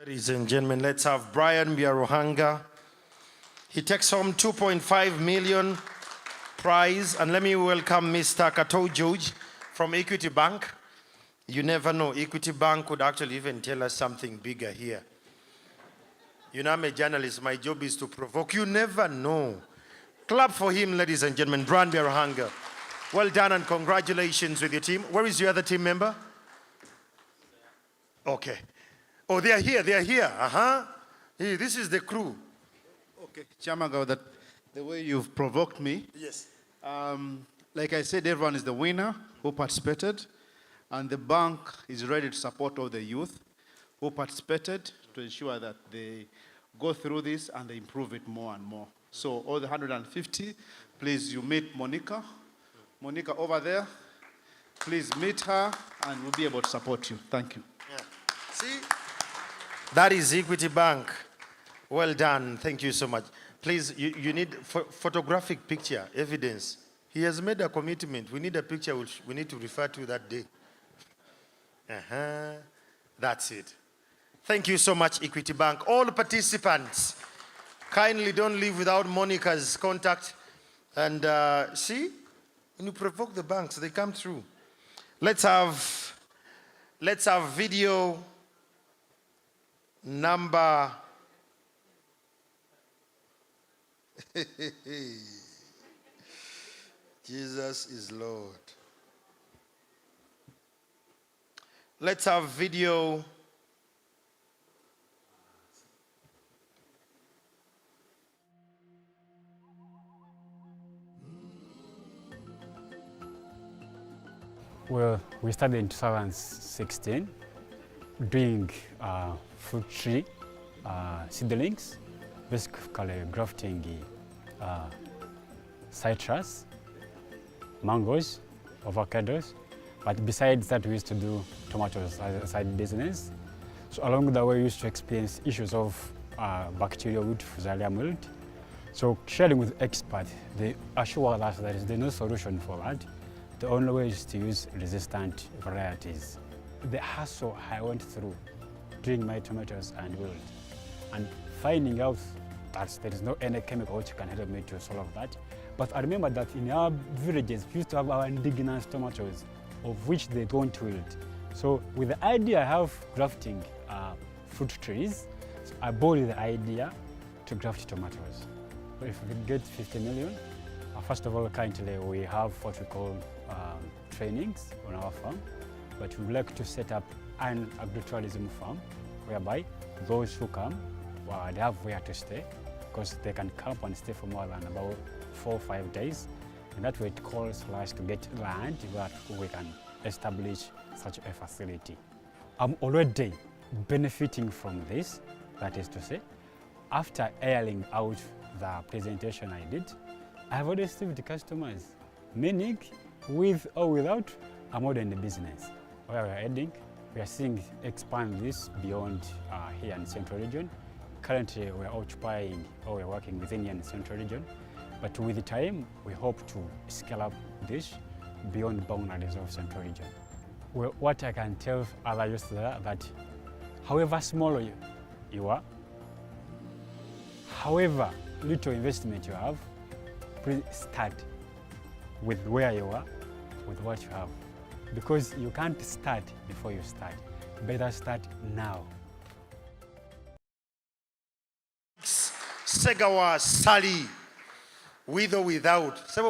Ladies and gentlemen, let's have Brian Biaruhanga. He takes home 2.5 million prize. And let me welcome Mr. Kato George from Equity Bank. You never know, Equity Bank could actually even tell us something bigger here. You know, I'm a journalist, my job is to provoke. You never know. Clap for him, ladies and gentlemen, Brian Biaruhanga. Well done and congratulations with your team. Where is your other team member? Okay. Oh, they are here, they are here. Hey, this is the crew.
Okay, Chairman, that the way you've provoked me.
Yes.
Like I said, everyone is the winner who participated, and the bank is ready to support all the youth who participated to ensure that they go through this and they improve it more and more. So all the 150, please, you meet Monica. Monica over there. Please meet her, and we'll be able to support you. Thank you.
Yeah. See? That is Equity Bank. Well done. Thank you so much. Please, you need photographic picture, evidence. He has made a commitment. We need a picture which we need to refer to that day. That's it. Thank you so much, Equity Bank. All participants, kindly don't leave without Monica's contact. And see, when you provoke the banks, they come through. Let's have video number. Jesus is Lord. Let's have video.
Well, we started in 2016 doing fruit tree seedlings, basically grafting citrus, mangoes, avocados. But besides that, we used to do tomatoes as a side business. So along the way, we used to experience issues of bacterial root Fusarium mold. So sharing with experts, they assure us that there's no solution for that. The only way is to use resistant varieties. The hassle I went through doing my tomatoes and wilt, and finding out that there is no any chemical which can help me to solve that. But I remember that in our villages, we used to have our indigenous tomatoes, of which they don't wilt. So with the idea I have grafting fruit trees, so I bought the idea to graft tomatoes. But if we could get 50 million, first of all, currently we have what we call trainings on our farm, but we would like to set up an agritourism farm whereby those who come, they have where to stay, because they can camp and stay for more than about 4 or 5 days. And that way it calls for us to get land where we can establish such a facility. I'm already benefiting from this, that is to say, after airing out the presentation I did, I have already received customers, meaning with or without, I'm already in the business. Where we are heading, we are seeing expand this beyond here in the Central Region. Currently, we are occupying or we are working within here in the Central Region, but with time, we hope to scale up this beyond boundaries of Central Region. Well, what I can tell other youth there that however small you are, however little investment you have, please start with where you are, with what you have. Because you can't start before you start. Better start now.
Segawa Sali, with or without. So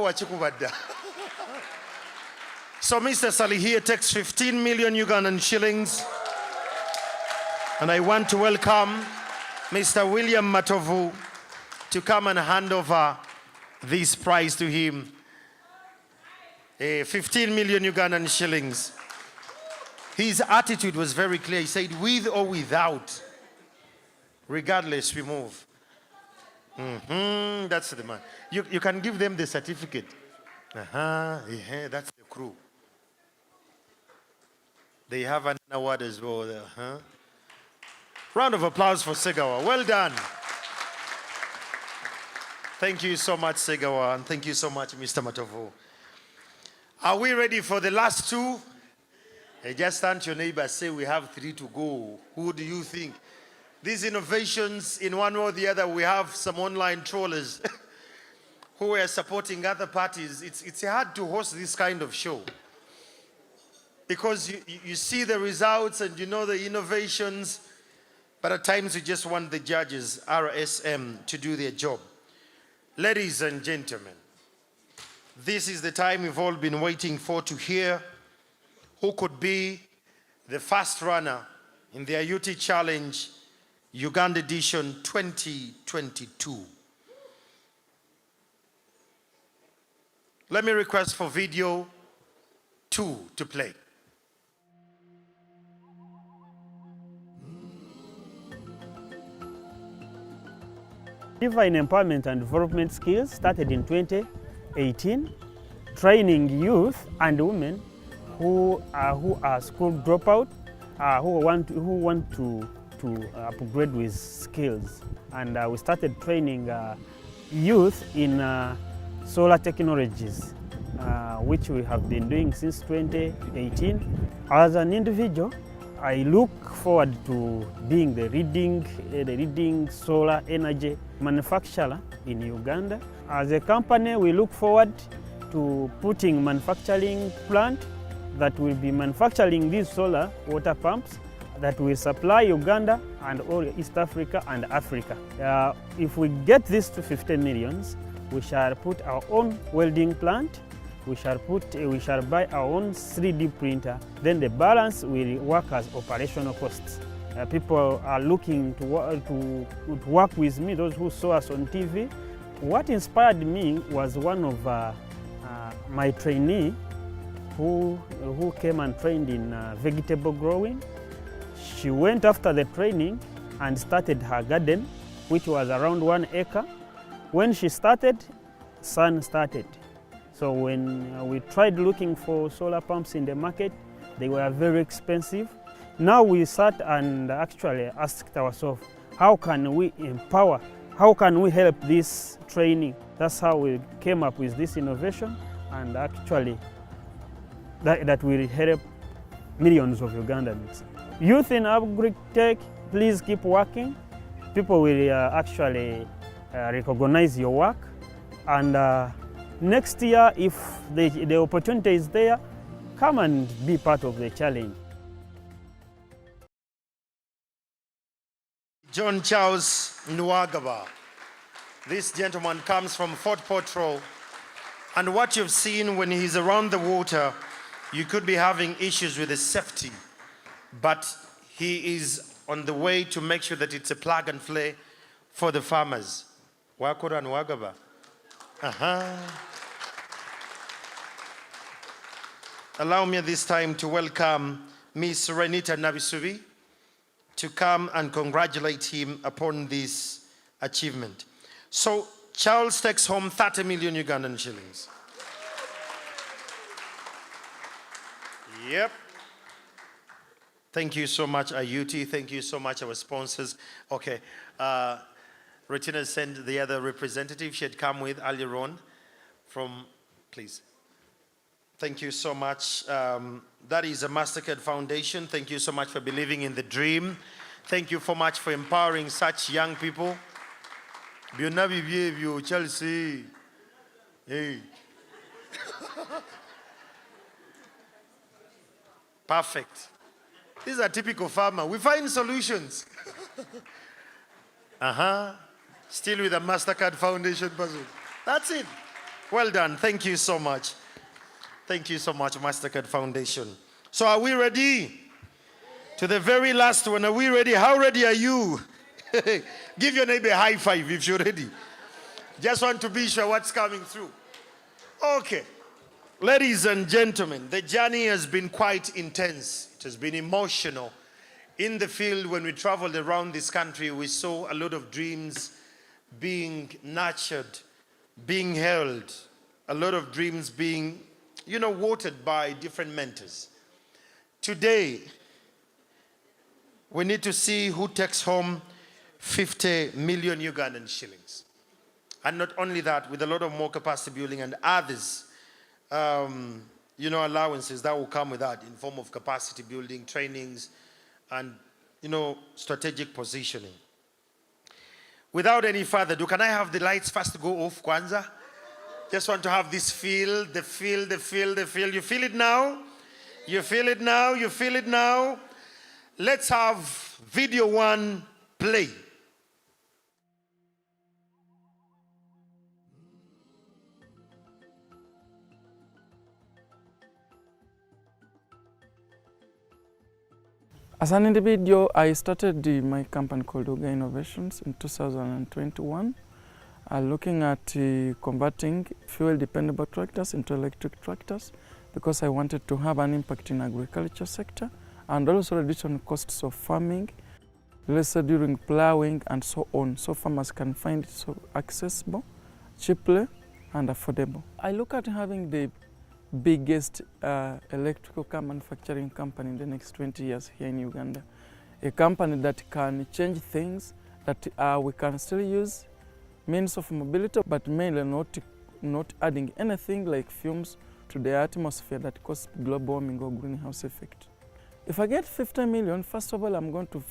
Mr. Sali here takes 15 million Ugandan shillings. And I want to welcome Mr. William Matovu to come and hand over this prize to him. 15 million Ugandan shillings. His attitude was very clear. He said, with or without, regardless, we move. That's the man. You can give them the certificate. Yeah, that's the crew. They have an award as well. Round of applause for Segawa. Well done. Thank you so much, Segawa, and thank you so much, Mr. Matovu. Are we ready for the last two? Just stand to your neighbor, say we have 3 to go. Who do you think? These innovations, in one way or the other, we have some online trollers who are supporting other parties. It's hard to host this kind of show because you see the results and you know the innovations, but at times you just want the judges, RSM, to do their job. Ladies and gentlemen, this is the time we've all been waiting for to hear who could be the first runner in the Ayute Challenge Uganda Edition 2022. Let me request for video 2 to play.
Divine Empowerment and Development Skills started in 2018, training youth and women who are school dropout, who want to upgrade with skills. And we started training youth in solar technologies, which we have been doing since 2018. As an individual, I look forward to being the leading solar energy manufacturer in Uganda. As a company, we look forward to putting manufacturing plant that will be manufacturing these solar water pumps that will supply Uganda and all East Africa and Africa. If we get this to 50 millions, we shall put our own welding plant. We shall buy our own 3D printer. Then the balance will work as operational costs. People are looking to work with me, those who saw us on TV. What inspired me was one of my trainee who came and trained in vegetable growing. She went after the training and started her garden, which was around 1 acre. When she started, sun started. So when we tried looking for solar pumps in the market, they were very expensive. Now we sat and actually asked ourselves, how can we empower? How can we help this training? That's how we came up with this innovation, and actually that will help millions of Ugandans. Youth in agri-tech, please keep working. People will actually recognize your work. And next year, if the opportunity is there, come and be part of the challenge.
John Charles Nwagaba. This gentleman comes from Fort Portal. And what you've seen when he's around the water, you could be having issues with the safety. But he is on the way to make sure that it's a plug and play for the farmers. Wakura Nwagaba. allow me at this time to welcome Miss Renita Nabisubi to come and congratulate him upon this achievement. So Charles takes home 30 million Ugandan shillings. Yep. Thank you so much, Ayute. Thank you so much, our sponsors. Okay. Retina sent the other representative she had come with earlier on from, please. Thank you so much. That is a MasterCard Foundation. Thank you so much for believing in the dream. Thank you so much for empowering such young people. Chelsea. Hey. Perfect. This is a typical farmer. We find solutions. Still with a MasterCard Foundation puzzle. That's it. Well done. Thank you so much. Thank you so much, MasterCard Foundation. So are we ready? To the very last one, are we ready? How ready are you? Give your neighbor a high five if you're ready. Just want to be sure what's coming through. Okay. Ladies and gentlemen, the journey has been quite intense. It has been emotional. In the field, when we traveled around this country, we saw a lot of dreams being nurtured, being held, a lot of dreams being, watered by different mentors. Today, we need to see who takes home 50 million Ugandan shillings. And not only that, with a lot of more capacity building and others, allowances that will come with that in form of capacity building, trainings, and, strategic positioning. Without any further ado, can I have the lights first go off, Kwanzaa? Just want to have this feel, the feel. You feel it now? You feel it now? You feel it now? Let's have video one play.
As an individual, I started my company called Oga Innovations in 2021, looking at converting fuel-dependable tractors into electric tractors because I wanted to have an impact in agriculture sector and also reduce on costs of farming, lesser during plowing and so on, so farmers can find it so accessible, cheaply and affordable. I look at having the biggest electrical car manufacturing company in the next 20 years here in Uganda. A company that can change things, that we can still use means of mobility, but mainly not adding anything like fumes to the atmosphere that cause global warming or greenhouse effect. If I get 50 million, first of all, I'm going to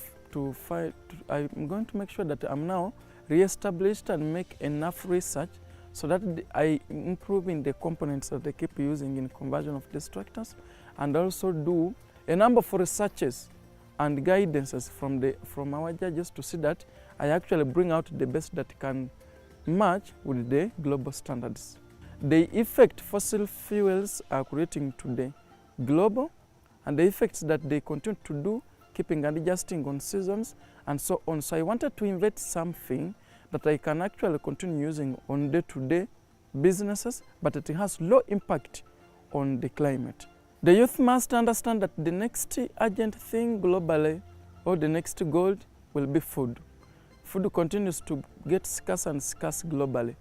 make sure that I'm now re-established and make enough research so that I improve in the components that they keep using in conversion of these tractors, and also do a number of researches and guidances from our judges to see that I actually bring out the best that can match with the global standards. The effect fossil fuels are creating today, global, and the effects that they continue to do, keeping and adjusting on seasons and so on. So I wanted to invent something that I can actually continue using on day-to-day businesses, but it has low impact on the climate. The youth must understand that the next urgent thing globally, or the next goal, will be food. Food continues to get scarce and scarce globally.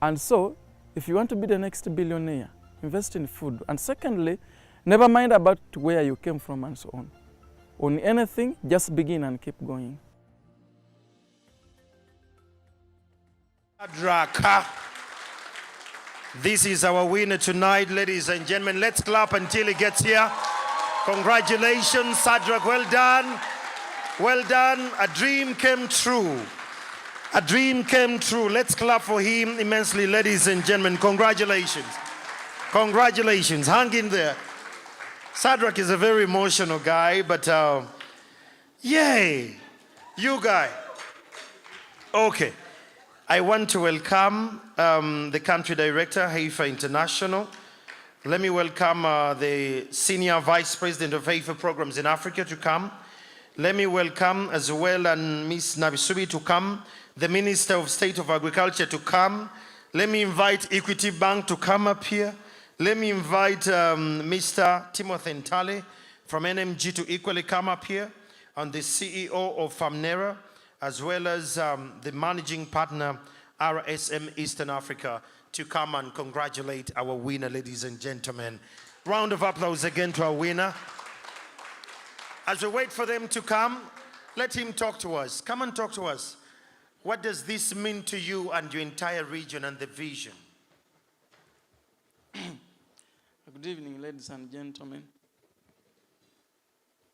And so, if you want to be the next billionaire, invest in food. And secondly, never mind about where you came from and so on. On anything, just begin and keep going.
Sadraka. This is our winner tonight, ladies and gentlemen. Let's clap until he gets here. Congratulations, Sadrak. Well done. Well done. A dream came true. A dream came true. Let's clap for him immensely, ladies and gentlemen. Congratulations. Congratulations. Hang in there. Sadrak is a very emotional guy, but yay. You guy. Okay. I want to welcome the country director, Haifa International. Let me welcome the Senior Vice President of Haifa Programs in Africa to come. Let me welcome as well and Ms. Nabisubi to come, the Minister of State of Agriculture to come. Let me invite Equity Bank to come up here. Let me invite Mr. Timothy Ntale from NMG to equally come up here, and the CEO of Famnera, as well as the managing partner, RSM Eastern Africa, to come and congratulate our winner, ladies and gentlemen. Round of applause again to our winner. As we wait for them to come, let him talk to us. Come and talk to us. What does this mean to you and your entire region and the vision?
Good evening, ladies and gentlemen.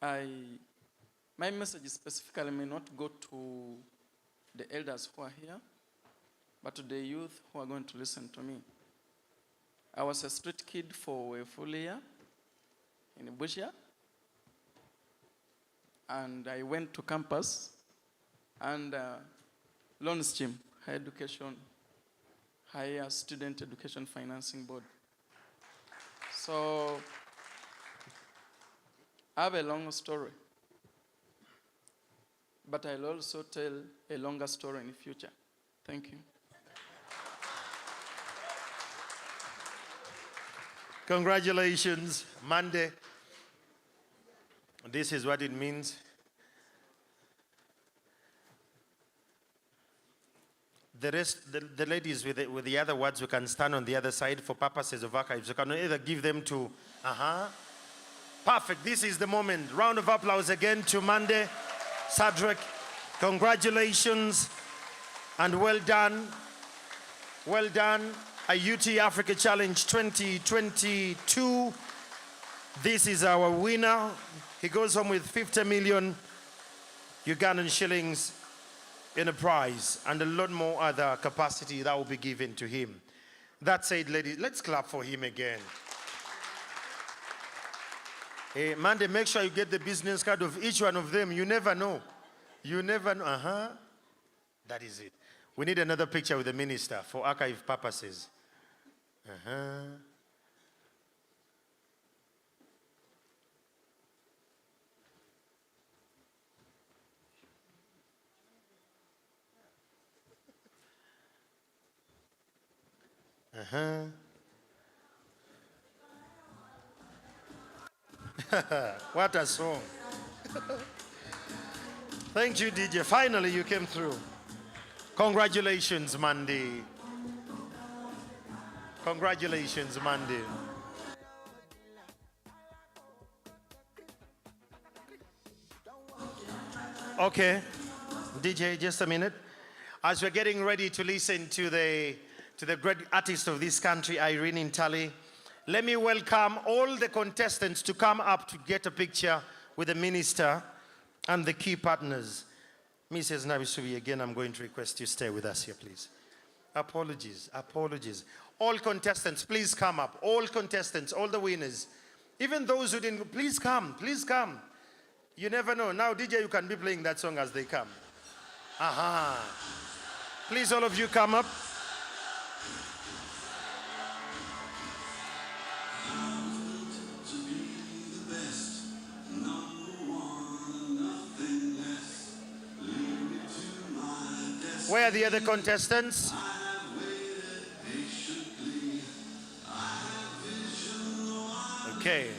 My message specifically may not go to the elders who are here, but to the youth who are going to listen to me. I was a street kid for a full year in Bushia, and I went to campus and loan scheme, higher student education financing board. So I have a long story, but I'll also tell a longer story in the future. Thank you.
Congratulations, Monday. This is what it means. The rest, the ladies with the other words, we can stand on the other side for purposes of archives. You can either give them to, Perfect, this is the moment. Round of applause again to Monday, Sadrak. Congratulations and well done. Well done. Ayute Africa Challenge 2022. This is our winner. He goes home with 50 million Ugandan shillings in a prize and a lot more other capacity that will be given to him. That said, ladies, let's clap for him again. Hey, Monday, make sure you get the business card of each one of them. You never know. You never know. That is it. We need another picture with the minister for archive purposes. What a song. Thank you, DJ. Finally, you came through. Congratulations, Mandy. Congratulations, Mandy. Okay, DJ, just a minute. As we're getting ready to listen to the great artist of this country, Irene Ntale, let me welcome all the contestants to come up to get a picture with the minister and the key partners. Mrs. Nabisubi, again, I'm going to request you stay with us here, please. Apologies. All contestants, please come up. All contestants, all the winners. Even those who didn't, please come. You never know. Now, DJ, you can be playing that song as they come. Please, all of you come up. Where are the other contestants? Okay.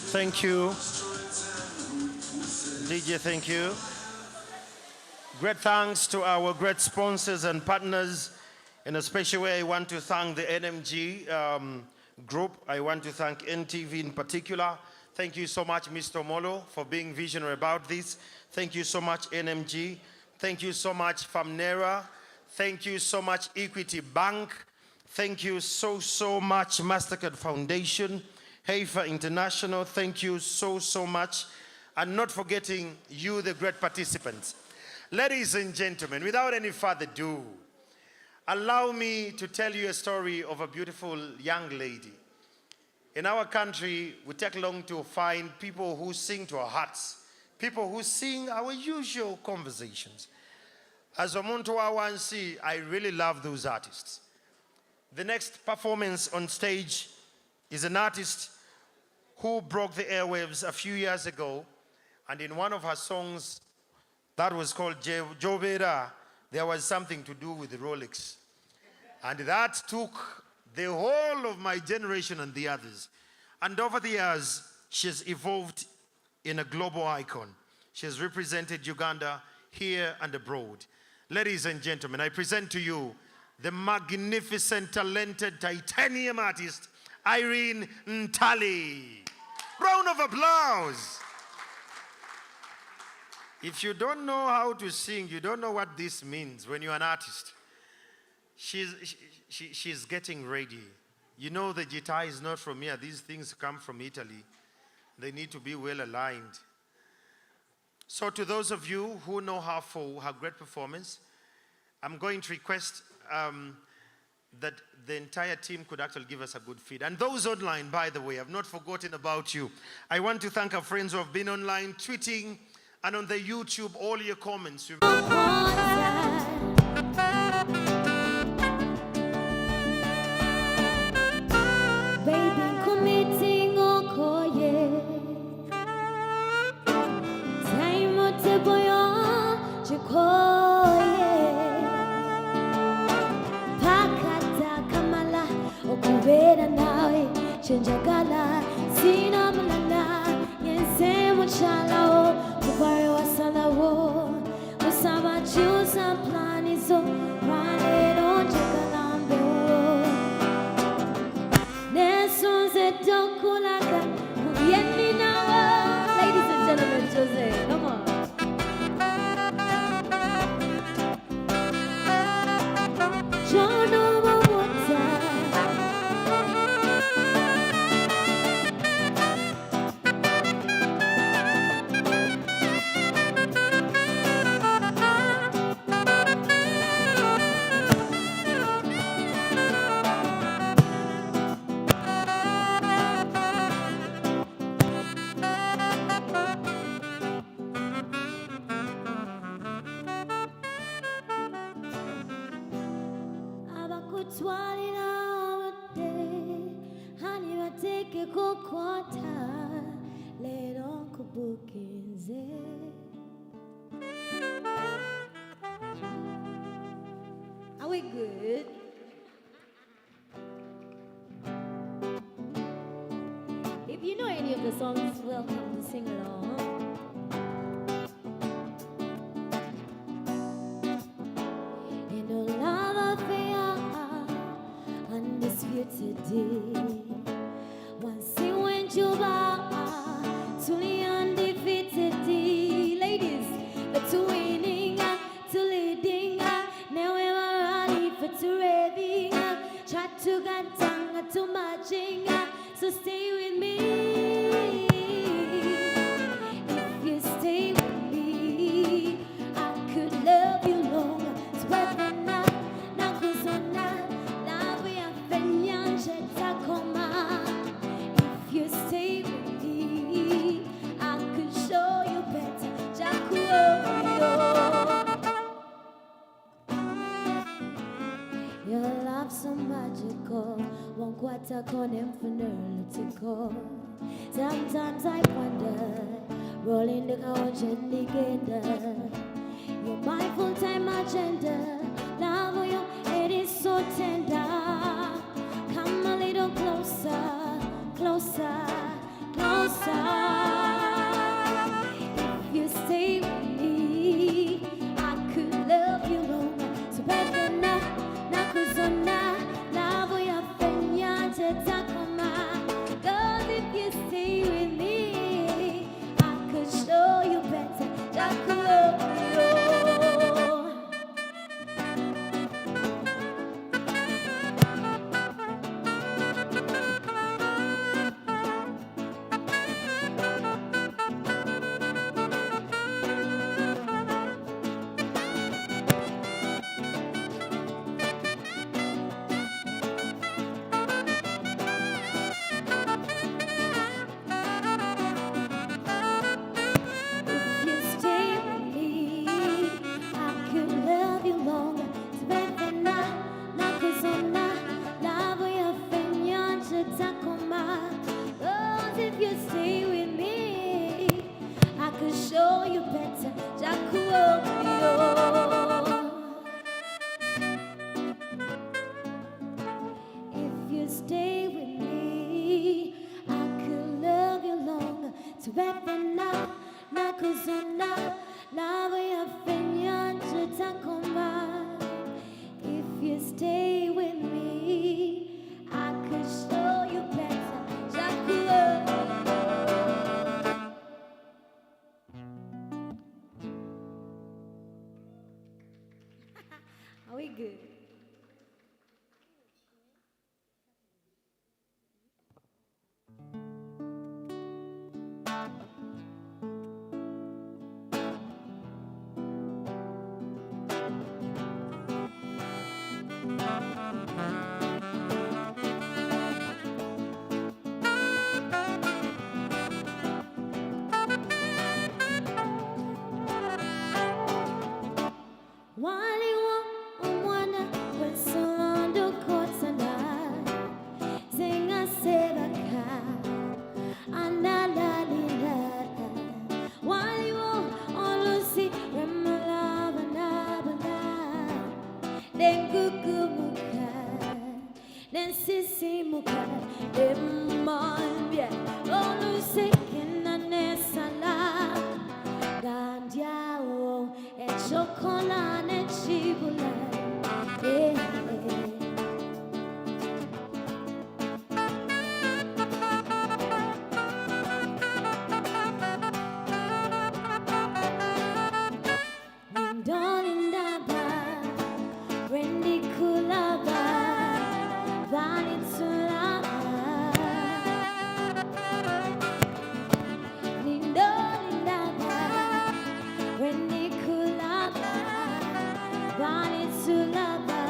Thank you. DJ, thank you. Great thanks to our great sponsors and partners. In a special way, I want to thank the NMG group. I want to thank NTV in particular. Thank you so much, Mr. Molo, for being visionary about this. Thank you so much, NMG. Thank you so much, Famnera. Thank you so much, Equity Bank. Thank you so much, Mastercard Foundation, Heifer International. Thank you so much. And not forgetting you, the great participants. Ladies and gentlemen, without any further ado, allow me to tell you a story of a beautiful young lady. In our country, we take long to find people who sing to our hearts, people who sing our usual conversations. As Omuntu Awansi, I really love those artists. The next performance on stage is an artist who broke the airwaves a few years ago, and in one of her songs that was called Jobera, there was something to do with Rolex. And that took the whole of my generation and the others. And over the years, she's evolved in a global icon. She has represented Uganda here and abroad. Ladies and gentlemen, I present to you the magnificent, talented, titanium artist, Irene Ntali. Round of applause. If you don't know how to sing, you don't know what this means when you're an artist. She's getting ready. You know the guitar is not from here. These things come from Italy. They need to be well aligned. So to those of you who know her for her great performance, I'm going to request that the entire team could actually give us a good feed. And those online, by the way, I've not forgotten about you. I want to thank our friends who have been online, tweeting, and on the YouTube, all your comments.
Baby, committing okoye. Time to boyo chikoye. Pakata kamala okubera nawe chenjagala sina mulana yense muchala o kubare wasala wo usama chusa planizo rane don chekalambe wo nesunze dokulaka yemi nawa. Ladies and gentlemen, Jose, come on. Are we good? If you know any of the songs, welcome to sing along. In a love affair, undisputed. Once he went to to the undefeated. Ladies, to winning, to leading, now we're ready for to raving, chat to gantang, to marching, so stay with me. If you stay with me, I could love you long. Sweatana, nakuzona, love ya fenyanje takoma. If you stay with me, I could show you better. Your love so magical, won't quite a analytical. Sometimes I wonder, rolling the couch and together. You're my full-time agenda. Love you, it is so tender. Come a little closer, closer, closer. If you stay with me, I could love you long. So better na nakuzona, love ya fenya tetakoma. 'Cause if you stay with me, I could show you better. Jakuo. Are we good? Waliwo omwana kwesolando kotana zenga sebaka analalila waliwo olusi remalabanabana dengugumuka densisimuka emambye olusi kenanesala gandiawo echokolane chibula Ndolindaba Rendi kulaba Vanitsulaba Ndolindaba Rendi kulaba Vanitsulaba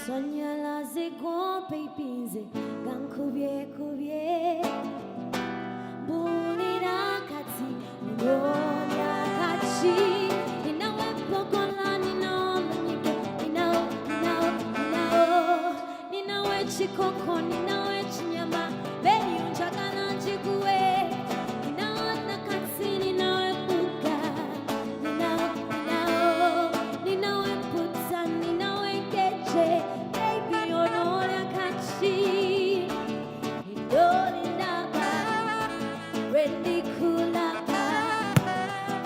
Sonya zigwa pepinze Gankubye kubye Bulira kati Unonya kachi Inawe pokola Ninawe Ninawe chikoko Ninawe chinyama Beni unchakana chikuwe Ninawe katsi Ninawe puka Ninawe putsa Ninawe keche Baby ononya kachi Indolindaba Rendi kulaba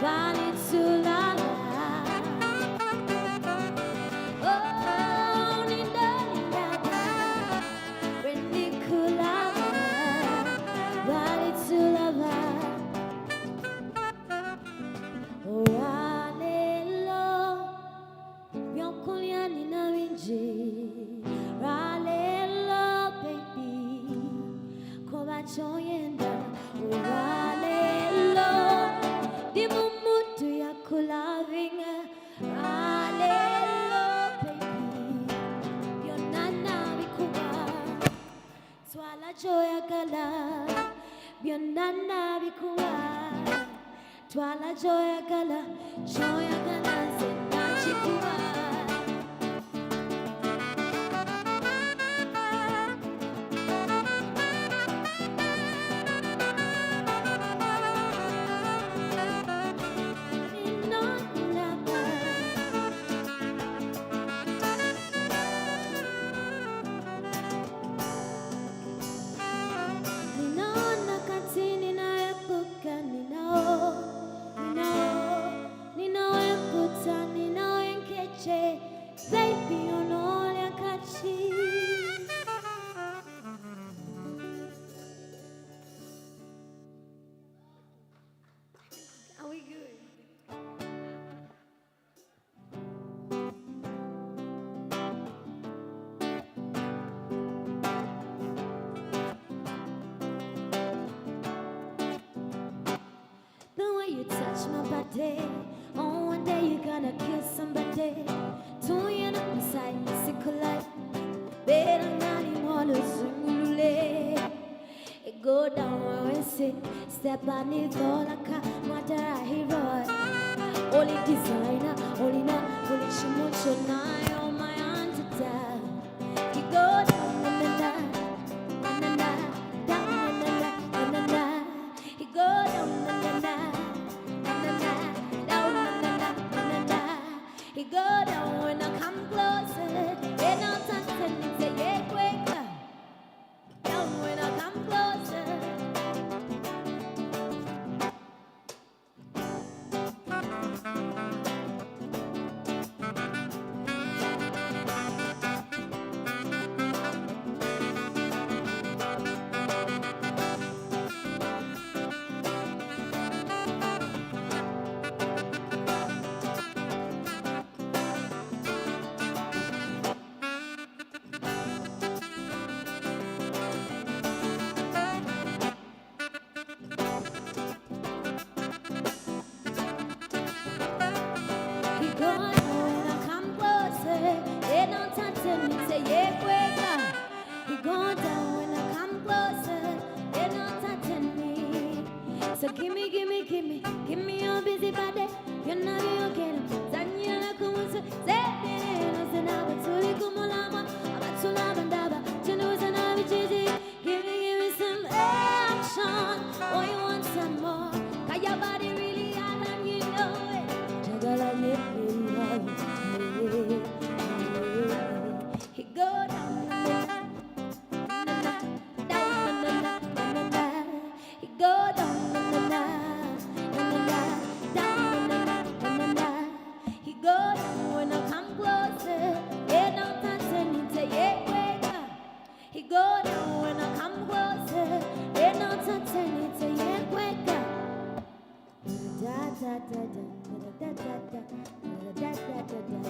Vanitsulaba Oh, Nindolindaba Rendi kulaba Vanitsulaba Oh, Ralelo Bionkulia nina winji Ralelo, baby Koba choyenda Ralelo Di mumutu ya kulavinga Ralelo, baby Bionana bikuba Swala joya gala Bionana bikuba Twala joya gala Zena chikuba Ninaona katini naepuka ninaweputa ninawenkeche baby onolya kachi Are we good? The way you touch my body, oh, one day you're gonna kill somebody. Two years inside my sickle life, better not even to zungulule. It go down where we sit, step on it all like a mother hero. Only designer, only na, only chimucho na, oh my auntie. It go down na na na, na na, down na na na, na na. It go down na na na. He go down when I come closer. They don't touch and say, yeah, quicker. Down when I come closer. give me your busy body. You know you get it. Zanyana kumunsu, zebene, no senaba, tuli kumulama, abatula bandaba, tunuza na vichiji. Give me some action. Oh, you want some more? Got your body really hot and you know it. Jagala he go down, he go down, he go down when I come closer. Yeah, no touching it, yeah, wake up. He go down when I come closer. Yeah, no touching it, yeah, wake up. Da da da da da da da da da da da da da.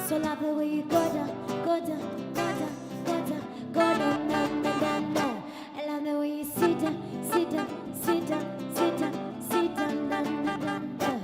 So love the way you go down, go down, go down, go down, go down, down, down, down, down. I love the way you sit down, sit down, sit down, sit down, sit down, down, down, down, down.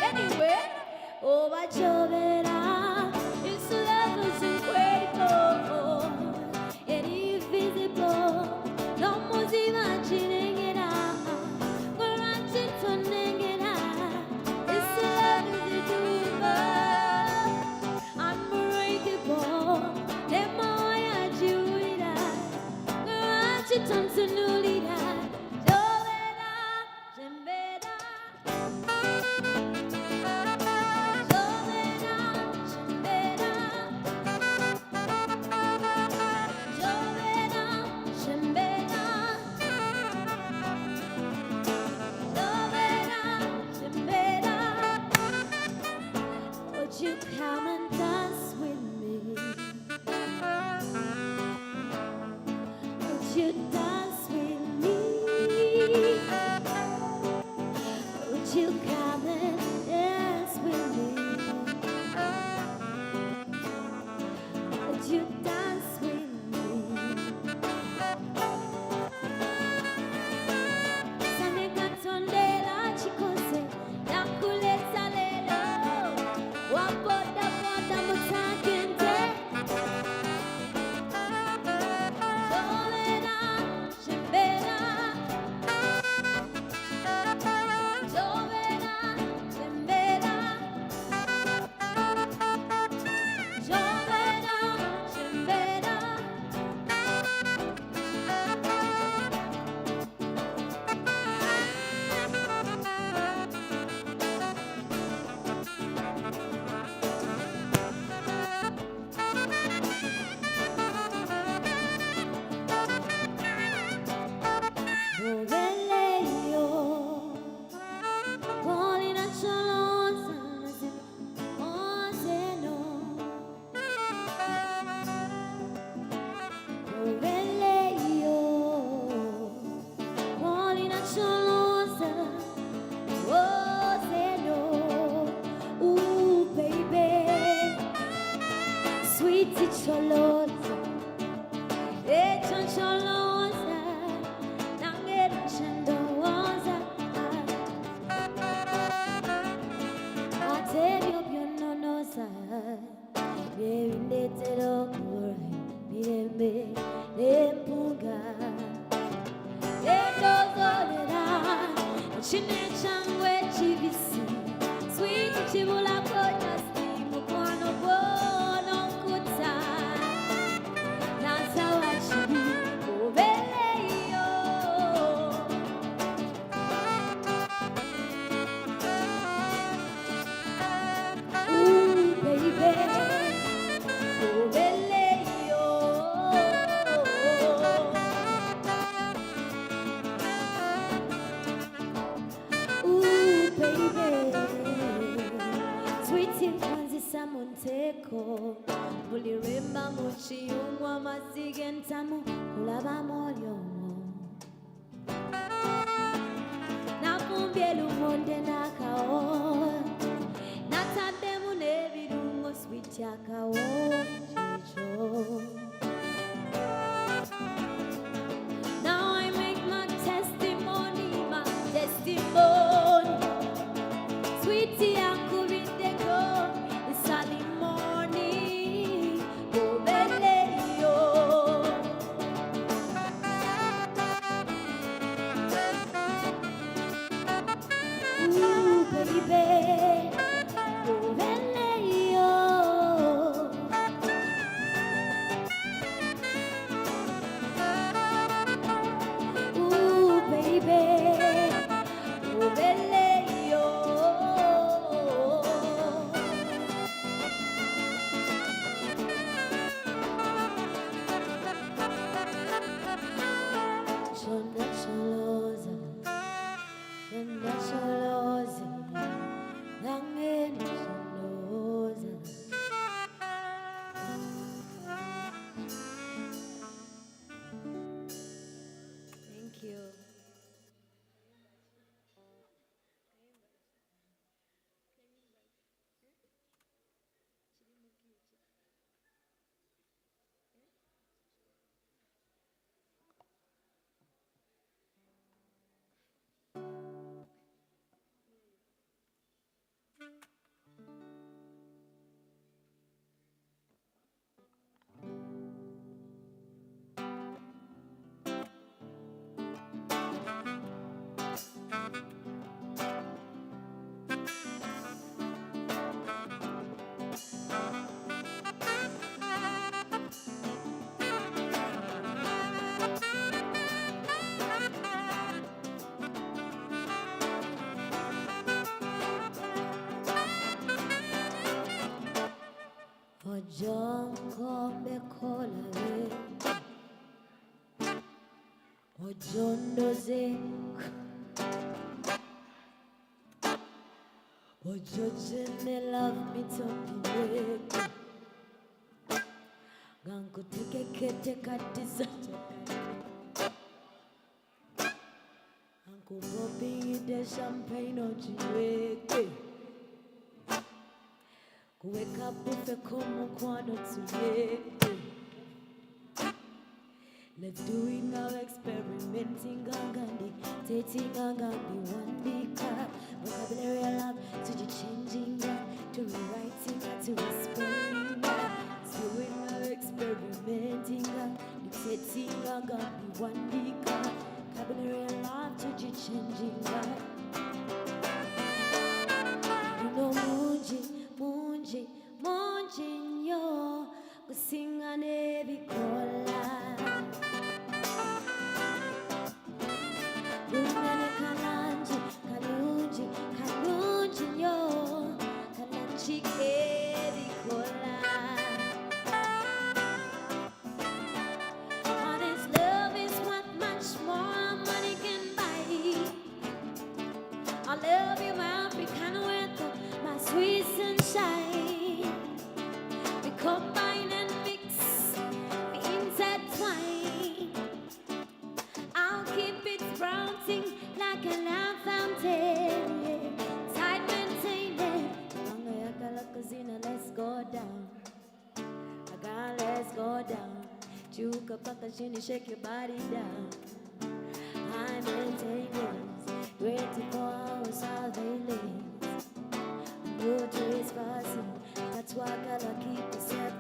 Anyway, oh, but it's levels incredible and invisible. No more imagining it out. We're watching turning it out. It's levels doable, unbreakable. The more I do it out, we're watching turning it out. Jovena, sweet choloza, choloza, nangera chandoza. Aterio piononosa, yerindetero kurai, mirembe, empunga, endozolera, chine changwe chivisi, sweet chibula konya stimu kwano bono kuta, nasa wachibi, obeleyo. Ooh, baby, obeleyo. Ooh, baby, sweetie kwanzisa monteko, muliremba muchiyumwa masige ntamu, kulaba molyomo. Nafumbye lumonde nakao, natademu nebirungo sweet yakao chicho. Now I make my testimony, sweetie yakubindeko, isali morning, obeleyo. Ooh, baby, obeleyo. Ooh, baby, obeleyo. Chonda choloza, chonda choloza, nangeni choloza. Thank you. Ojonkombe kolare, ojondoze, ojojene love me topile, ganko teke kete katisa, ganko popping the champagne ojiweke. Kuweka bufe como kwano tuyeke. Let's do it now, experimenting gangandi, dating gangandi, one bika. Vocabulary love to the changing that, to rewriting that, to whispering that. Let's do it now, experimenting gangandi, dating gangandi, one bika. Vocabulary love to the changing that. You know munji, munji, munji nyo, kusinga nebikola. Unane kalanji, kalunji, kalunji nyo, kalanji ebikola. Honest love is worth much more money can buy. I love you, my African weather, my sweet sunshine. We combine and we down. Juke up like a shinny, shake your body down. I'm entangled, waiting for hours, how they live. Blue trees passing, that's why I gotta keep it separate.